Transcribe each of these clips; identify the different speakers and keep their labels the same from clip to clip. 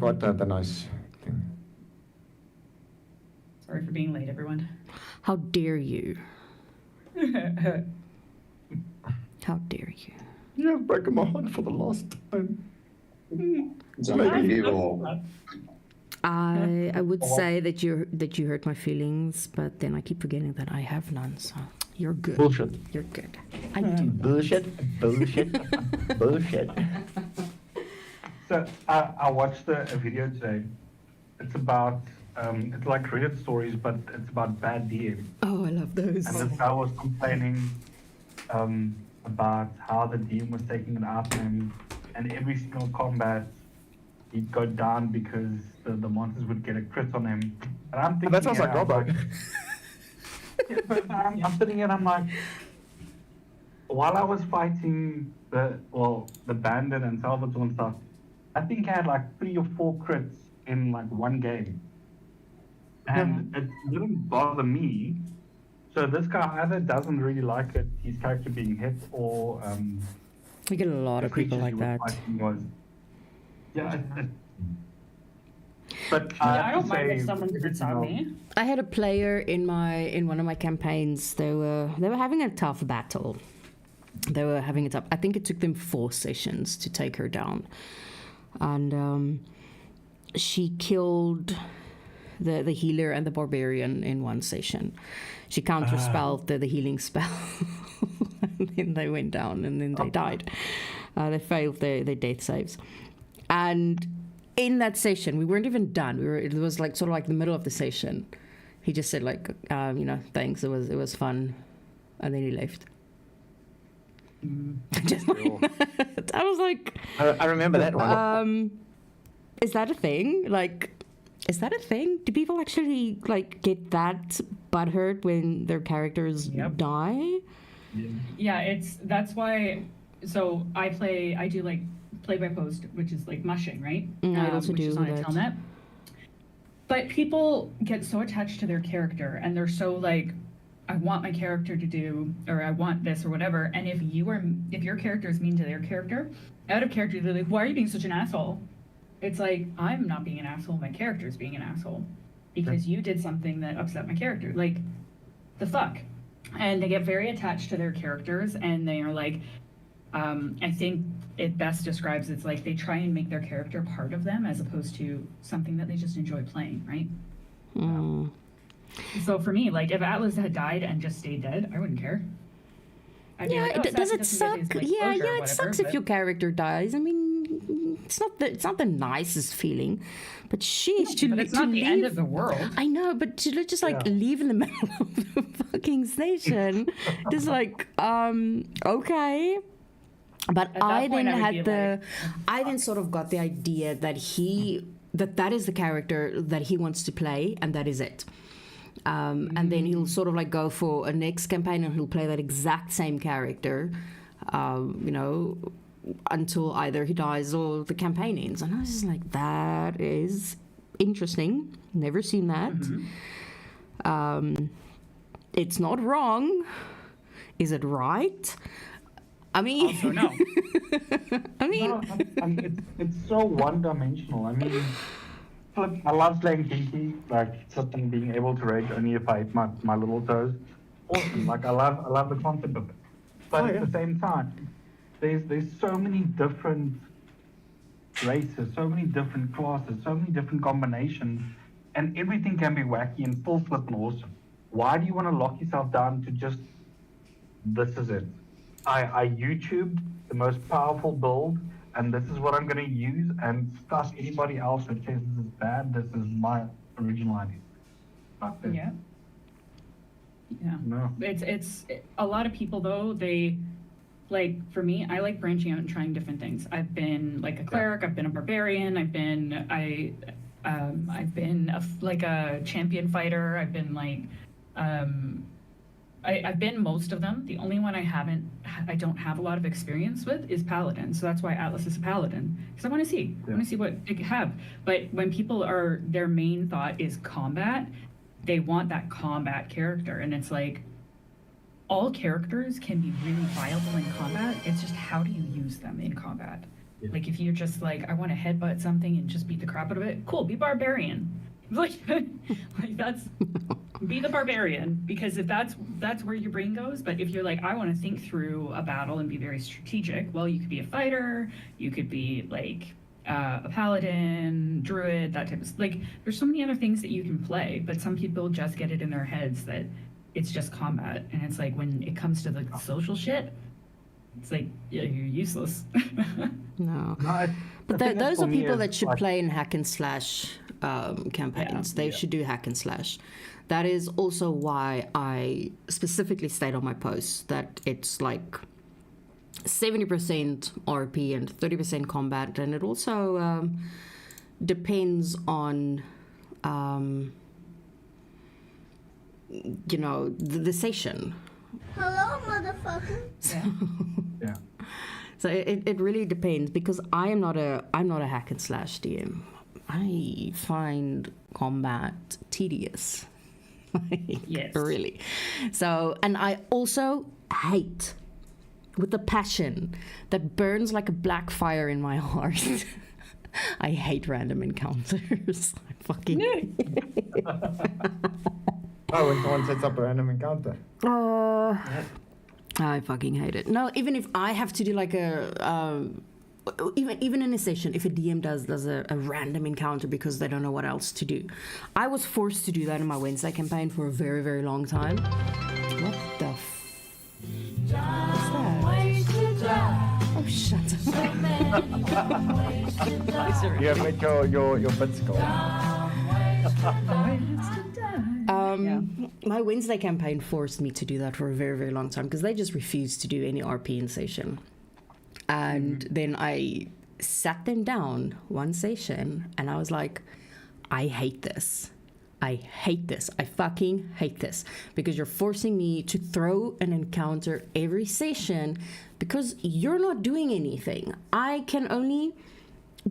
Speaker 1: quite the nice thing.
Speaker 2: Sorry for being late, everyone.
Speaker 3: How dare you? How dare you?
Speaker 1: You've broken my heart for the last time.
Speaker 4: Is that making you or
Speaker 3: I would say that you hurt my feelings, but then I keep forgetting that I have none. So you're good.
Speaker 1: Bullshit.
Speaker 3: You're good. I do.
Speaker 1: Bullshit.
Speaker 5: So I watched a video today. It's about it's like Reddit stories, but it's about bad DM.
Speaker 3: Oh, I love those.
Speaker 5: And this guy was complaining about how the DM was taking it out on him, and every single combat he'd go down because the monsters would get a crit on him. And I'm thinking,
Speaker 1: That sounds like Robbo.
Speaker 5: But I'm sitting here and I'm like, while I was fighting the bandit and Salvatore and stuff, I think I had like 3 or 4 crits in like one game. And it didn't bother me. So this guy either doesn't really like it, his character being hit, or
Speaker 3: We get a lot of people like that.
Speaker 5: But
Speaker 2: I don't mind if someone crits on me.
Speaker 3: I had a player in one of my campaigns. They were having a tough battle. They were having a tough. I think it took them 4 sessions to take her down, and she killed the healer and the barbarian in one session. She counterspelled the healing spell, and then they went down, and then they died. They failed their death saves, and in that session, we weren't even done. It was like sort of like the middle of the session. He just said like, thanks. It was fun, and then he left. Just like that. I was like,
Speaker 1: I remember that one.
Speaker 3: is that a thing? Like, is that a thing? Do people actually like get that butthurt when their characters die?
Speaker 2: Yeah, that's why. So I do like play by post, which is like mushing, right?
Speaker 3: I also
Speaker 2: which
Speaker 3: do
Speaker 2: is on a
Speaker 3: that.
Speaker 2: telnet. But people get so attached to their character, and they're so like, I want my character to do, or I want this or whatever. And if your character is mean to their character, out of character, they're like, why are you being such an asshole? It's like, I'm not being an asshole, my character is being an asshole. Because you did something that upset my character. Like, the fuck? And they get very attached to their characters, and they are like, I think it best describes, it's like they try and make their character part of them as opposed to something that they just enjoy playing, right? So for me, like, if Atlas had died and just stayed dead, I wouldn't care. I'd be like,
Speaker 3: Does it
Speaker 2: doesn't
Speaker 3: suck?
Speaker 2: get his, like,
Speaker 3: Yeah,
Speaker 2: closure or
Speaker 3: it sucks
Speaker 2: whatever,
Speaker 3: if your character dies. I mean, it's not the nicest feeling, but sheesh,
Speaker 2: but it's not the end of the world.
Speaker 3: I know, but to just like leave in the middle of the fucking station, just like okay. But I then I then sort of got the idea that that is the character that he wants to play, and that is it. And then he'll sort of like go for a next campaign, and he'll play that exact same character, until either he dies or the campaign ends. And I was just like, that is interesting. Never seen that. It's not wrong. Is it right? I mean,
Speaker 2: Also, no.
Speaker 3: I mean,
Speaker 5: No, it's so one-dimensional. I mean, I love playing Kinky, like something being able to rage only if I hit my little toes. Awesome. Like I love the concept of it. But at the same time, there's so many different races, so many different classes, so many different combinations, and everything can be wacky and still flippin' awesome. Why do you want to lock yourself down to just this is it? I YouTubed the most powerful build, and this is what I'm going to use, and stuff anybody else that says this is bad, this is my original idea. Not this.
Speaker 2: Yeah.
Speaker 5: No.
Speaker 2: It's a lot of people though, they like, for me, I like branching out and trying different things. I've been like a cleric, I've been a barbarian, I've been a champion fighter, I've been like I've been most of them. The only one I don't have a lot of experience with is Paladin. So that's why Atlas is a Paladin. Because I want to see. I want to see what they have. But when people their main thought is combat, they want that combat character. And it's like, all characters can be really viable in combat. It's just, how do you use them in combat? Like if you're just like, I want to headbutt something and just beat the crap out of it, cool, be barbarian. Like that's be the barbarian, because if that's where your brain goes. But if you're like, I want to think through a battle and be very strategic, well, you could be a fighter, you could be like a paladin, druid, that type of like. There's so many other things that you can play, but some people just get it in their heads that it's just combat, and it's like when it comes to the social shit, it's like, yeah, you're useless.
Speaker 3: No.
Speaker 5: No,
Speaker 3: But
Speaker 5: the thing is
Speaker 3: those
Speaker 5: for
Speaker 3: are
Speaker 5: me
Speaker 3: people
Speaker 5: is,
Speaker 3: that should
Speaker 5: like,
Speaker 3: play in hack and slash campaigns.
Speaker 2: Yeah.
Speaker 3: They should do hack and slash. That is also why I specifically state on my posts that it's like 70% RP and 30% combat, and it also depends on the session.
Speaker 6: Hello, motherfucker.
Speaker 5: Yeah.
Speaker 3: So it really depends, because I'm not a hack and slash DM. I find combat tedious.
Speaker 2: Yes.
Speaker 3: Really. So, and I also hate with a passion that burns like a black fire in my heart. I hate random encounters. I fucking
Speaker 1: Oh, when someone sets up a random encounter.
Speaker 3: I fucking hate it. No, even if I have to do like even in a session, if a DM does a random encounter because they don't know what else to do. I was forced to do that in my Wednesday campaign for a very, very long time. What the what's that? Oh, shut up.
Speaker 1: You have made your bits go.
Speaker 3: My Wednesday campaign forced me to do that for a very, very long time because they just refused to do any RP in session. And then I sat them down one session and I was like, I hate this. I hate this. I fucking hate this, because you're forcing me to throw an encounter every session because you're not doing anything. I can only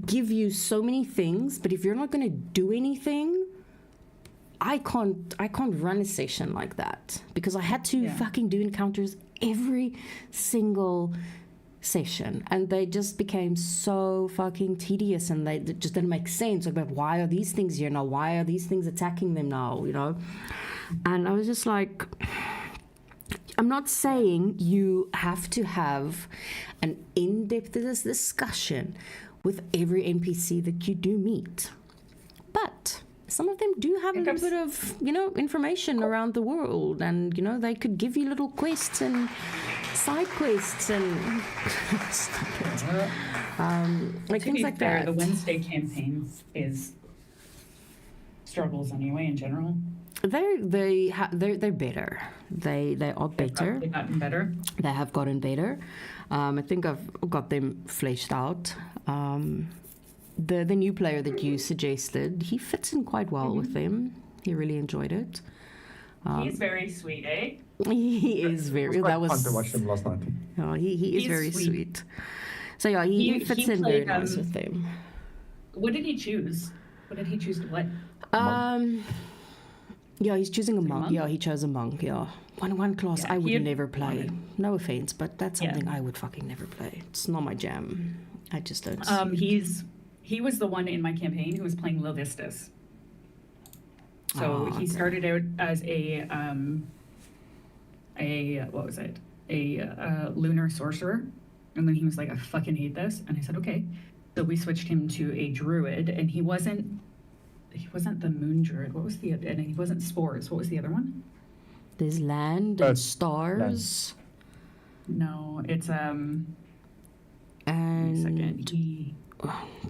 Speaker 3: give you so many things, but if you're not going to do anything, I can't run a session like that, because I had to fucking do encounters every single session, and they just became so fucking tedious, and they just didn't make sense. Like, why are these things here now? Why are these things attacking them now? You know? And I was just like, I'm not saying you have to have an in-depth discussion with every NPC that you do meet, but some of them do have a little bit of, information around the world, and, they could give you little quests and side quests and things like that.
Speaker 2: The Wednesday campaign is struggles anyway in general.
Speaker 3: They're better. They are better.
Speaker 2: They've gotten better.
Speaker 3: They have gotten better. I think I've got them fleshed out. The new player that you suggested, he fits in quite well with them. He really enjoyed it.
Speaker 2: He's very sweet, eh?
Speaker 3: He is very.
Speaker 1: It was quite
Speaker 3: That was
Speaker 1: fun to watch them last night.
Speaker 3: Oh, he is
Speaker 2: He's
Speaker 3: very
Speaker 2: sweet.
Speaker 3: sweet. So yeah, he fits
Speaker 2: he
Speaker 3: in very
Speaker 2: played,
Speaker 3: nice with them.
Speaker 2: What did he choose? What did he choose to play?
Speaker 3: Yeah, he's choosing a monk.
Speaker 2: monk?
Speaker 3: Yeah, he chose a monk. Yeah, one class
Speaker 2: Yeah,
Speaker 3: I would
Speaker 2: he
Speaker 3: never play.
Speaker 2: wanted-
Speaker 3: No offense, but that's
Speaker 2: Yeah.
Speaker 3: something I would fucking never play. It's not my jam. I just don't.
Speaker 2: He was the one in my campaign who was playing Lovistus. So
Speaker 3: Oh,
Speaker 2: he started out as a what was it? A lunar sorcerer, and then he was like, I fucking hate this, and I said okay. So we switched him to a druid, and he wasn't the moon druid. What was the and he wasn't spores. What was the other one?
Speaker 3: There's land and stars.
Speaker 2: No, it's wait a
Speaker 3: And
Speaker 2: second.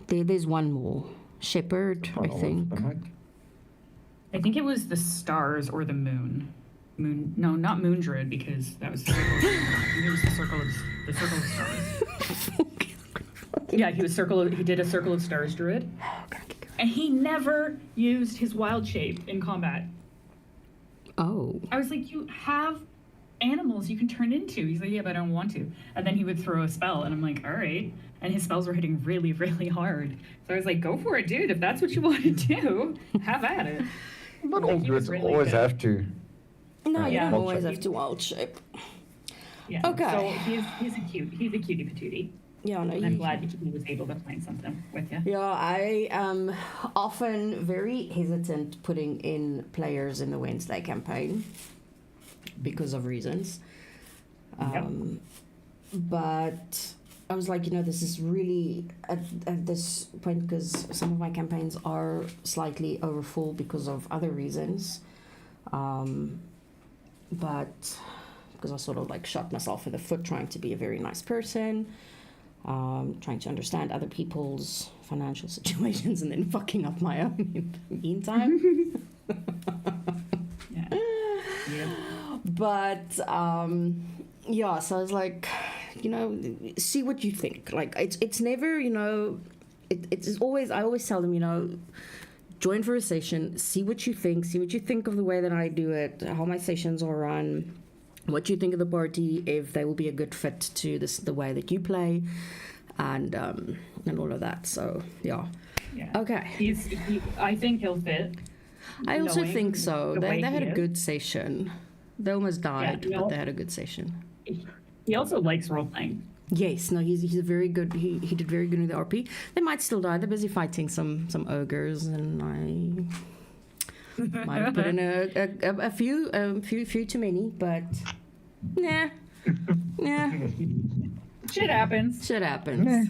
Speaker 3: there's one more. Shepherd, I think.
Speaker 2: I think it was the stars or the moon. No, not moon druid, because that was the circle. It was the circle of stars. Yeah, he did a circle of stars druid, and he never used his wild shape in combat.
Speaker 3: Oh.
Speaker 2: I was like, you have animals you can turn into. He's like, yeah, but I don't want to. And then he would throw a spell, and I'm like, all right. And his spells were hitting really, really hard. So I was like, go for it, dude. If that's what you want to do, have at it.
Speaker 1: But
Speaker 2: Like,
Speaker 1: all
Speaker 2: he was
Speaker 1: druids
Speaker 2: really
Speaker 1: always
Speaker 2: good.
Speaker 1: have to.
Speaker 3: No, you
Speaker 2: Yeah.
Speaker 3: don't always have to wild shape.
Speaker 2: Yeah.
Speaker 3: Okay.
Speaker 2: So he's a cutie patootie.
Speaker 3: Yeah, no,
Speaker 2: And I'm glad he was able to find something with you.
Speaker 3: Yeah, I am often very hesitant putting in players in the Wednesday campaign because of reasons. But I was like, this is really at this point, because some of my campaigns are slightly overfull because of other reasons. But because I sort of like shot myself in the foot trying to be a very nice person. Trying to understand other people's financial situations and then fucking up my own in the meantime.
Speaker 2: Yeah.
Speaker 3: But yeah, so I was like, see what you think. Like it's never, it's always, I always tell them, join for a session, see what you think of the way that I do it, how my sessions are run. What you think of the party, if they will be a good fit to the way that you play, and all of that. So yeah. Okay.
Speaker 2: I think he'll fit.
Speaker 3: I also
Speaker 2: knowing
Speaker 3: think so.
Speaker 2: the
Speaker 3: They
Speaker 2: way
Speaker 3: had
Speaker 2: he
Speaker 3: a
Speaker 2: is.
Speaker 3: good session. They almost died,
Speaker 2: Yeah,
Speaker 3: but they had a good session.
Speaker 2: He also likes role playing.
Speaker 3: Yes, no, he's a very good. He did very good with the RP. They might still die. They're busy fighting some ogres, and I might have put in a few too many, but nah.
Speaker 2: Shit happens.
Speaker 3: Shit happens.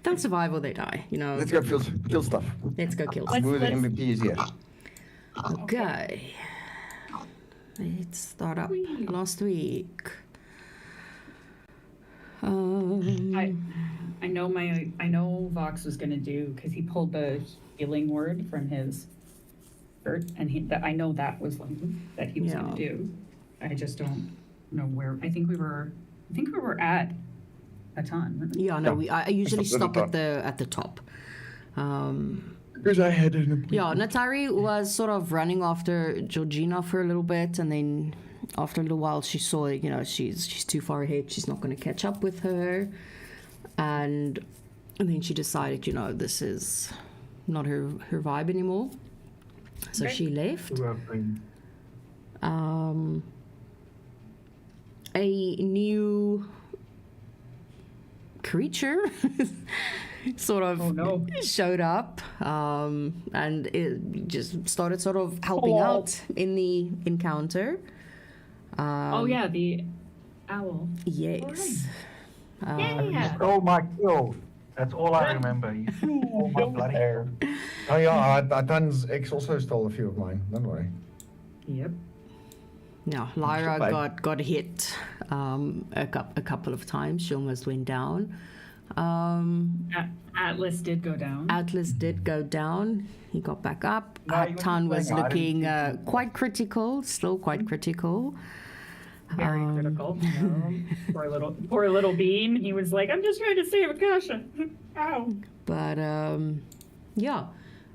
Speaker 3: They'll survive or they die,
Speaker 1: Let's go kill stuff.
Speaker 3: Let's go kill.
Speaker 2: Let's-
Speaker 1: Smooth MVP is here.
Speaker 3: Okay. Let's start up last week.
Speaker 2: I know Vox was gonna do, because he pulled the healing word from his shirt, and I know that was one that he was
Speaker 3: Yeah.
Speaker 2: gonna do. I just don't know where. I think we were at a ton. weren't we?
Speaker 3: Yeah, no, I usually
Speaker 1: Stop
Speaker 3: stop
Speaker 1: at the
Speaker 3: at the top.
Speaker 1: Because I had an
Speaker 3: Yeah, Natari was sort of running after Georgina for a little bit, and then after a little while she saw, she's too far ahead, she's not going to catch up with her, and then she decided, this is not her vibe anymore, so
Speaker 2: Okay.
Speaker 3: she left.
Speaker 5: To her friend.
Speaker 3: A new creature sort of
Speaker 2: Oh, no.
Speaker 3: showed up, and it just started sort of helping out in the encounter.
Speaker 2: Oh yeah, the owl.
Speaker 3: Yes.
Speaker 5: He stole my kill. That's all I remember. He stole my bloody kill.
Speaker 1: Oh yeah, Dan's ex also stole a few of mine. Don't worry.
Speaker 2: Yep.
Speaker 3: No, Lyra
Speaker 1: Goodbye.
Speaker 3: got hit a couple of times. She almost went down.
Speaker 2: Atlas did go down.
Speaker 3: Atlas did go down. He got back up.
Speaker 5: No, he was
Speaker 3: Tan was
Speaker 5: playing hard.
Speaker 3: looking quite critical, still quite critical.
Speaker 2: Very critical. Poor little bean. He was like, I'm just trying to save Akasha. Ow.
Speaker 3: But yeah,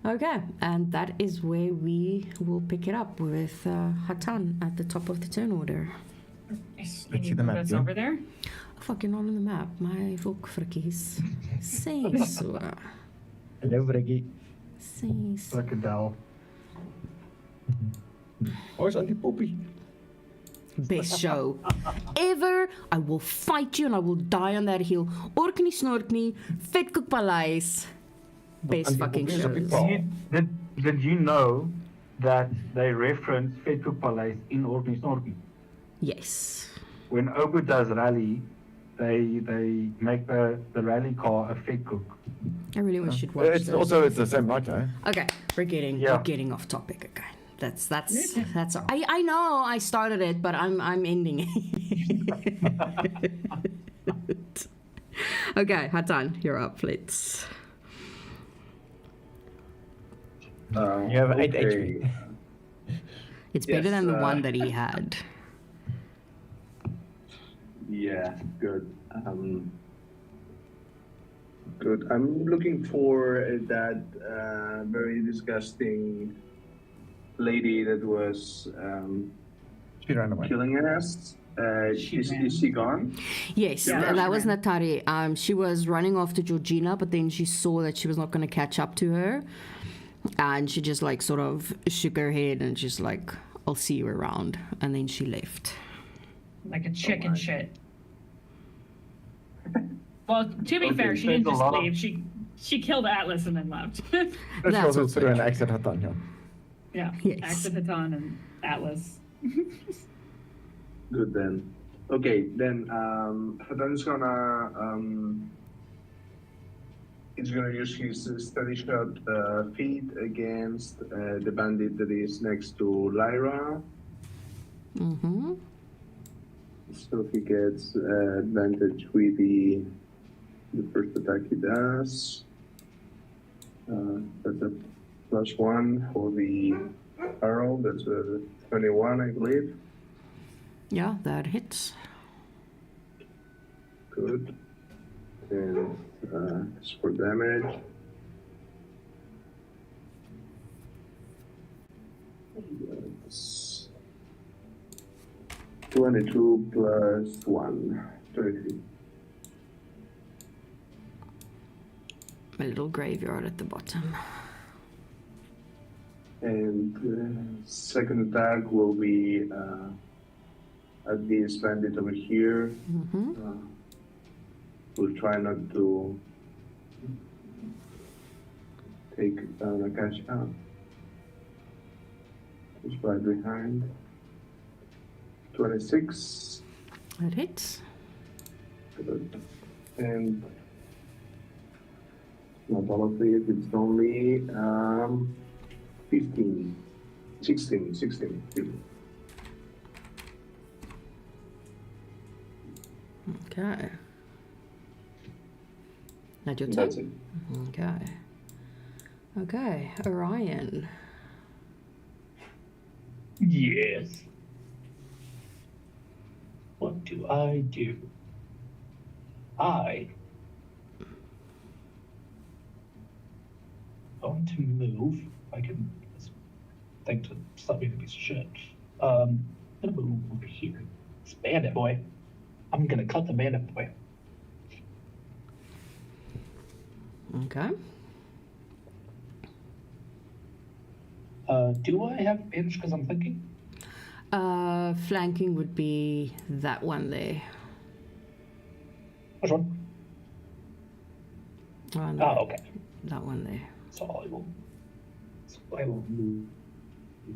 Speaker 3: okay, and that is where we will pick it up with Hatan at the top of the turn order.
Speaker 2: Can
Speaker 1: see
Speaker 2: you
Speaker 1: the
Speaker 2: move
Speaker 1: map,
Speaker 2: us
Speaker 1: yeah?
Speaker 2: over there?
Speaker 3: Fucking all on the map, my volkfrikkies. Sê so.
Speaker 1: Hello, Briggy.
Speaker 3: Sê so.
Speaker 5: Like a doll.
Speaker 1: Where's Auntie Poppy?
Speaker 3: Best show ever. I will fight you and I will die on that hill. Orkney Snorkney, Vetkoek Paleis. Best fucking
Speaker 1: Poppy is a big
Speaker 3: shows.
Speaker 1: ball.
Speaker 5: Did you know that they reference Vetkoek Palace in Orkney Snorkney?
Speaker 3: Yes.
Speaker 5: When Obu does rally, they make the rally car a Vetkoek.
Speaker 3: I really wish you'd watch
Speaker 1: It's
Speaker 3: this.
Speaker 1: also the same night, eh?
Speaker 3: Okay, we're getting off topic again. That's I know I started it, but I'm ending it. Okay, Hatan, you're up, let's.
Speaker 1: You have 8
Speaker 4: okay.
Speaker 1: HP.
Speaker 3: It's better
Speaker 4: Yes,
Speaker 3: than the one that he had.
Speaker 4: Yeah, good. Good. I'm looking for that very disgusting lady that was
Speaker 1: She ran away.
Speaker 4: killing us. Is she gone?
Speaker 3: Yes,
Speaker 2: Yeah.
Speaker 3: that was Natari. She was running after Georgina, but then she saw that she was not going to catch up to her, and she just like sort of shook her head and just like, "I'll see you around," and then she left.
Speaker 2: Like a chicken shit. Well, to be
Speaker 4: Okay,
Speaker 2: fair, she
Speaker 5: there's
Speaker 2: didn't
Speaker 5: a
Speaker 2: just
Speaker 5: lot of-
Speaker 2: leave. She killed Atlas and then left.
Speaker 1: Let's
Speaker 3: That's
Speaker 1: also
Speaker 3: also
Speaker 1: through an
Speaker 3: true.
Speaker 1: exit Hatan, yeah.
Speaker 2: Yeah.
Speaker 3: Yes.
Speaker 2: Axel Hatan and Atlas.
Speaker 4: Good then. Okay, then Hatan's gonna he's gonna use his steady shot feat against the bandit that is next to Lyra.
Speaker 3: Mm-hmm.
Speaker 4: So he gets advantage with the first attack he does. That's a +1 for the arrow. That's a 21, I believe.
Speaker 3: Yeah, that hits.
Speaker 4: Good. And as for damage, it's 22 plus 1, 23.
Speaker 3: A little graveyard at the bottom.
Speaker 4: And second attack will be at this bandit over here.
Speaker 3: Mm-hmm.
Speaker 4: We'll try not to take Nakash out. Just right behind. 26.
Speaker 3: That hits.
Speaker 4: Good. And not all of it, it's only 15. 16. 15.
Speaker 3: Okay. That your turn?
Speaker 4: That's it.
Speaker 3: Okay. Okay, Orion.
Speaker 7: Yes. What do? I going to move. I can think to stop being a piece of shit. I'm gonna move over here. It's bandit boy. I'm gonna cut the bandit boy.
Speaker 3: Okay.
Speaker 7: Do I have advantage because I'm thinking?
Speaker 3: Flanking would be that one there.
Speaker 7: Which one?
Speaker 3: Oh, no,
Speaker 7: Oh, okay.
Speaker 3: that one there.
Speaker 7: So I will move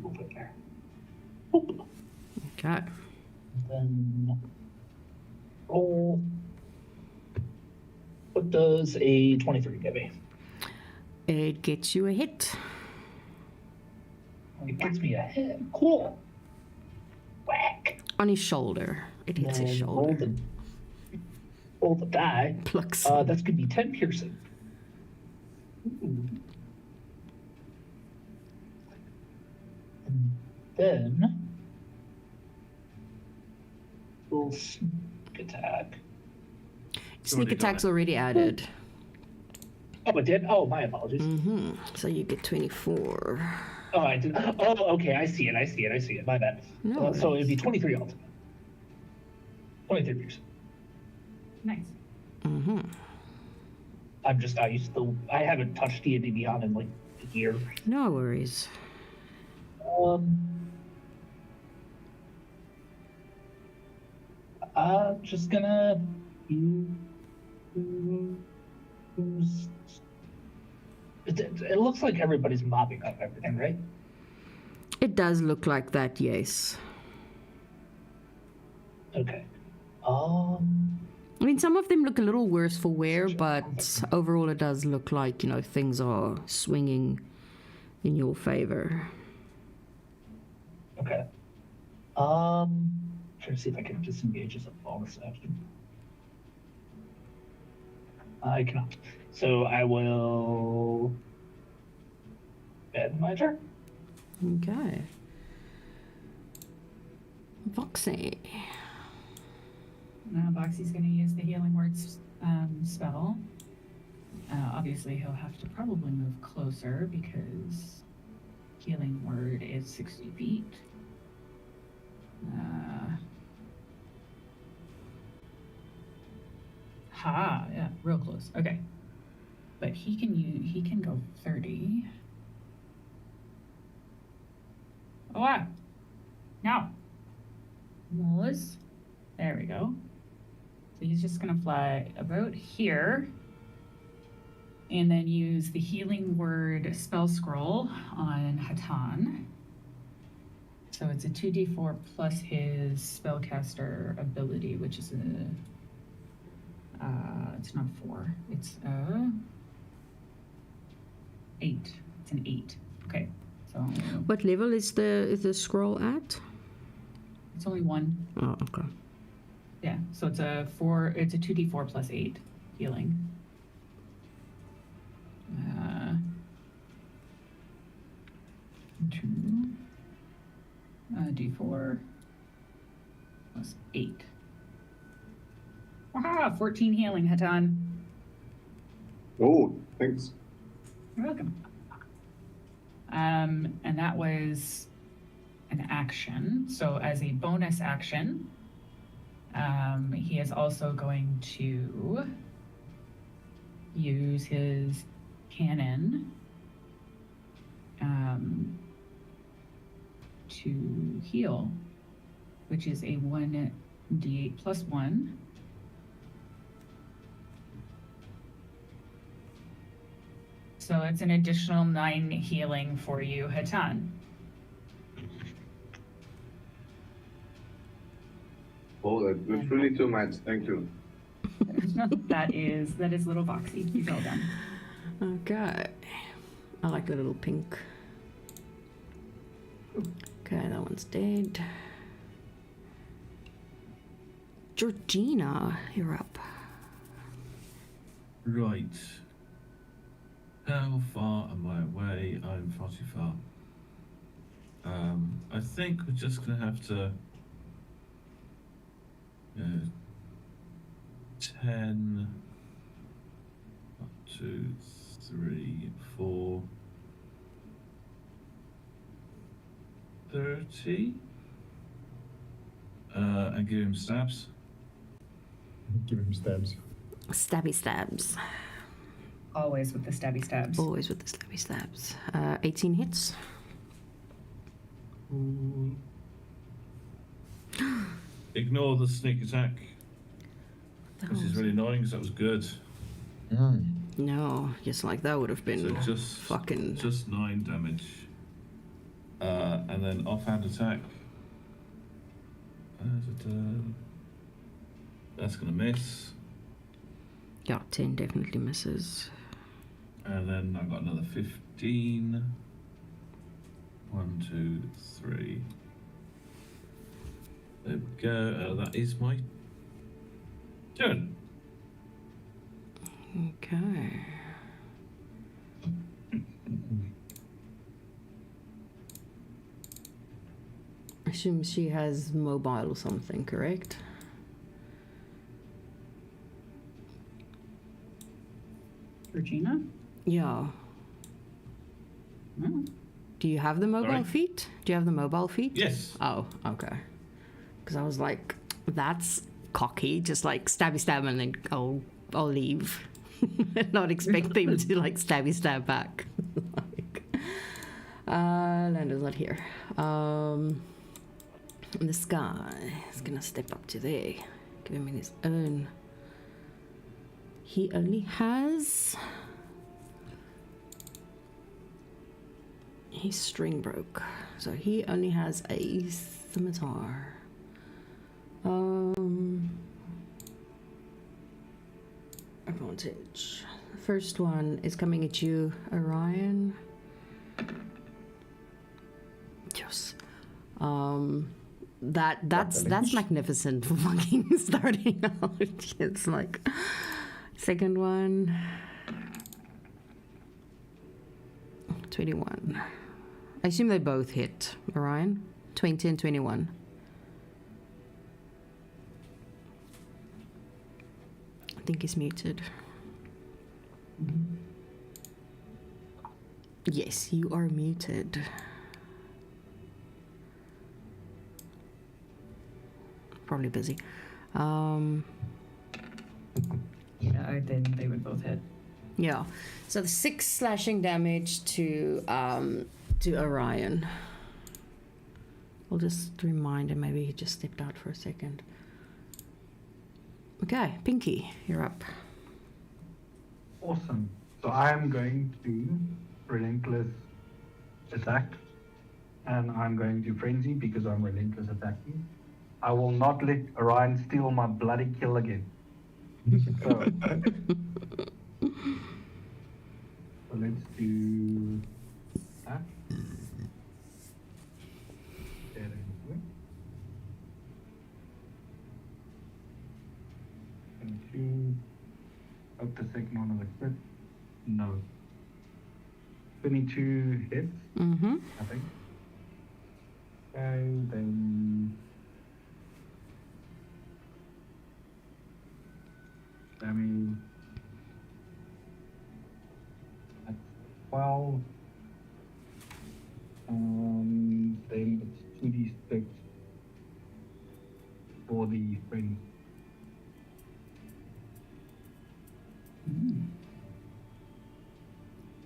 Speaker 7: over there. Oop.
Speaker 3: Okay.
Speaker 7: Then roll. What does a 23 give me?
Speaker 3: It gets you a hit.
Speaker 7: It gives me a hit. Cool. Whack.
Speaker 3: On his shoulder. It hits his
Speaker 7: Then
Speaker 3: shoulder.
Speaker 7: roll the die.
Speaker 3: Plucks.
Speaker 7: That's gonna be 10 piercing. Ooh. And then we'll sneak attack.
Speaker 3: Sneak attack's already added.
Speaker 7: Oh, it did? Oh, my apologies.
Speaker 3: Mm-hmm. So you get 24.
Speaker 7: Oh, I did. Oh, okay. I see it. My bad.
Speaker 3: No
Speaker 7: So
Speaker 3: worries.
Speaker 7: it'd be 23 ultimate. 23 piercing.
Speaker 2: Nice.
Speaker 3: Mm-hmm.
Speaker 7: I haven't touched D&D Beyond in like a year.
Speaker 3: No worries.
Speaker 7: Just gonna use. It looks like everybody's mopping up everything, right?
Speaker 3: It does look like that, yes.
Speaker 7: Okay.
Speaker 3: I mean, some of them look a little worse for wear, but overall it does look like, things are swinging in your favor.
Speaker 7: Okay. Trying to see if I can disengage as a bonus action. I cannot. So I will end my turn.
Speaker 3: Okay. Voxy.
Speaker 2: Now Boxy's going to use the Healing Words spell. Obviously, he'll have to probably move closer because Healing Word is 60 feet. Yeah, real close. Okay, but he can go 30. Oh wow! Now, Wallace. There we go. So he's just gonna fly about here and then use the healing word spell scroll on Hatan. So it's a 2d4 plus his spellcaster ability, which is it's not 4. It's 8. It's an 8. Okay. So
Speaker 3: What level is the scroll at?
Speaker 2: it's only 1.
Speaker 3: Oh, okay.
Speaker 2: Yeah. So it's a 4. It's a 2d4 plus 8 healing. Two. D4 plus 8. Wow, 14 healing, Hatan.
Speaker 4: Oh, thanks.
Speaker 2: You're welcome. And that was an action. So as a bonus action, he is also going to use his cannon to heal, which is a 1d8 plus 1. So it's an additional 9 healing for you, Hatan.
Speaker 4: Oh, that's really too much. Thank you.
Speaker 2: that is little Voxy. He's all done.
Speaker 3: Okay. I like the little pink. Okay, that one's dead. Georgina, you're up.
Speaker 8: Right. How far am I away? I'm far too far. I think we're just gonna have to 10 1, 2, 3, 4 30 and give him stabs.
Speaker 1: Give him stabs.
Speaker 3: Stabby stabs.
Speaker 2: Always with the stabby stabs.
Speaker 3: Always with the stabby stabs. 18 hits.
Speaker 8: Ignore the sneak attack, which is really annoying because that was good.
Speaker 3: No, just like that would have been
Speaker 8: So just
Speaker 3: fucking.
Speaker 8: just 9 damage. And then offhand attack. That's gonna miss.
Speaker 3: Yeah, 10 definitely misses.
Speaker 8: And then I've got another 15. 1, 2, 3. There we go. That is my turn.
Speaker 3: Okay. I assume she has mobile or something, correct?
Speaker 2: Regina?
Speaker 3: Yeah.
Speaker 2: Mm.
Speaker 3: Do you have the mobile
Speaker 8: Sorry?
Speaker 3: feat? Do you have the mobile feat?
Speaker 8: Yes.
Speaker 3: Oh, okay. Because I was like, that's cocky. Just like stabby stab and then I'll leave. Not expect them to like stabby stab back. Lando's not here. This guy is gonna step up to there. Give him his own. He only has. His string broke, so he only has a scimitar. Advantage. The first one is coming at you, Orion. Yes. That's magnificent for fucking starting out. It's like second one. 21. I assume they both hit, Orion. 20 and 21. I think he's muted. Yes, you are muted. Probably busy.
Speaker 2: Yeah, they would both hit.
Speaker 3: Yeah. So the 6 slashing damage to Orion. I'll just remind him, maybe he just stepped out for a second. Okay, Pinky, you're up.
Speaker 5: Awesome. So I am going to relentless attack, and I'm going to frenzy because I'm relentless attacking. I will not let Orion steal my bloody kill again. So, so let's do that. There it is. And two. Hope the second one of the crit. No. 22 hits,
Speaker 3: Mm-hmm.
Speaker 5: I think. Okay, then damage. That's 12. Then it's 2d6 for the friend.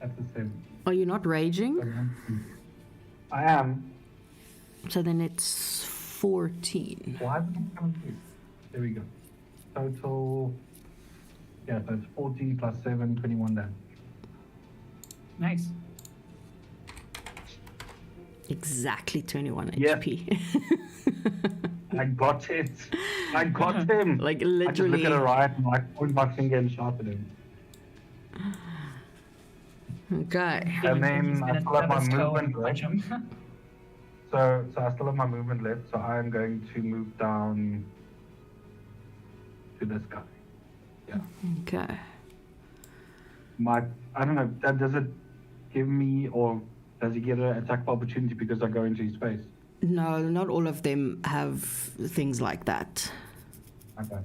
Speaker 5: That's a 7.
Speaker 3: Are you not raging?
Speaker 5: I am.
Speaker 3: So then it's 14.
Speaker 5: Why is it coming through? There we go. Total. Yeah, so it's 14 plus 7, 21 damage.
Speaker 2: Nice.
Speaker 3: Exactly 21
Speaker 5: Yeah.
Speaker 3: HP.
Speaker 5: I got it. I got him.
Speaker 3: Like
Speaker 5: I just
Speaker 3: literally.
Speaker 5: look at Orion and I point my finger and shout at him.
Speaker 3: Okay.
Speaker 5: And then
Speaker 2: He's
Speaker 5: I
Speaker 2: gonna
Speaker 5: still have
Speaker 2: stub
Speaker 5: my
Speaker 2: his toe and
Speaker 5: movement
Speaker 2: punch
Speaker 5: left.
Speaker 2: him.
Speaker 5: So I still have my movement left. So I am going to move down to this guy. Yeah.
Speaker 3: Okay.
Speaker 5: I don't know. Does it give me, or does he get an attack of opportunity because I go into his face?
Speaker 3: No, not all of them have things like that.
Speaker 5: Okay.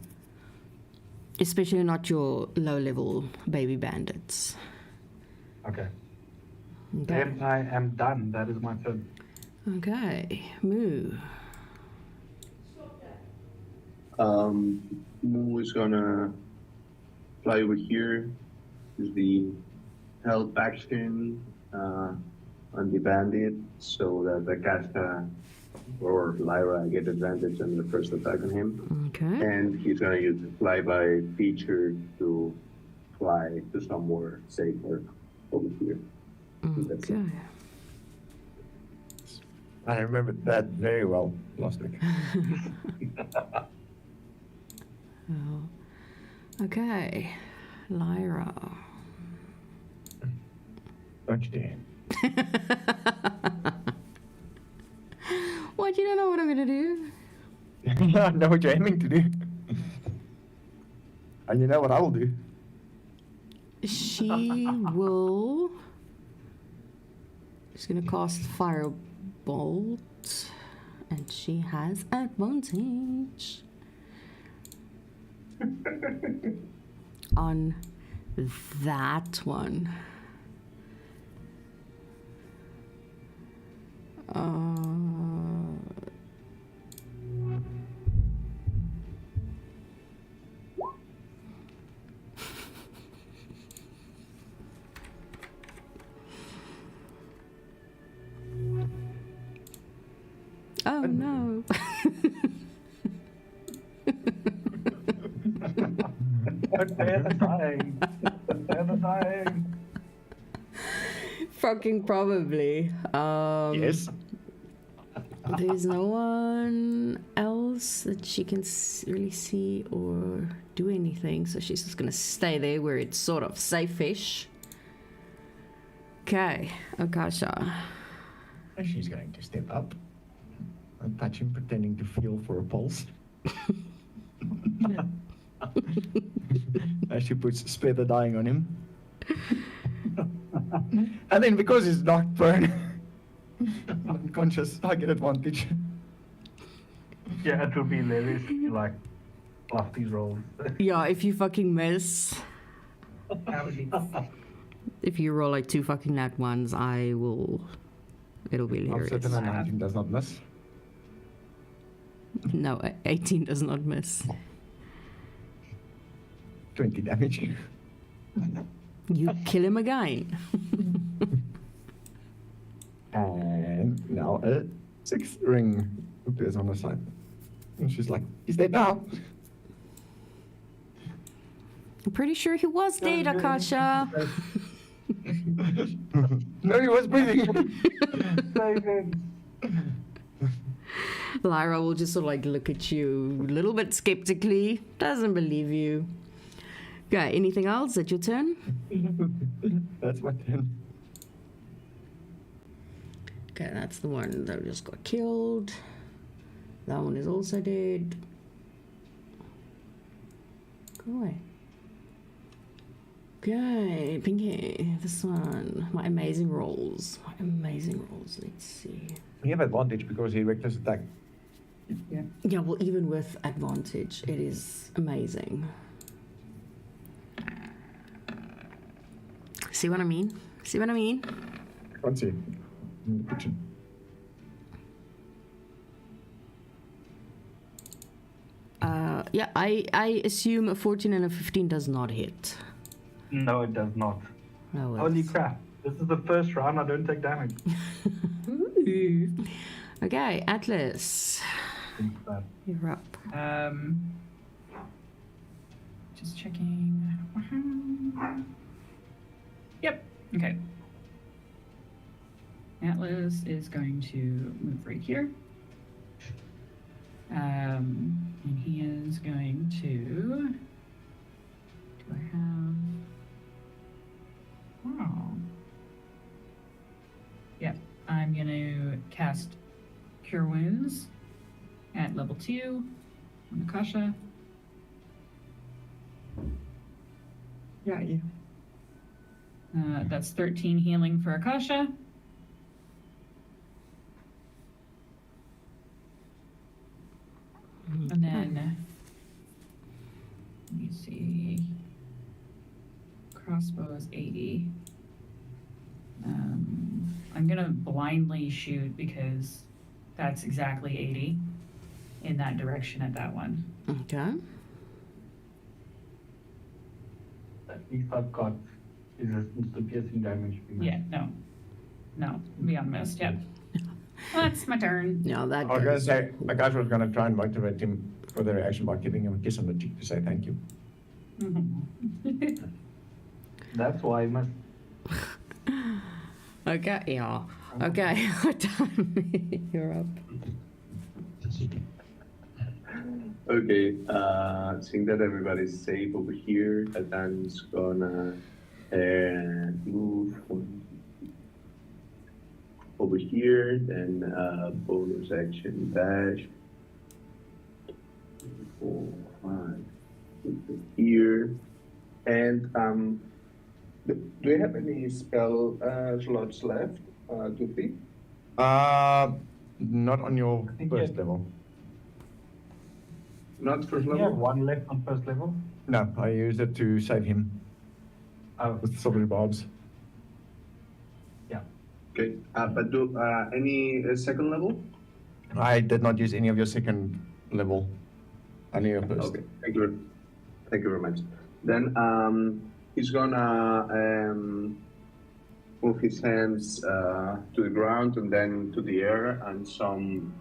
Speaker 3: Especially not your low-level baby bandits.
Speaker 5: Okay.
Speaker 3: Okay.
Speaker 5: Then I am done. That is my turn.
Speaker 3: Okay. Moo.
Speaker 4: Moo is gonna fly over here. Use the help action on the bandit so that the Casta or Lyra get advantage on the first attack on him.
Speaker 3: Okay.
Speaker 4: And he's gonna use the flyby feature to fly to somewhere safer over here. That's it.
Speaker 3: Okay.
Speaker 1: I remember that very well last week.
Speaker 3: Oh. Okay. Lyra.
Speaker 1: Don't you dare.
Speaker 3: What? You don't know what I'm gonna do?
Speaker 1: I know what you're aiming to do. And you know what I will do.
Speaker 3: She will. She's gonna cast Firebolt, and she has advantage on that one. Oh no.
Speaker 5: They're the dying. They're the dying.
Speaker 3: Fucking probably.
Speaker 1: Yes.
Speaker 3: There's no one else that she can really see or do anything, so she's just gonna stay there where it's sort of safe-ish. Okay, Akasha.
Speaker 1: And she's going to step up and touch him, pretending to feel for a pulse. As she puts Spare the Dying on him. And then because he's knocked prone, unconscious, I get advantage.
Speaker 5: Yeah, it will be hilarious if you like bluff these rolls.
Speaker 3: Yeah, if you fucking miss,
Speaker 7: That would be
Speaker 3: if you roll like 2 fucking nat ones, it'll be
Speaker 1: I'm
Speaker 3: hilarious.
Speaker 1: certain a 19 does not miss.
Speaker 3: No, 18 does not miss.
Speaker 1: 20 damage.
Speaker 3: You kill him again.
Speaker 1: And now a 6th ring appears on her side. And she's like, he's dead now.
Speaker 3: I'm pretty sure he was dead, Akasha.
Speaker 1: No, he was breathing.
Speaker 5: Save him.
Speaker 3: Lyra will just sort of like look at you a little bit skeptically. Doesn't believe you. Okay, anything else? Is that your turn?
Speaker 1: That's my turn.
Speaker 3: Okay, that's the one that just got killed. That one is also dead. Go away. Okay, Pinky, this one. My amazing rolls. My amazing rolls. Let's see.
Speaker 1: You have advantage because he reckless attack.
Speaker 3: Yeah, well, even with advantage, it is amazing. See what I mean? See what I mean?
Speaker 1: Can't see. In the kitchen.
Speaker 3: Yeah, I assume a 14 and a 15 does not hit.
Speaker 5: No, it does not.
Speaker 3: No,
Speaker 5: Holy
Speaker 3: it's-
Speaker 5: crap. This is the first round I don't take damage.
Speaker 3: Okay, Atlas, you're up.
Speaker 2: Just checking. Yep. Okay. Atlas is going to move right here. And he is going to. Do I have? Oh. Yep. I'm going to cast Cure Wounds at level 2 on Akasha.
Speaker 1: Yeah, yeah.
Speaker 2: That's 13 healing for Akasha. And then, let me see. Crossbow is 80. I'm gonna blindly shoot because that's exactly 80 in that direction at that one.
Speaker 3: Okay.
Speaker 5: At least I've got resistance to piercing damage.
Speaker 2: Yeah, no, beyond missed. Yep. That's my turn.
Speaker 3: No, that
Speaker 1: I was going to
Speaker 3: goes.
Speaker 1: say, my guys was going to try and motivate him for the reaction by giving him a kiss on the cheek to say thank you.
Speaker 5: That's why I must.
Speaker 3: Okay, yeah. Okay, done. You're up.
Speaker 4: Okay, seeing that everybody's safe over here, Adan's gonna move over here, then bonus action dash. 4, 5, here, and do we have any spell slots left, Goofy?
Speaker 1: Not on your
Speaker 5: think
Speaker 1: first
Speaker 5: you-
Speaker 1: level.
Speaker 4: Not first
Speaker 5: We have
Speaker 4: level?
Speaker 5: one left on first level.
Speaker 1: No, I used it to save him
Speaker 5: Oh,
Speaker 1: with silvery barbs.
Speaker 4: Okay, but do any second level?
Speaker 1: I did not use any of your second level. Only your first.
Speaker 4: Okay, thank you very much. Then he's gonna move his hands to the ground and then to the air, and some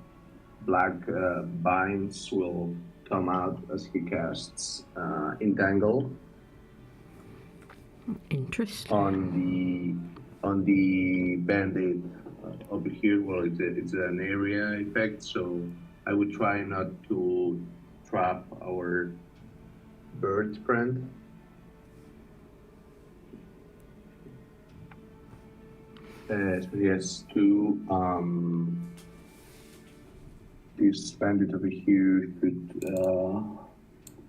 Speaker 4: black vines will come out as he casts Entangle
Speaker 3: Interesting.
Speaker 4: on the bandit over here. Well, it's an area effect, so I would try not to trap our bird friend. So he has two. This bandit over here should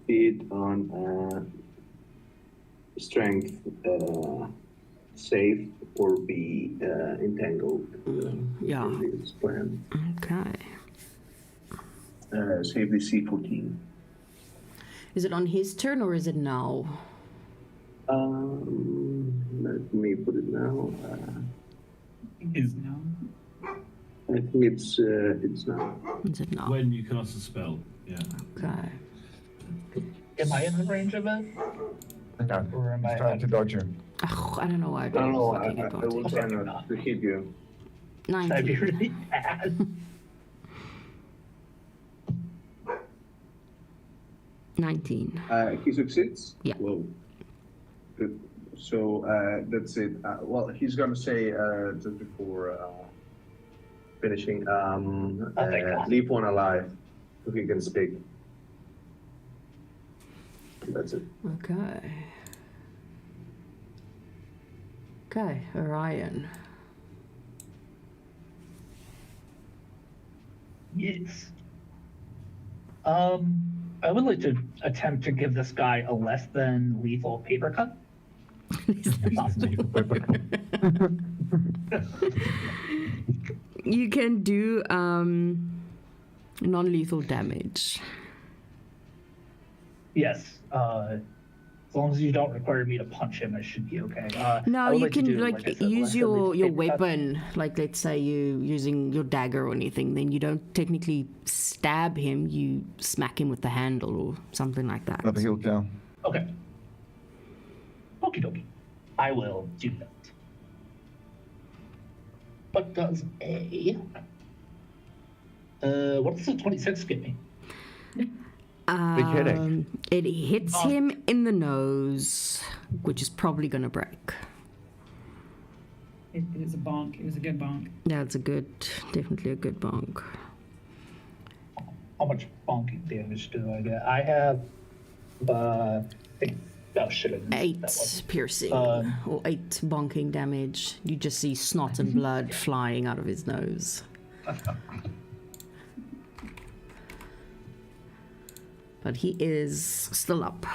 Speaker 4: hit on strength save or be entangled.
Speaker 3: Yeah.
Speaker 4: in this plan.
Speaker 3: Okay.
Speaker 4: Save DC 14.
Speaker 3: Is it on his turn or is it now?
Speaker 4: Let me put it now.
Speaker 2: Is no.
Speaker 4: I think it's now.
Speaker 3: Is it now?
Speaker 8: When you cast a spell, yeah.
Speaker 3: Okay.
Speaker 7: Am I in the range of it?
Speaker 1: Okay.
Speaker 7: Or am
Speaker 1: He's
Speaker 7: I?
Speaker 1: trying to dodge you.
Speaker 3: Oh, I don't know why I
Speaker 4: I
Speaker 3: got
Speaker 4: don't know.
Speaker 3: fucking
Speaker 4: I will
Speaker 3: advantage.
Speaker 4: try not to hit you.
Speaker 7: That'd be
Speaker 3: 19.
Speaker 7: really bad.
Speaker 3: 19.
Speaker 4: He succeeds.
Speaker 3: Yeah.
Speaker 4: Whoa. Good. So that's it. Well, he's gonna say just before finishing,
Speaker 7: thank God.
Speaker 4: leave one alive if he can speak. That's it.
Speaker 3: Okay. Okay, Orion.
Speaker 7: Yes. I would like to attempt to give this guy a less than lethal paper cut. If possible.
Speaker 3: You can do non-lethal damage.
Speaker 7: Yes. As long as you don't require me to punch him, it should be okay.
Speaker 3: No,
Speaker 7: I would
Speaker 3: you
Speaker 7: like to
Speaker 3: can
Speaker 7: do,
Speaker 3: like
Speaker 7: I said,
Speaker 3: use
Speaker 7: less than
Speaker 3: your
Speaker 7: lethal paper cut.
Speaker 3: weapon. Like let's say you using your dagger or anything, then you don't technically stab him. You smack him with the handle or something like that.
Speaker 1: Another heal down.
Speaker 7: Okay. Okie dokie. I will do that. What does what does the 26 give me?
Speaker 1: Big headache.
Speaker 3: It hits
Speaker 7: Oh.
Speaker 3: him in the nose, which is probably gonna break.
Speaker 2: It is a bonk. It was a good bonk.
Speaker 3: Yeah, it's definitely a good bonk.
Speaker 7: How much bonking damage do I get? I have I think shit. I missed that
Speaker 3: 8
Speaker 7: one.
Speaker 3: piercing or 8 bonking damage. You just see snot and blood flying out of his nose. But he is still up.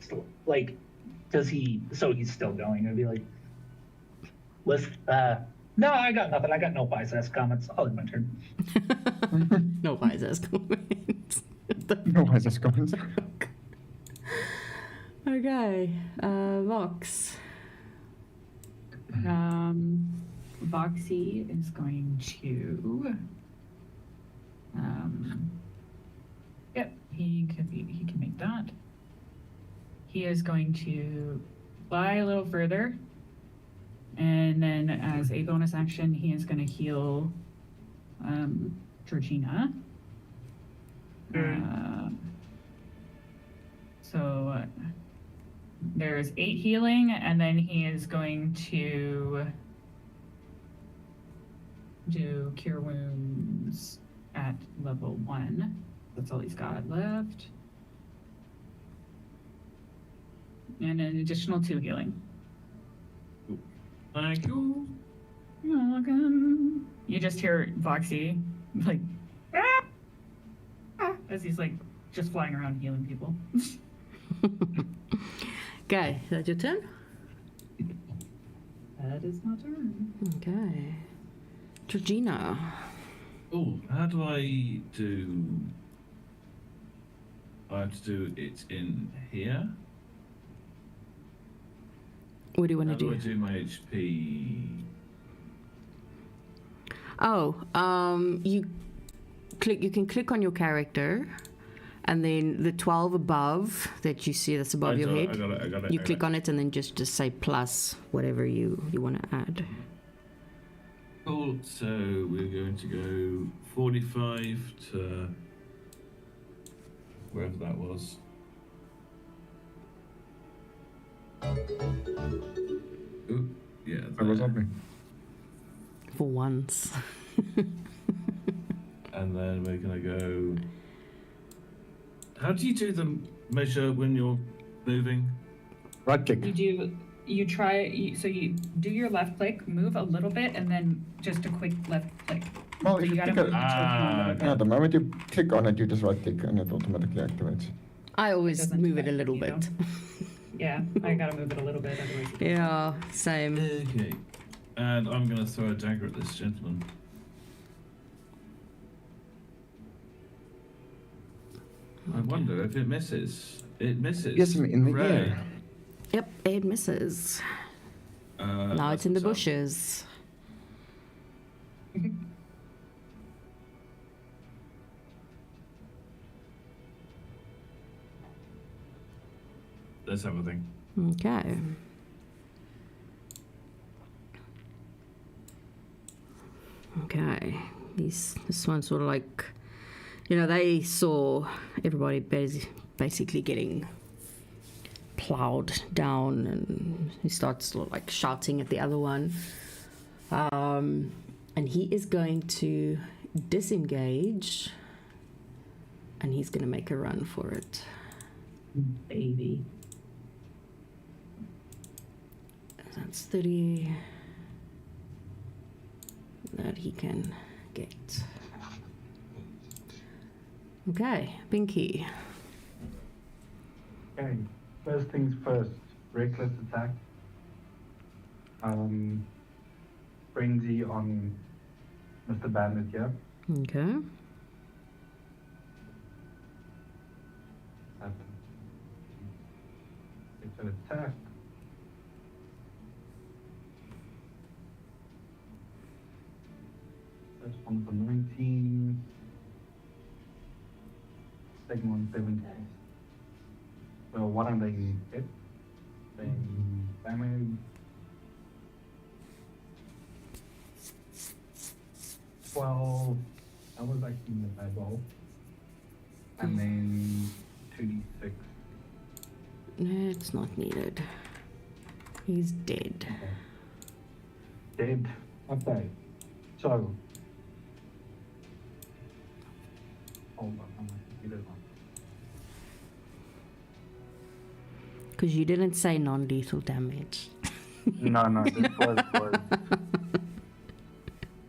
Speaker 7: So, like, does he? So he's still going. I'd be like, no, I got nothing. I got no bias comments. I'll end my turn.
Speaker 3: No wise ass comments.
Speaker 1: No, why is this going?
Speaker 3: Okay, Vox.
Speaker 2: Voxy is going to. Yep, he can make that. He is going to fly a little further, and then as a bonus action, he is going to heal Georgina. So there's 8 healing, and then he is going to do Cure Wounds at level 1. That's all he's got left. And an additional 2 healing.
Speaker 8: Thank you.
Speaker 2: You're welcome. You just hear Voxy, like, "Ah! Ah," as he's, like, just flying around healing people.
Speaker 3: Okay, is that your turn?
Speaker 2: That is my turn.
Speaker 3: Okay. Georgina.
Speaker 8: Oh, how do I do? I have to do it in here.
Speaker 3: What do you want
Speaker 8: How
Speaker 3: to
Speaker 8: do I
Speaker 3: do?
Speaker 8: do my HP?
Speaker 3: Oh, you can click on your character, and then the 12 above that you see that's above your head.
Speaker 8: I got it.
Speaker 3: You click on it and then just say plus whatever you want to add.
Speaker 8: Cool. So we're going to go 45 to wherever that was. Ooh, yeah.
Speaker 1: That was
Speaker 8: there.
Speaker 1: not me.
Speaker 3: For once.
Speaker 8: And then we're gonna go. How do you do the measure when you're moving?
Speaker 1: Right click.
Speaker 2: You do your left click, move a little bit, and then just a quick left click.
Speaker 1: Well,
Speaker 2: So
Speaker 1: if
Speaker 2: you
Speaker 1: you
Speaker 2: gotta
Speaker 1: click
Speaker 2: move
Speaker 1: it,
Speaker 2: the Georgina a little bit.
Speaker 1: yeah, the moment you click on it, you just right click and it automatically activates.
Speaker 3: I always
Speaker 2: Doesn't
Speaker 3: move it
Speaker 2: affect
Speaker 3: a little
Speaker 2: you,
Speaker 3: bit.
Speaker 2: though. Yeah, I gotta move it a little bit, otherwise. it-
Speaker 3: Yeah, same.
Speaker 8: Okay. And I'm gonna throw a dagger at this gentleman. I wonder if it misses. It misses.
Speaker 1: Yes, in the
Speaker 8: Hooray.
Speaker 1: air.
Speaker 3: Yep, it misses. Now it's in the
Speaker 8: what's up.
Speaker 3: bushes.
Speaker 8: Let's have a think.
Speaker 3: Okay. Okay. This one's sort of like, they saw everybody basically getting plowed down, and he starts sort of like shouting at the other one. And he is going to disengage, and he's going to make a run for it.
Speaker 7: Baby.
Speaker 3: That's 30 that he can get. Okay, Pinky.
Speaker 5: Okay, first things first, reckless attack. Frenzy on Mr. Bandit here.
Speaker 3: Okay.
Speaker 5: It's an attack. First one for 19. Second one 17. So one of them hit. Then damage. 12. That was actually the bad roll. And then 2d6.
Speaker 3: It's not needed. He's dead.
Speaker 5: Dead. Okay. So. Hold on, I'm gonna get it on.
Speaker 3: Because you didn't say non-lethal damage.
Speaker 5: No, this was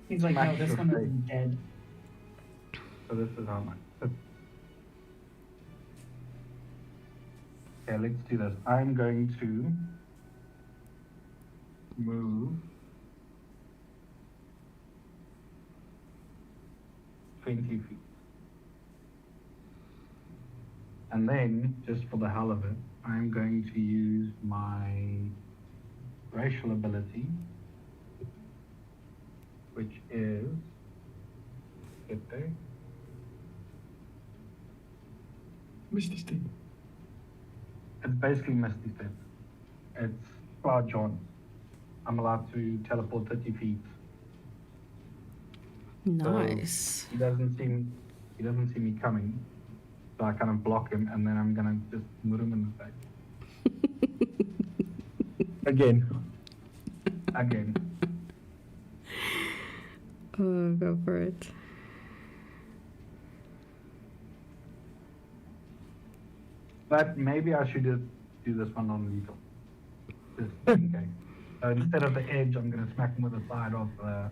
Speaker 2: He's like, no,
Speaker 5: Smash
Speaker 2: this
Speaker 5: your
Speaker 2: one is
Speaker 5: face.
Speaker 2: dead.
Speaker 5: so this is how much. Okay, let's do this. I'm going to move 20 feet. And then, just for the hell of it, I'm going to use my racial ability, which is, get there,
Speaker 1: Misty Step.
Speaker 5: it's basically Misty Step. It's Cloud John. I'm allowed to teleport 30 feet.
Speaker 3: Nice.
Speaker 5: He doesn't see me coming. So I kind of block him, and then I'm gonna just move him in the face.
Speaker 1: Again.
Speaker 5: Again.
Speaker 3: Oh, go for it.
Speaker 5: But maybe I should just do this one on lethal. Just in case. So instead of the edge, I'm gonna smack him with the side of the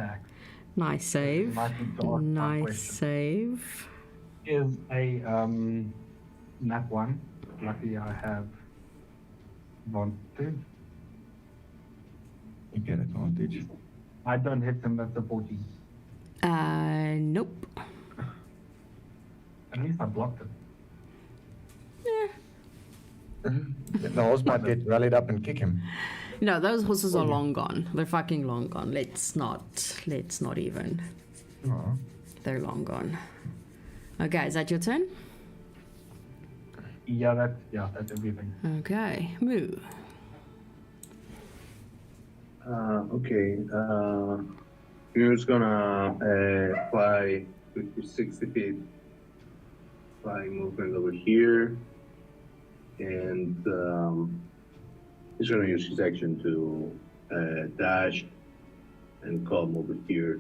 Speaker 5: axe.
Speaker 3: Nice save.
Speaker 5: Might need to ask my
Speaker 3: Nice
Speaker 5: question.
Speaker 3: save.
Speaker 5: Is a nat one. Luckily I have advantage.
Speaker 1: You get advantage.
Speaker 5: I don't hit him, that's a 14.
Speaker 3: Nope.
Speaker 5: At least I blocked it.
Speaker 1: The horse might get rallied up and kick him.
Speaker 3: No, those horses are long gone. They're fucking long gone. Let's not even.
Speaker 1: Oh.
Speaker 3: They're long gone. Okay, is that your turn?
Speaker 5: Yeah, that's everything.
Speaker 3: Okay, Moo.
Speaker 4: Okay. We're just gonna fly 50, 60 feet. Flying movement over here. And he's gonna use his action to dash and come over here.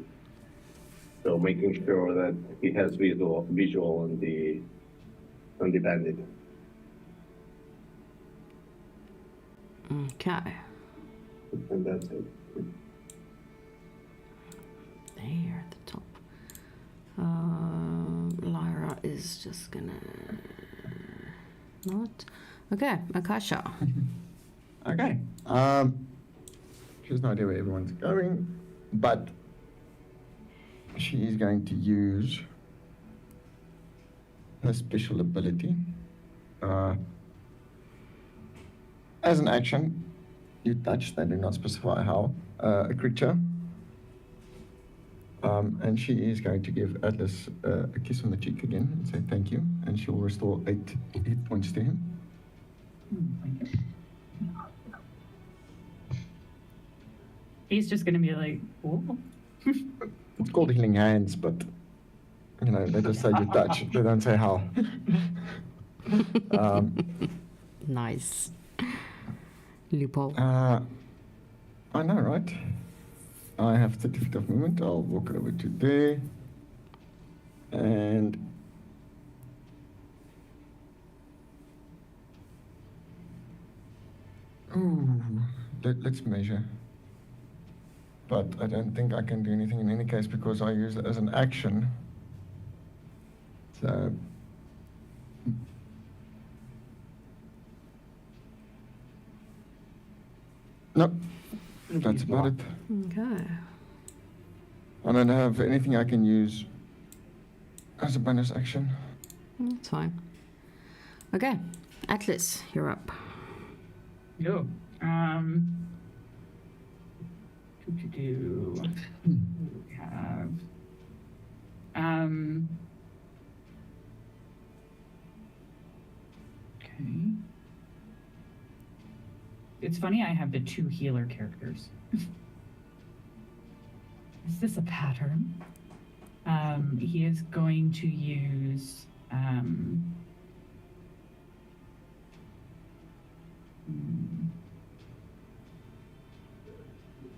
Speaker 4: So making sure that he has visual on the bandit.
Speaker 3: Okay.
Speaker 4: And that's it.
Speaker 3: There at the top. Lyra is just gonna not. Okay, Akasha.
Speaker 1: Okay. She has no idea where everyone's going, but she is going to use her special ability. As an action, you touch, they do not specify how, a creature. And she is going to give Atlas a kiss on the cheek again and say thank you, and she will restore 8 hit points to him.
Speaker 2: He's just gonna be like, whoa.
Speaker 1: It's called healing hands, but you know they just say you touch. They don't say how.
Speaker 3: Nice. Loophole.
Speaker 1: I know, right? I have 30 feet of movement. I'll walk it over to there. And ooh, let's measure. But I don't think I can do anything in any case because I use it as an action. So nope, that's about it.
Speaker 3: Okay.
Speaker 1: I don't have anything I can use as a bonus action.
Speaker 3: That's fine. Okay. Atlas, you're up.
Speaker 2: Yo. Do we have okay. It's funny I have the 2 healer characters. Is this a pattern? He is going to use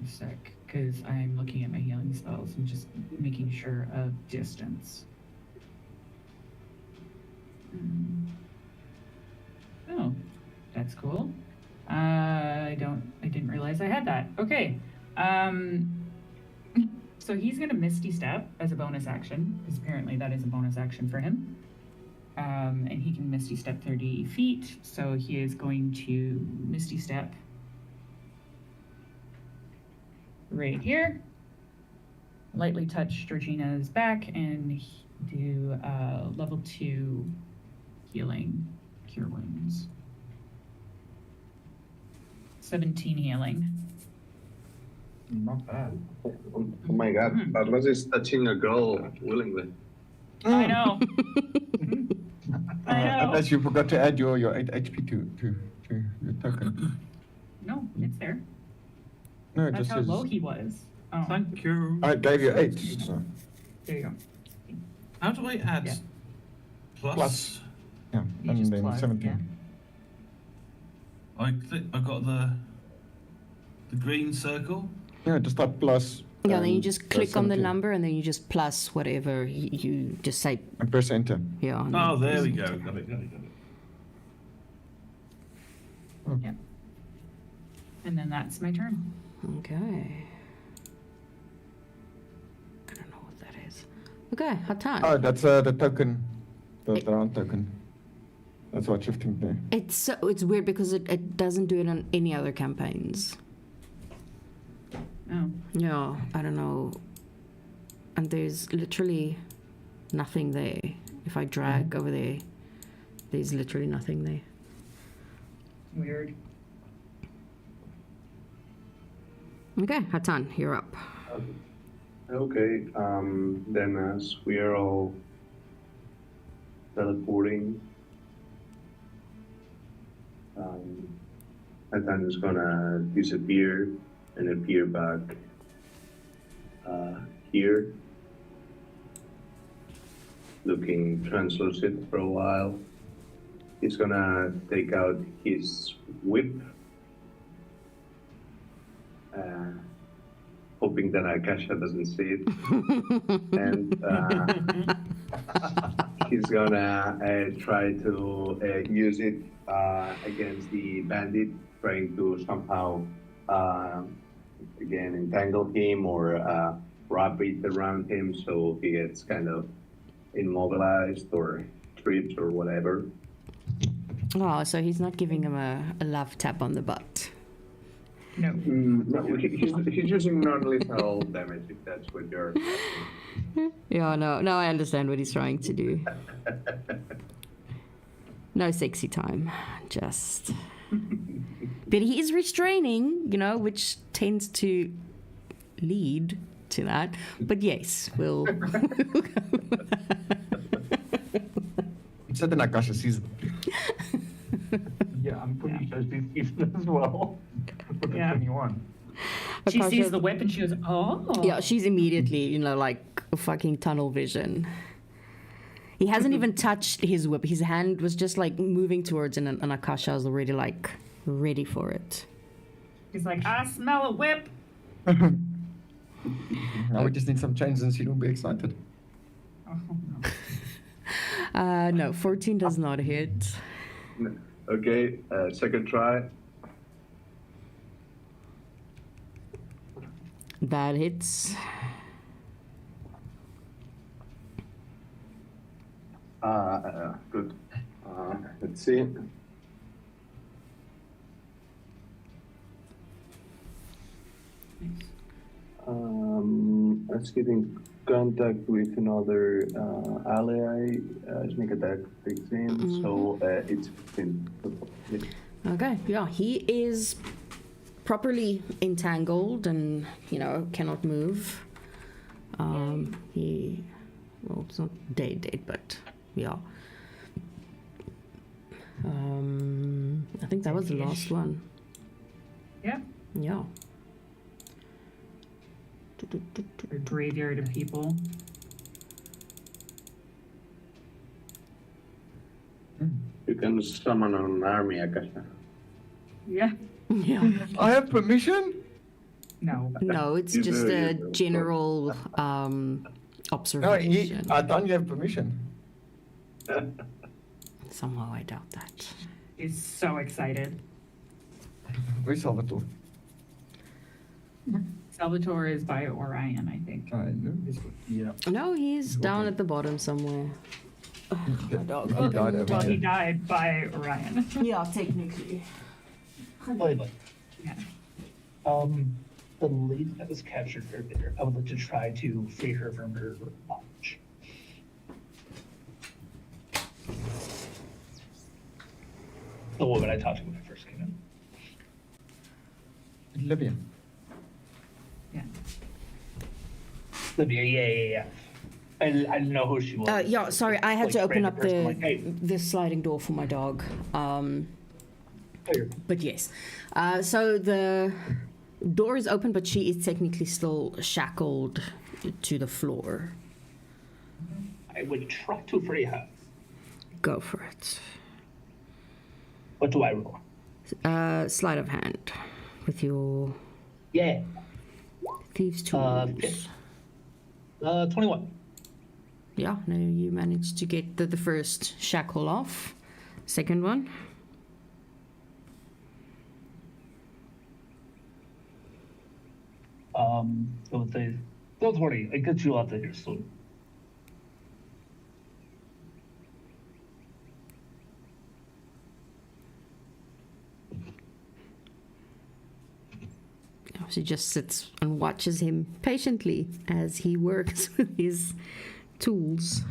Speaker 2: a sec, because I'm looking at my healing spells and just making sure of distance. Oh, that's cool. I didn't realize I had that. Okay. So he's gonna Misty Step as a bonus action, because apparently that is a bonus action for him. And he can Misty Step 30 feet, so he is going to Misty Step right here. Lightly touch Georgina's back and do level 2 healing, cure wounds. 17 healing.
Speaker 5: Not bad.
Speaker 4: Oh my god, Atlas is touching a girl willingly.
Speaker 2: I know. I know.
Speaker 1: Unless you forgot to add your 8 HP to your token.
Speaker 2: No, it's there.
Speaker 1: No, it
Speaker 2: That's
Speaker 1: just
Speaker 2: how
Speaker 1: says.
Speaker 2: low he was. Oh,
Speaker 8: Thank you.
Speaker 1: I gave you 8. So.
Speaker 2: there you go.
Speaker 8: How do I add
Speaker 2: Yeah.
Speaker 8: plus?
Speaker 1: Yeah,
Speaker 2: You
Speaker 1: and
Speaker 2: just
Speaker 1: then
Speaker 2: plus,
Speaker 1: 17.
Speaker 8: I got the green circle.
Speaker 1: Yeah, just type plus.
Speaker 3: Yeah, then you
Speaker 1: and
Speaker 3: just
Speaker 1: the
Speaker 3: click on the
Speaker 1: 17
Speaker 3: number and then you just plus whatever you just say.
Speaker 1: and press enter.
Speaker 3: Yeah. and
Speaker 8: Oh,
Speaker 3: then
Speaker 8: there we
Speaker 3: press
Speaker 8: go.
Speaker 3: enter.
Speaker 8: Got it.
Speaker 2: Yep. And then that's my turn.
Speaker 3: Okay. I don't know what that is. Okay, Hatan.
Speaker 1: Oh, that's the token, the
Speaker 3: It-
Speaker 1: round token. That's what shifting there.
Speaker 3: It's weird because it doesn't do it on any other campaigns.
Speaker 2: Oh.
Speaker 3: Yeah, I don't know. And there's literally nothing there. If I drag over there, there's literally nothing there.
Speaker 2: Weird.
Speaker 3: Okay, Hatan, you're up.
Speaker 4: Okay, then as we are all teleporting, Nathan is gonna disappear and appear back here, looking translucent for a while. He's gonna take out his whip, hoping that Akasha doesn't see it. And he's gonna try to use it against the bandit, trying to somehow again entangle him or wrap it around him so he gets kind of immobilized or tripped or whatever.
Speaker 3: Oh, so he's not giving him a love tap on the butt.
Speaker 2: No.
Speaker 4: No, he's using non-lethal damage if that's what you're asking.
Speaker 3: Yeah, no, I understand what he's trying to do. No sexy time, just. But he is restraining, which tends to lead to that. But yes, we'll.
Speaker 1: Said the Nakasha sees it.
Speaker 5: Yeah, I'm pretty sure she's seasoned as well. For the
Speaker 2: Yeah.
Speaker 5: 21.
Speaker 2: She
Speaker 3: Akasha-
Speaker 2: sees the whip and she goes, oh.
Speaker 3: Yeah, she's immediately, like fucking tunnel vision. He hasn't even touched his whip. His hand was just like moving towards it, and Akasha is already like ready for it.
Speaker 2: He's like, I smell a whip.
Speaker 1: Now we just need some changes and she'll be excited.
Speaker 2: Oh, no.
Speaker 3: No, 14 does not hit.
Speaker 4: Okay, second try.
Speaker 3: That hits.
Speaker 4: Good. Let's see. Let's get in contact with another ally. Sneak attack 16, so it's 15.
Speaker 3: Okay, yeah, he is properly entangled and, cannot move. Well, it's not dead, but yeah. I think that was the last one.
Speaker 2: Yeah.
Speaker 3: Yeah.
Speaker 2: A graveyard of people.
Speaker 4: You can summon an army, Akasha.
Speaker 2: Yeah.
Speaker 3: Yeah.
Speaker 1: I have permission?
Speaker 2: No.
Speaker 3: No, it's
Speaker 4: You
Speaker 3: just
Speaker 4: do,
Speaker 3: a
Speaker 4: you do.
Speaker 3: general
Speaker 1: No,
Speaker 3: observation.
Speaker 1: I don't have permission.
Speaker 3: Somehow I doubt that.
Speaker 2: He's so excited.
Speaker 1: Where's Salvatore?
Speaker 2: Salvatore is by Orion, I think.
Speaker 1: I know.
Speaker 5: Yeah.
Speaker 3: No, he's down at the bottom somewhere.
Speaker 1: He died over
Speaker 2: Well, he
Speaker 1: here.
Speaker 2: died by Orion.
Speaker 3: Yeah, technically.
Speaker 7: Wait.
Speaker 2: Yeah.
Speaker 7: The lady that was captured earlier, I would like to try to free her from her bondage. The woman I talked to when I first came in.
Speaker 1: Libya.
Speaker 2: Yeah.
Speaker 7: Libya, yeah. I didn't know who she was.
Speaker 3: Yeah, sorry, I had
Speaker 7: Like,
Speaker 3: to open
Speaker 7: random
Speaker 3: up
Speaker 7: person, like, hey.
Speaker 3: the sliding door for my dog.
Speaker 7: Oh, you're-
Speaker 3: But yes. So the door is open, but she is technically still shackled to the floor.
Speaker 7: I would try to free her.
Speaker 3: Go for it.
Speaker 7: What do I roll?
Speaker 3: Sleight of hand with your
Speaker 7: Yeah.
Speaker 3: thieves' tools.
Speaker 7: 21.
Speaker 3: Yeah, no, you managed to get the first shackle off. Second one.
Speaker 7: So say, don't worry, I get you out of here soon.
Speaker 3: She just sits and watches him patiently as he works with his tools.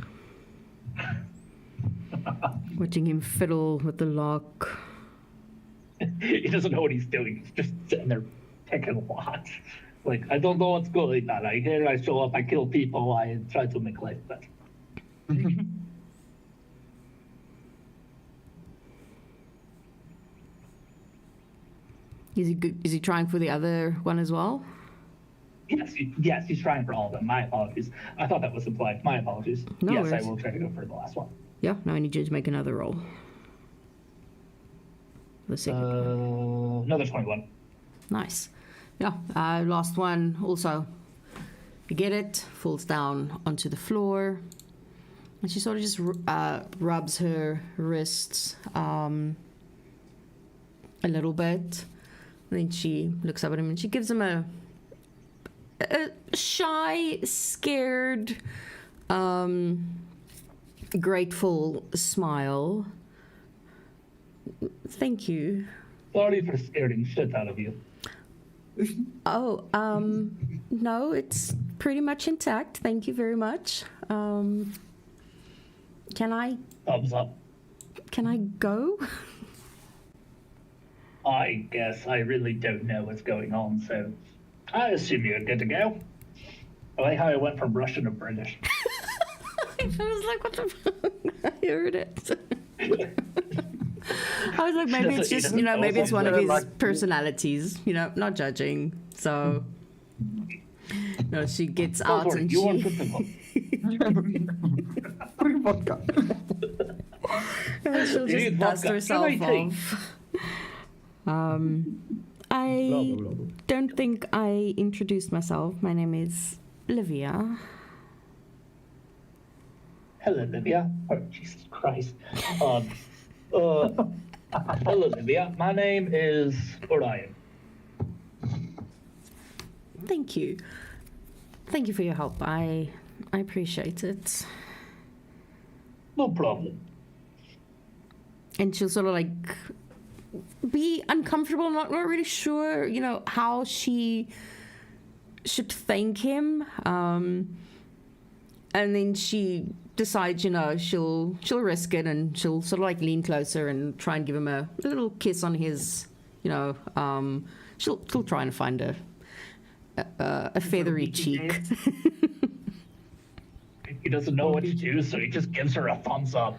Speaker 3: Watching him fiddle with the lock.
Speaker 7: He doesn't know what he's doing. He's just sitting there picking locks. Like, I don't know what's going on. I hear I show up, I kill people, I try to make life better.
Speaker 3: Is he good? Is he trying for the other one as well?
Speaker 7: Yes, he's trying for all of them. My apologies. I thought that was implied. My apologies.
Speaker 3: No
Speaker 7: yes,
Speaker 3: worries.
Speaker 7: I will try to go for the last one.
Speaker 3: Yeah, now I need you to make another roll. The second one.
Speaker 7: Another 21.
Speaker 3: Nice. Yeah, last one also. You get it, falls down onto the floor. And she sort of just rubs her wrists a little bit. And then she looks up at him and she gives him a shy, scared, grateful smile. Thank you.
Speaker 7: Sorry for scaring shit out of you.
Speaker 3: Oh, no, it's pretty much intact. Thank you very much. Can I
Speaker 7: Thumbs up.
Speaker 3: go?
Speaker 7: I guess I really don't know what's going on, so I assume you're good to go. I like how I went from Russian to British.
Speaker 3: I was like, what the fuck? I heard it. I was like, maybe it's just, maybe it's one of his personalities, not judging. So, No, she gets
Speaker 7: Don't
Speaker 3: out
Speaker 7: worry,
Speaker 3: and
Speaker 7: you are
Speaker 3: she
Speaker 7: good to go.
Speaker 1: Bring vodka.
Speaker 3: she'll
Speaker 7: You
Speaker 3: just
Speaker 7: need
Speaker 3: dust
Speaker 7: vodka.
Speaker 3: herself
Speaker 7: Can I take-
Speaker 3: off.
Speaker 1: Blah,
Speaker 3: I
Speaker 1: blah, blah, blah.
Speaker 3: don't think I introduced myself. My name is Olivia.
Speaker 7: Hello, Livia. Oh, Jesus Christ. Hello, Livia. My name is Orion.
Speaker 3: Thank you. Thank you for your help. I appreciate it.
Speaker 7: No problem.
Speaker 3: And she'll sort of like be uncomfortable, not really sure, how she should thank him. And then she decides, she'll risk it, and she'll sort of like lean closer and try and give him a little kiss on his, she'll try and find a feathery cheek.
Speaker 7: He doesn't know what to do, so he just gives her a thumbs up.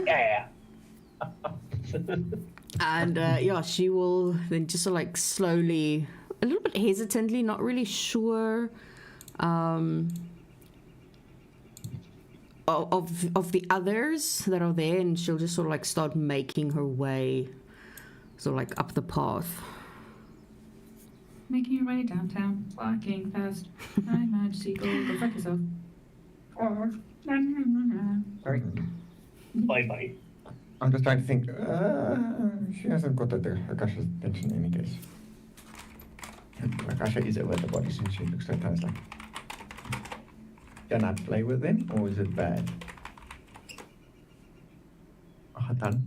Speaker 7: Yeah.
Speaker 3: And she will then just sort of like slowly, a little bit hesitantly, not really sure of the others that are there, and she'll just sort of like start making her way sort of like up the path.
Speaker 2: Making your way downtown, walking fast. I'm a seagull, go fuck yourself. Or, sorry.
Speaker 7: Bye-bye.
Speaker 1: I'm just trying to think. She hasn't got Akasha's attention in any case. Akasha is over the body, so she looks at times like, can I play with them, or is it bad? Hatan.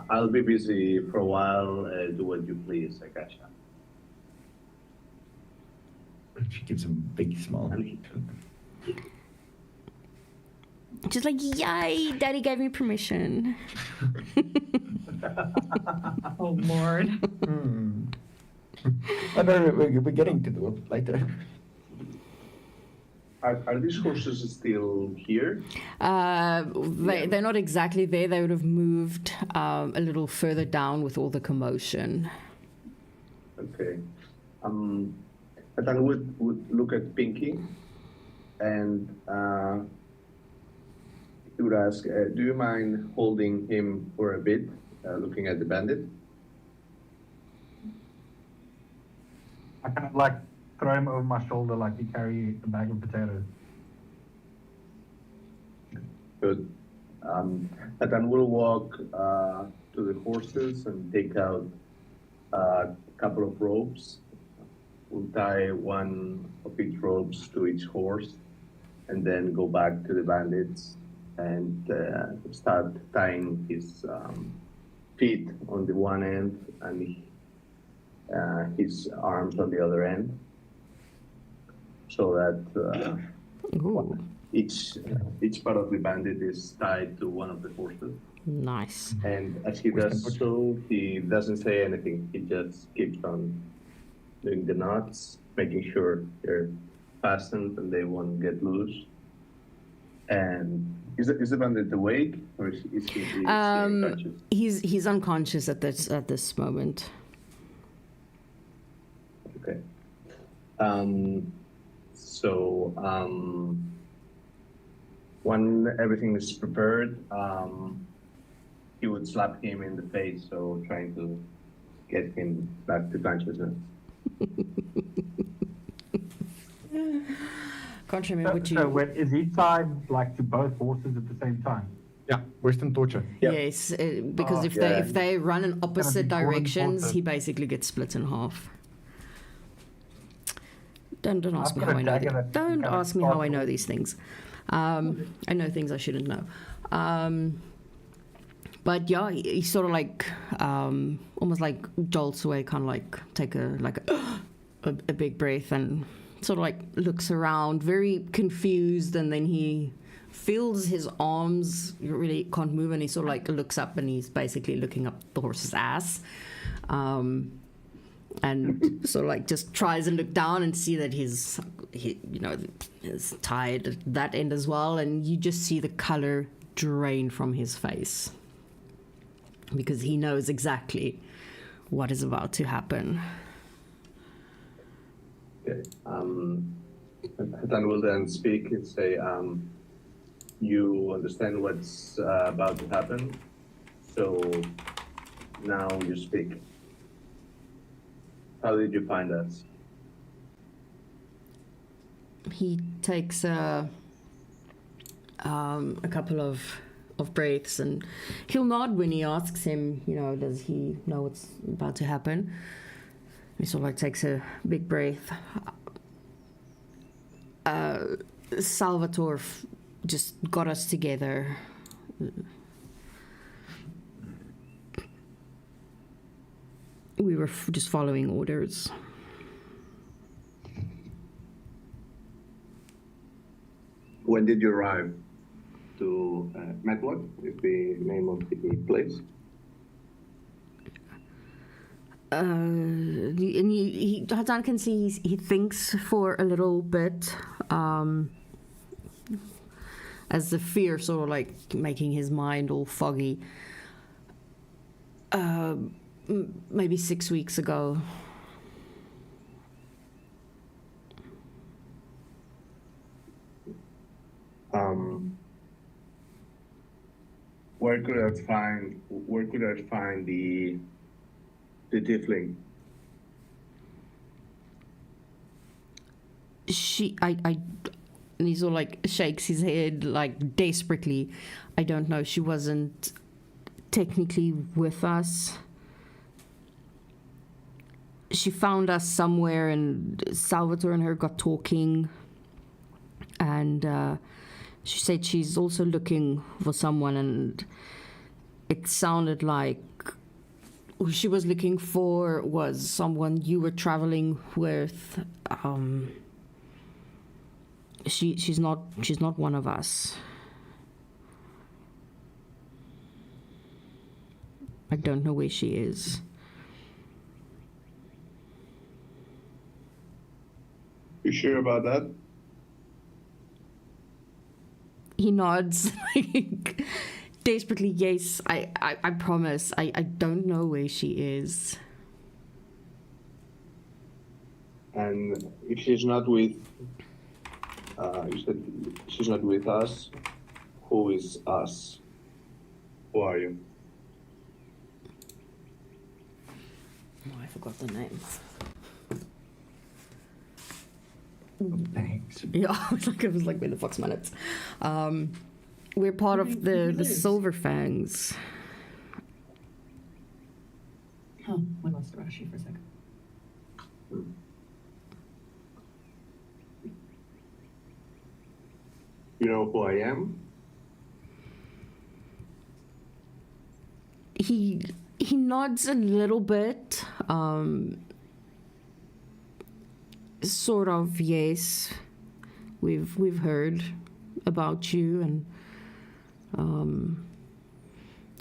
Speaker 4: I'll be busy for a while. Do what you please, Akasha.
Speaker 1: She gives him a big smile.
Speaker 3: She's like, yay, Daddy gave me permission.
Speaker 2: Oh, Lord.
Speaker 1: I know we're getting to do it later.
Speaker 4: Are these horses still here?
Speaker 3: They're not exactly there. They would have moved a little further down with all the commotion.
Speaker 4: Okay. But I would look at Pinky and he would ask, do you mind holding him for a bit, looking at the bandit?
Speaker 5: I kind of like throw him over my shoulder like you carry a bag of potatoes.
Speaker 4: Good. But then we'll walk to the horses and take out a couple of ropes. We'll tie one of each ropes to each horse and then go back to the bandits and start tying his feet on the one end and his arms on the other end, so that
Speaker 3: Ooh,
Speaker 4: each part of the bandit is tied to one of the horses.
Speaker 3: nice.
Speaker 4: And as he does so, he doesn't say anything. He just keeps on doing the knots, making sure they're fastened and they won't get loose. And is the bandit awake, or is he unconscious?
Speaker 3: He's unconscious at this moment.
Speaker 4: Okay. When everything is prepared, he would slap him in the face, so trying to get him back to consciousness.
Speaker 3: Can't remember what you.
Speaker 5: So wait, is he tied like to both horses at the same time?
Speaker 1: Yeah, Western torture.
Speaker 4: Yep.
Speaker 3: Yes, because if
Speaker 4: yeah.
Speaker 3: they run in opposite
Speaker 5: be more
Speaker 3: directions,
Speaker 5: important.
Speaker 3: he basically gets split in half. Don't ask
Speaker 5: I've
Speaker 3: me
Speaker 5: got
Speaker 3: how
Speaker 5: a
Speaker 3: I know.
Speaker 5: dagger that
Speaker 3: Don't
Speaker 5: kind of
Speaker 3: ask me how I know
Speaker 5: sparkles.
Speaker 3: these things. I know things I shouldn't know. But yeah, he sort of like almost like jolts away, kind of like take a big breath and sort of like looks around, very confused, and then he feels his arms really can't move, and he sort of like looks up, and he's basically looking up the horse's ass. And sort of like just tries to look down and see that he's tied at that end as well, and you just see the color drain from his face. because he knows exactly what is about to happen.
Speaker 4: Okay. Hatan will then speak and say, you understand what's about to happen, so now you speak. How did you find us?
Speaker 3: He takes a couple of breaths, and he'll nod when he asks him, does he know what's about to happen? He sort of like takes a big breath. Salvatore just got us together. We were just following orders.
Speaker 4: When did you arrive to Matlock, is the name of the place?
Speaker 3: And Hatan can see he thinks for a little bit, as the fear sort of like making his mind all foggy. Maybe 6 weeks ago.
Speaker 4: Where could I find the tiefling?
Speaker 3: And he sort of like shakes his head like desperately. I don't know. She wasn't technically with us. She found us somewhere, and Salvatore and her got talking, and she said she's also looking for someone, and it sounded like who she was looking for was someone you were traveling with. She's not one of us. I don't know where she is.
Speaker 4: You sure about that?
Speaker 3: He nods, like, desperately, yes, I promise. I don't know where she is.
Speaker 4: And if she's not with, you said she's not with us, who is us? Who are you?
Speaker 3: Oh, I forgot the name.
Speaker 1: Thanks.
Speaker 3: Yeah, it was like where the fuck's my notes? We're part of the Silver Fangs.
Speaker 2: Oh, we lost Rashi for a second.
Speaker 4: You know who I am?
Speaker 3: He nods a little bit. Sort of, yes. We've heard about you, and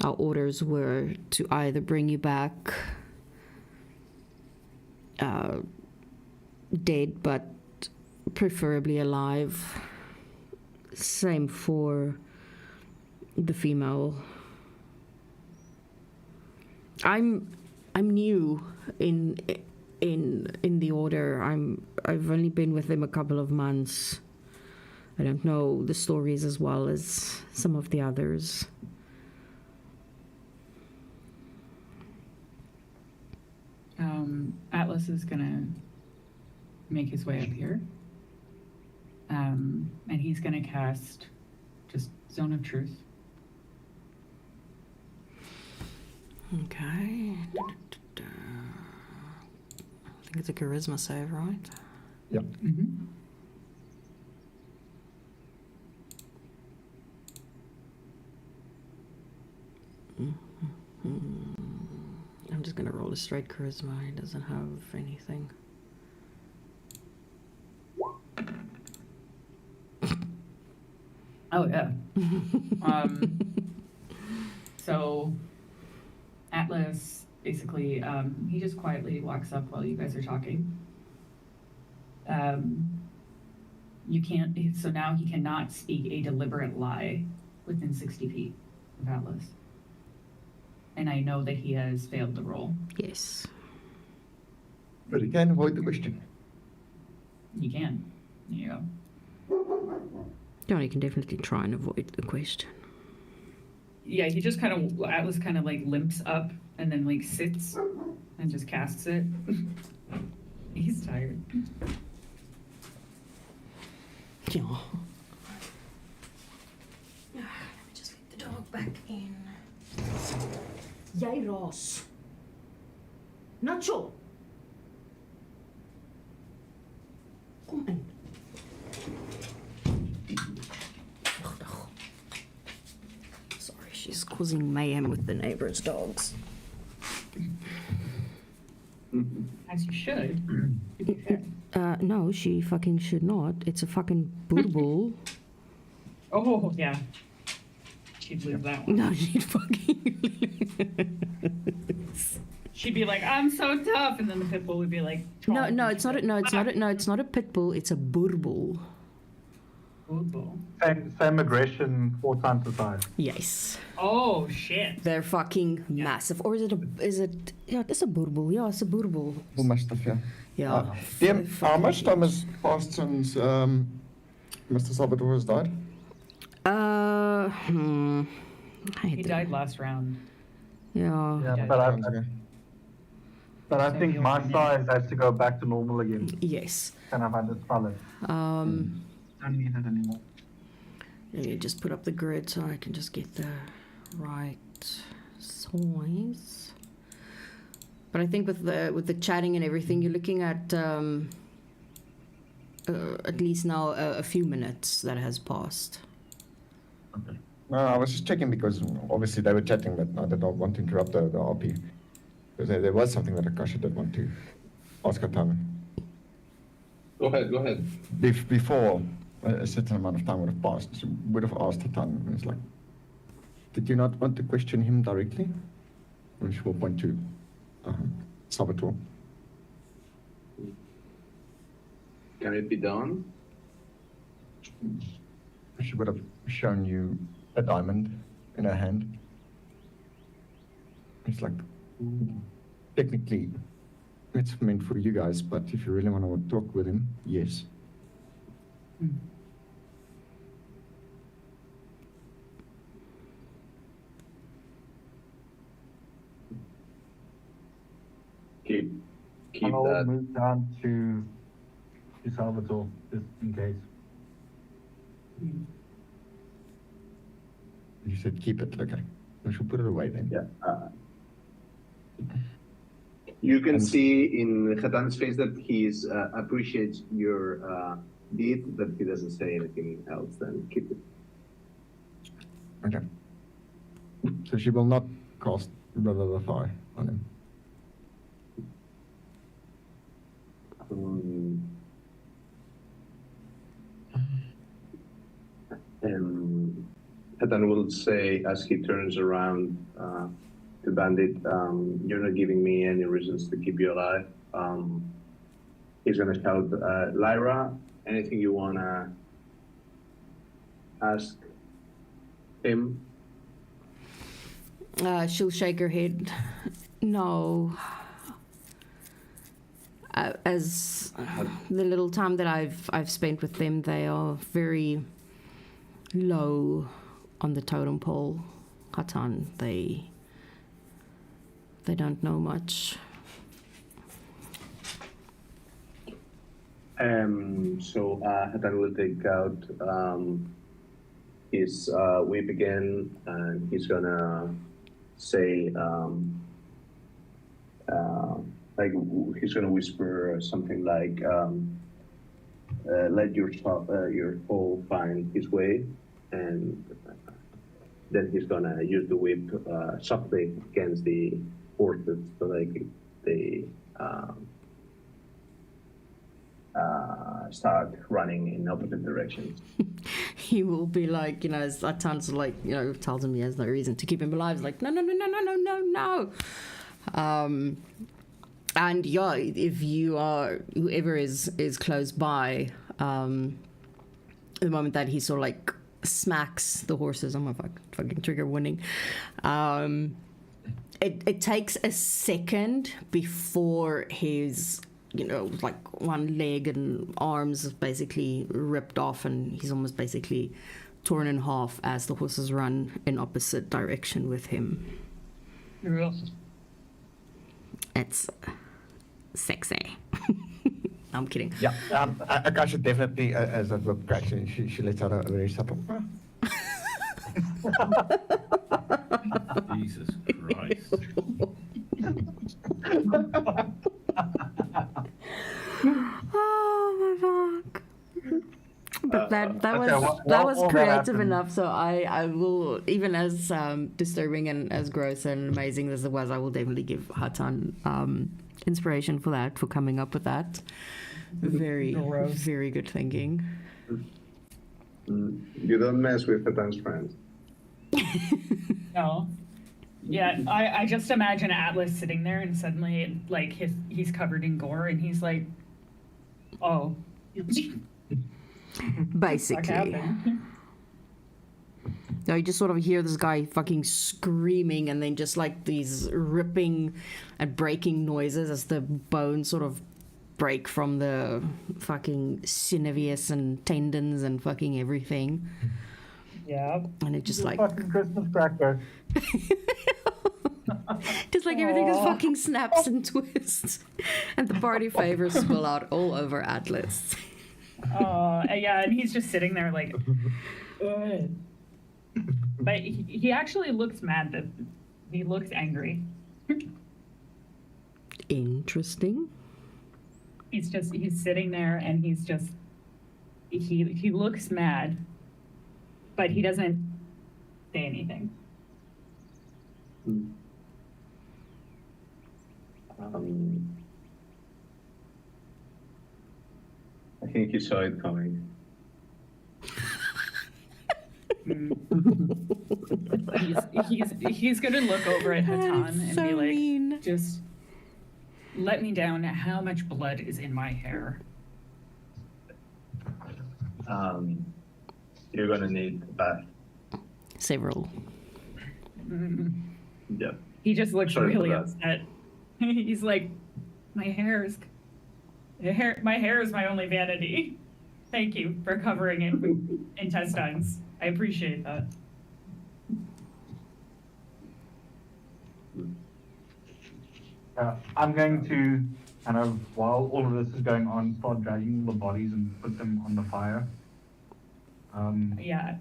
Speaker 3: our orders were to either bring you back dead, but preferably alive. Same for the female. I'm new in the order. I've only been with them a couple of months. I don't know the stories as well as some of the others.
Speaker 2: Atlas is gonna make his way up here. And he's gonna cast just Zone of Truth.
Speaker 3: Okay. I think it's a charisma save, right?
Speaker 1: Yep.
Speaker 2: Mm-hmm.
Speaker 3: I'm just gonna roll a straight charisma. He doesn't have anything.
Speaker 2: Oh yeah. So Atlas basically he just quietly walks up while you guys are talking. You can't. So now he cannot speak a deliberate lie within 60 feet of Atlas. and I know that he has failed the roll.
Speaker 3: Yes.
Speaker 1: But you can avoid the question.
Speaker 2: You can. Yeah.
Speaker 3: Yeah, you can definitely try and avoid the question.
Speaker 2: Yeah, he just kind of, Atlas kind of like limps up and then like sits and just casts it. He's tired.
Speaker 3: Yeah. Let me just let the dog back in. Jy Ross. Nacho. Kom in. Sorry, she's causing mayhem with the neighbors' dogs.
Speaker 2: As you should. To be fair.
Speaker 3: No, she fucking should not. It's a fucking burble.
Speaker 2: Oh, yeah. She'd lose that one.
Speaker 3: No, she'd fucking.
Speaker 2: She'd be like, I'm so tough. And then the pit bull would be like,
Speaker 3: No, it's not. It's not a pit bull. It's a burble.
Speaker 2: Bull.
Speaker 5: Same aggression, 4 times the size.
Speaker 3: Yes.
Speaker 2: Oh, shit.
Speaker 3: They're fucking massive. Or is it, yeah, it's a burble. Yeah, it's a burble.
Speaker 1: Hoe much stuff, yeah.
Speaker 3: Yeah.
Speaker 1: How much time has passed since Mr. Salvatore has died?
Speaker 3: I
Speaker 2: He
Speaker 3: don't-
Speaker 2: died last round.
Speaker 3: Yeah.
Speaker 5: Yeah,
Speaker 2: Yeah.
Speaker 5: but I
Speaker 2: So
Speaker 5: think
Speaker 2: you'll
Speaker 5: my
Speaker 2: be-
Speaker 5: size has to go back to normal again.
Speaker 3: Yes.
Speaker 5: Kind of underspell it. Don't need it anymore.
Speaker 3: Let me just put up the grid so I can just get the right size. But I think with the chatting and everything, you're looking at least now a few minutes that has passed.
Speaker 1: Okay. No, I was just checking because obviously they were chatting, but I did not want to interrupt the RP. Because there was something that Akasha did want to ask Hatan.
Speaker 4: Go ahead.
Speaker 1: Before a certain amount of time would have passed, she would have asked Hatan. And it's like, did you not want to question him directly? And she will point to Salvatore.
Speaker 4: Can it be done?
Speaker 1: She would have shown you a diamond in her hand. It's like, technically, it's meant for you guys, but if you really want to talk with him, yes.
Speaker 4: Keep
Speaker 5: I'll
Speaker 4: that.
Speaker 5: move down to Salvatore, just in case.
Speaker 1: You said keep it, okay. We should put it away then.
Speaker 4: Yeah. You can see in Hatan's face that he's appreciates your deed, but he doesn't say anything else. Then keep it.
Speaker 1: Okay. So she will not cast Revivify on him.
Speaker 4: And Hatan will say as he turns around to Bandit, "You're not giving me any reasons to keep you alive." He's gonna shout, "Lyra, anything you wanna ask him?"
Speaker 3: She'll shake her head. No. As the little time that I've spent with them, they are very low on the totem pole. Hatan, they don't know much.
Speaker 4: So Hatan will take out his whip again, and he's gonna say, like he's gonna whisper something like, "Let your soul find his way," and then he's gonna use the whip softly against the horses so they start running in opposite directions.
Speaker 3: He will be like, as Hatan's like, tells him he has no reason to keep him alive. He's like, no. And yeah, if you are, whoever is close by, the moment that he sort of like smacks the horses, I'm a fucking trigger warning, it takes a second before his, like one leg and arms is basically ripped off, and he's almost basically torn in half as the horses run in opposite direction with him. It's sexy. I'm kidding.
Speaker 1: Yeah, I should definitely, as that whip cracks, she lets out a very subtle.
Speaker 8: Jesus Christ.
Speaker 3: Oh my fuck. But that
Speaker 5: okay,
Speaker 3: was
Speaker 5: all that
Speaker 3: creative
Speaker 5: happened.
Speaker 3: enough. So I will, even as disturbing and as gross and amazing as it was, I will definitely give Hatan inspiration for that, for coming up with that. Very, very good thinking.
Speaker 4: You don't mess with Hatan's friends.
Speaker 2: No. Yeah, I just imagine Atlas sitting there and suddenly, like, he's covered in gore and he's like, oh.
Speaker 3: Basically.
Speaker 2: happened?
Speaker 3: No, you just sort of hear this guy fucking screaming, and then just like these ripping and breaking noises as the bones sort of break from the fucking synovius and tendons and fucking everything.
Speaker 2: Yeah.
Speaker 3: And it just like,
Speaker 5: Fucking Christmas cracker.
Speaker 3: just like everything just fucking snaps and twists. And the party favors spill out all over Atlas.
Speaker 2: Yeah, and he's just sitting there like, "Ugh." But he actually looks mad. That he looks angry.
Speaker 3: Interesting.
Speaker 2: He's sitting there and he's just he looks mad, but he doesn't say anything.
Speaker 4: I think you saw it coming.
Speaker 2: He's gonna look over at Hatan and
Speaker 3: so
Speaker 2: be like,
Speaker 3: mean.
Speaker 2: just let me down. How much blood is in my hair?
Speaker 4: You're gonna need a bath.
Speaker 3: Several.
Speaker 4: Yep.
Speaker 2: He just looks
Speaker 4: Sorry for
Speaker 2: really
Speaker 4: that.
Speaker 2: upset. He's like, my hair is my only vanity. Thank you for covering it with intestines. I appreciate that.
Speaker 5: I'm going to kind of, while all of this is going on, start dragging all the bodies and put them on the fire.
Speaker 2: Yeah,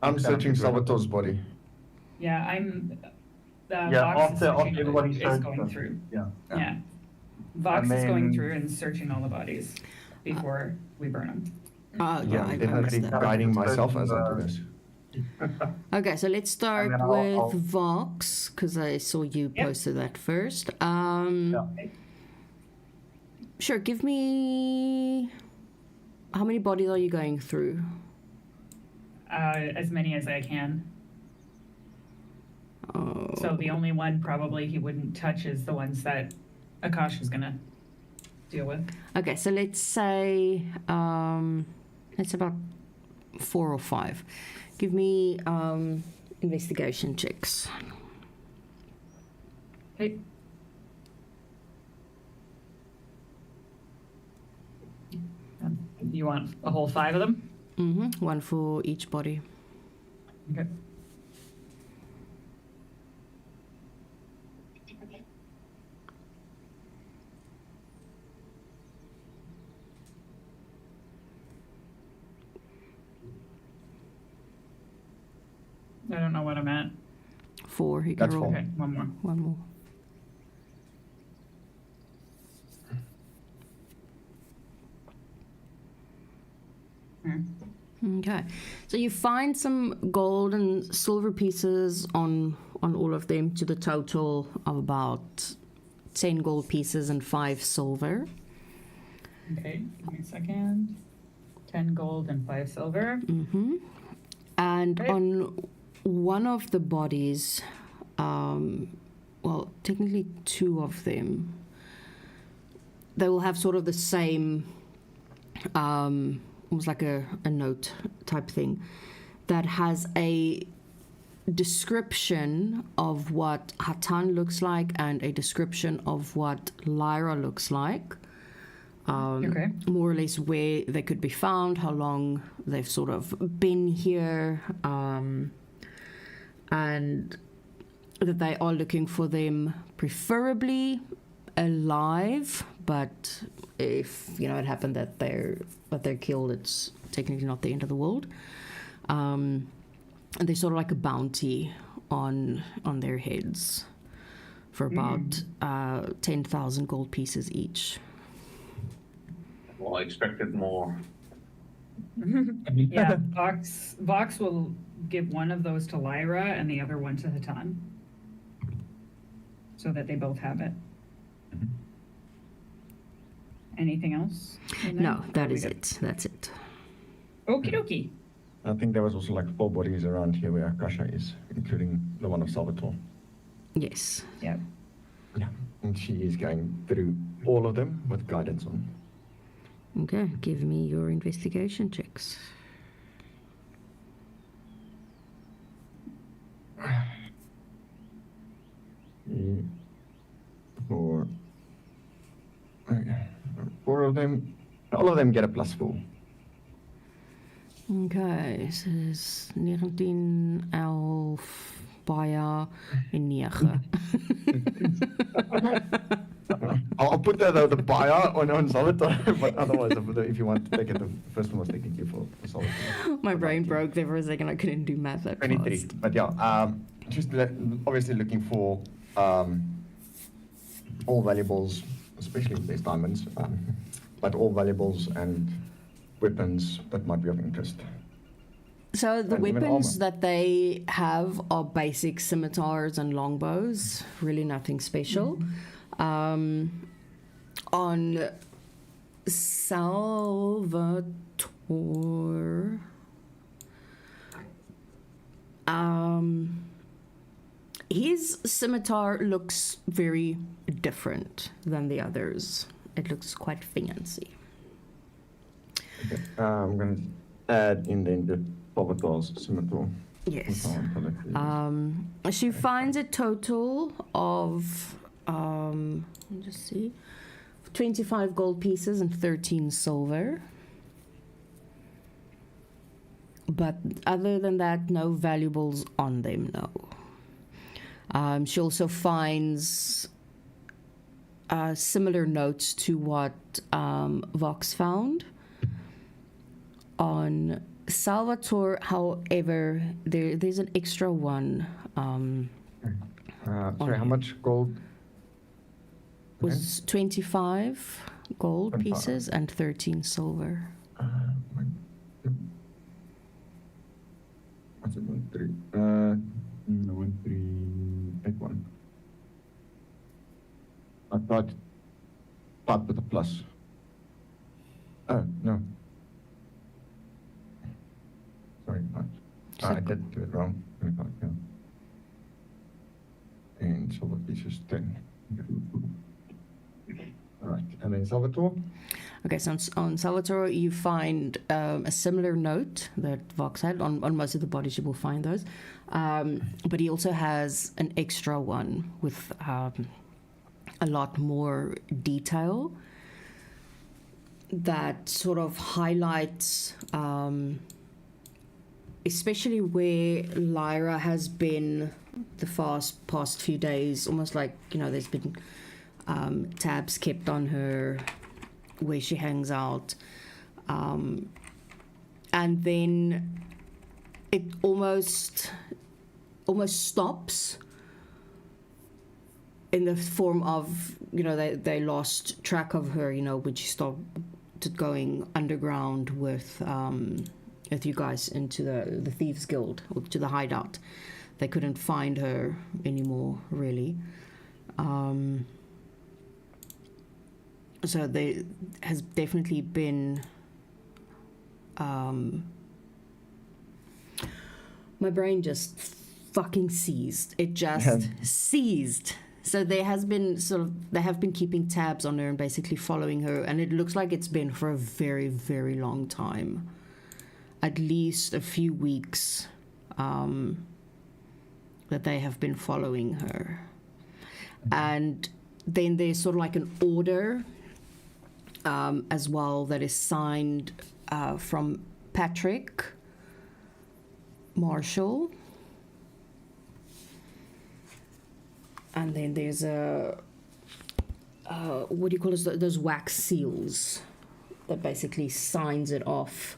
Speaker 1: I'm
Speaker 5: It's
Speaker 1: searching
Speaker 5: gonna be
Speaker 1: Salvatore's body.
Speaker 2: yeah. I'm.
Speaker 5: Yeah,
Speaker 2: Vox is
Speaker 5: after
Speaker 2: searching-
Speaker 5: everybody
Speaker 2: is
Speaker 5: searched
Speaker 2: going
Speaker 5: them.
Speaker 2: through.
Speaker 5: Yeah.
Speaker 2: Yeah. Vox
Speaker 5: And
Speaker 2: is going
Speaker 5: then-
Speaker 2: through and searching all the bodies before we burn them.
Speaker 3: Yeah,
Speaker 1: I'm
Speaker 3: I
Speaker 1: definitely
Speaker 3: missed that.
Speaker 1: guiding myself as I do this.
Speaker 3: Okay, so let's start
Speaker 5: And then
Speaker 3: with
Speaker 5: I'll-
Speaker 3: Vox, because I saw you
Speaker 2: Yep.
Speaker 3: posted that first.
Speaker 5: Yeah.
Speaker 3: Sure, give me... How many bodies are you going through?
Speaker 2: As many as I can.
Speaker 3: Oh,
Speaker 2: So the only one probably he wouldn't touch is the ones that Akash is gonna deal with.
Speaker 3: okay, so let's say it's about 4 or 5. Give me investigation checks.
Speaker 2: Hey. You want a whole 5 of them?
Speaker 3: Mm-hmm. 1 for each body.
Speaker 2: Okay. I don't know what I'm at.
Speaker 3: 4. You can
Speaker 1: That's
Speaker 3: roll
Speaker 1: 4.
Speaker 2: Okay, one more.
Speaker 3: 1 more. Okay, so you find some gold and silver pieces on all of them, to the total of about 10 gold pieces and 5 silver.
Speaker 2: Okay, give me a second. 10 gold and 5 silver.
Speaker 3: And
Speaker 2: Okay.
Speaker 3: on one of the bodies, well, technically 2 of them, they will have sort of the same, almost like a note type thing that has a description of what Hatan looks like and a description of what Lyra looks like.
Speaker 2: Okay.
Speaker 3: More or less where they could be found, how long they've sort of been here, and that they are looking for them preferably alive, but if it happened that they're killed, it's technically not the end of the world. And there's sort of like a bounty on their heads for about 10,000 gold pieces each.
Speaker 4: Well, I expected more.
Speaker 2: Yeah, Vox will give one of those to Lyra and the other one to Hatan, so that they both have it. Anything else?
Speaker 3: No, that is it. That's it.
Speaker 2: Okie dokie.
Speaker 1: I think there was also like 4 bodies around here where Akasha is, including the one of Salvatore.
Speaker 3: Yes.
Speaker 2: Yeah.
Speaker 1: Yeah. And she is going through all of them with guidance on.
Speaker 3: Okay, give me your investigation checks.
Speaker 1: For okay. 4 of them, all of them get a +4.
Speaker 3: Okay, so is 19, 11, baie en 9.
Speaker 1: I'll put the buyer on Salvatore, but otherwise, if you want to take it, the first one was technically for Salvatore.
Speaker 3: My brain broke there for a second. I couldn't do math that
Speaker 1: 23.
Speaker 3: fast.
Speaker 1: But yeah, just obviously looking for all valuables, especially if there's diamonds, but all valuables and weapons that might be of interest.
Speaker 3: So the
Speaker 1: And even
Speaker 3: weapons
Speaker 1: armor.
Speaker 3: that they have are basic scimitars and longbows, really nothing special. On Salvatore, his scimitar looks very different than the others. It looks quite fancy.
Speaker 1: Okay. I'm going to add in then the Salvatore's scimitar.
Speaker 3: Yes. She finds a total of, let me just see, 25 gold pieces and 13 silver. But other than that, no valuables on them, no. She also finds similar notes to what Vox found. On Salvatore, however, there's an extra one.
Speaker 1: Sorry, how much gold?
Speaker 3: Was 25 gold
Speaker 1: 25.
Speaker 3: pieces and 13 silver.
Speaker 1: What's it, 1, 3? 1, 3, 8, 1. I thought start with a plus. Oh, no. Sorry, not. I did do it wrong. 25, yeah. And silver pieces 10. All right, and then Salvatore?
Speaker 3: Okay, so on Salvatore, you find a similar note that Vox had. On most of the bodies, you will find those. But he also has an extra one with a lot more detail that sort of highlights, especially where Lyra has been the past few days, almost like, there's been tabs kept on her, where she hangs out, and then it almost stops in the form of they lost track of her when she stopped going underground with you guys into the Thieves Guild, or to the hideout. They couldn't find her anymore, really. So there has definitely been my brain just fucking seized. It just seized. So they have been keeping tabs on her and basically following her, and it looks like it's been for a very, very long time. At least a few weeks. that they have been following her. And then there's sort of like an order as well that is signed from Patrick Marshall. And then there's what do you call it? Those wax seals that basically signs it off.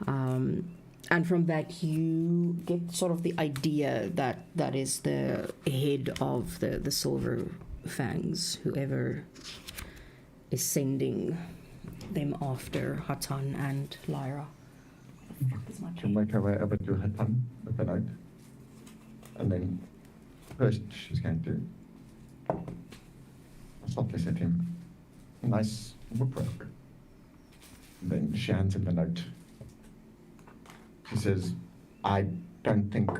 Speaker 3: And from that, you get sort of the idea that that is the head of the Silver Fangs, whoever is sending them after Hatan and Lyra.
Speaker 1: She'll make her way over to Hatan with the note. And then first she's going to softly set him a nice whip. Then she hands him the note. She says, I don't think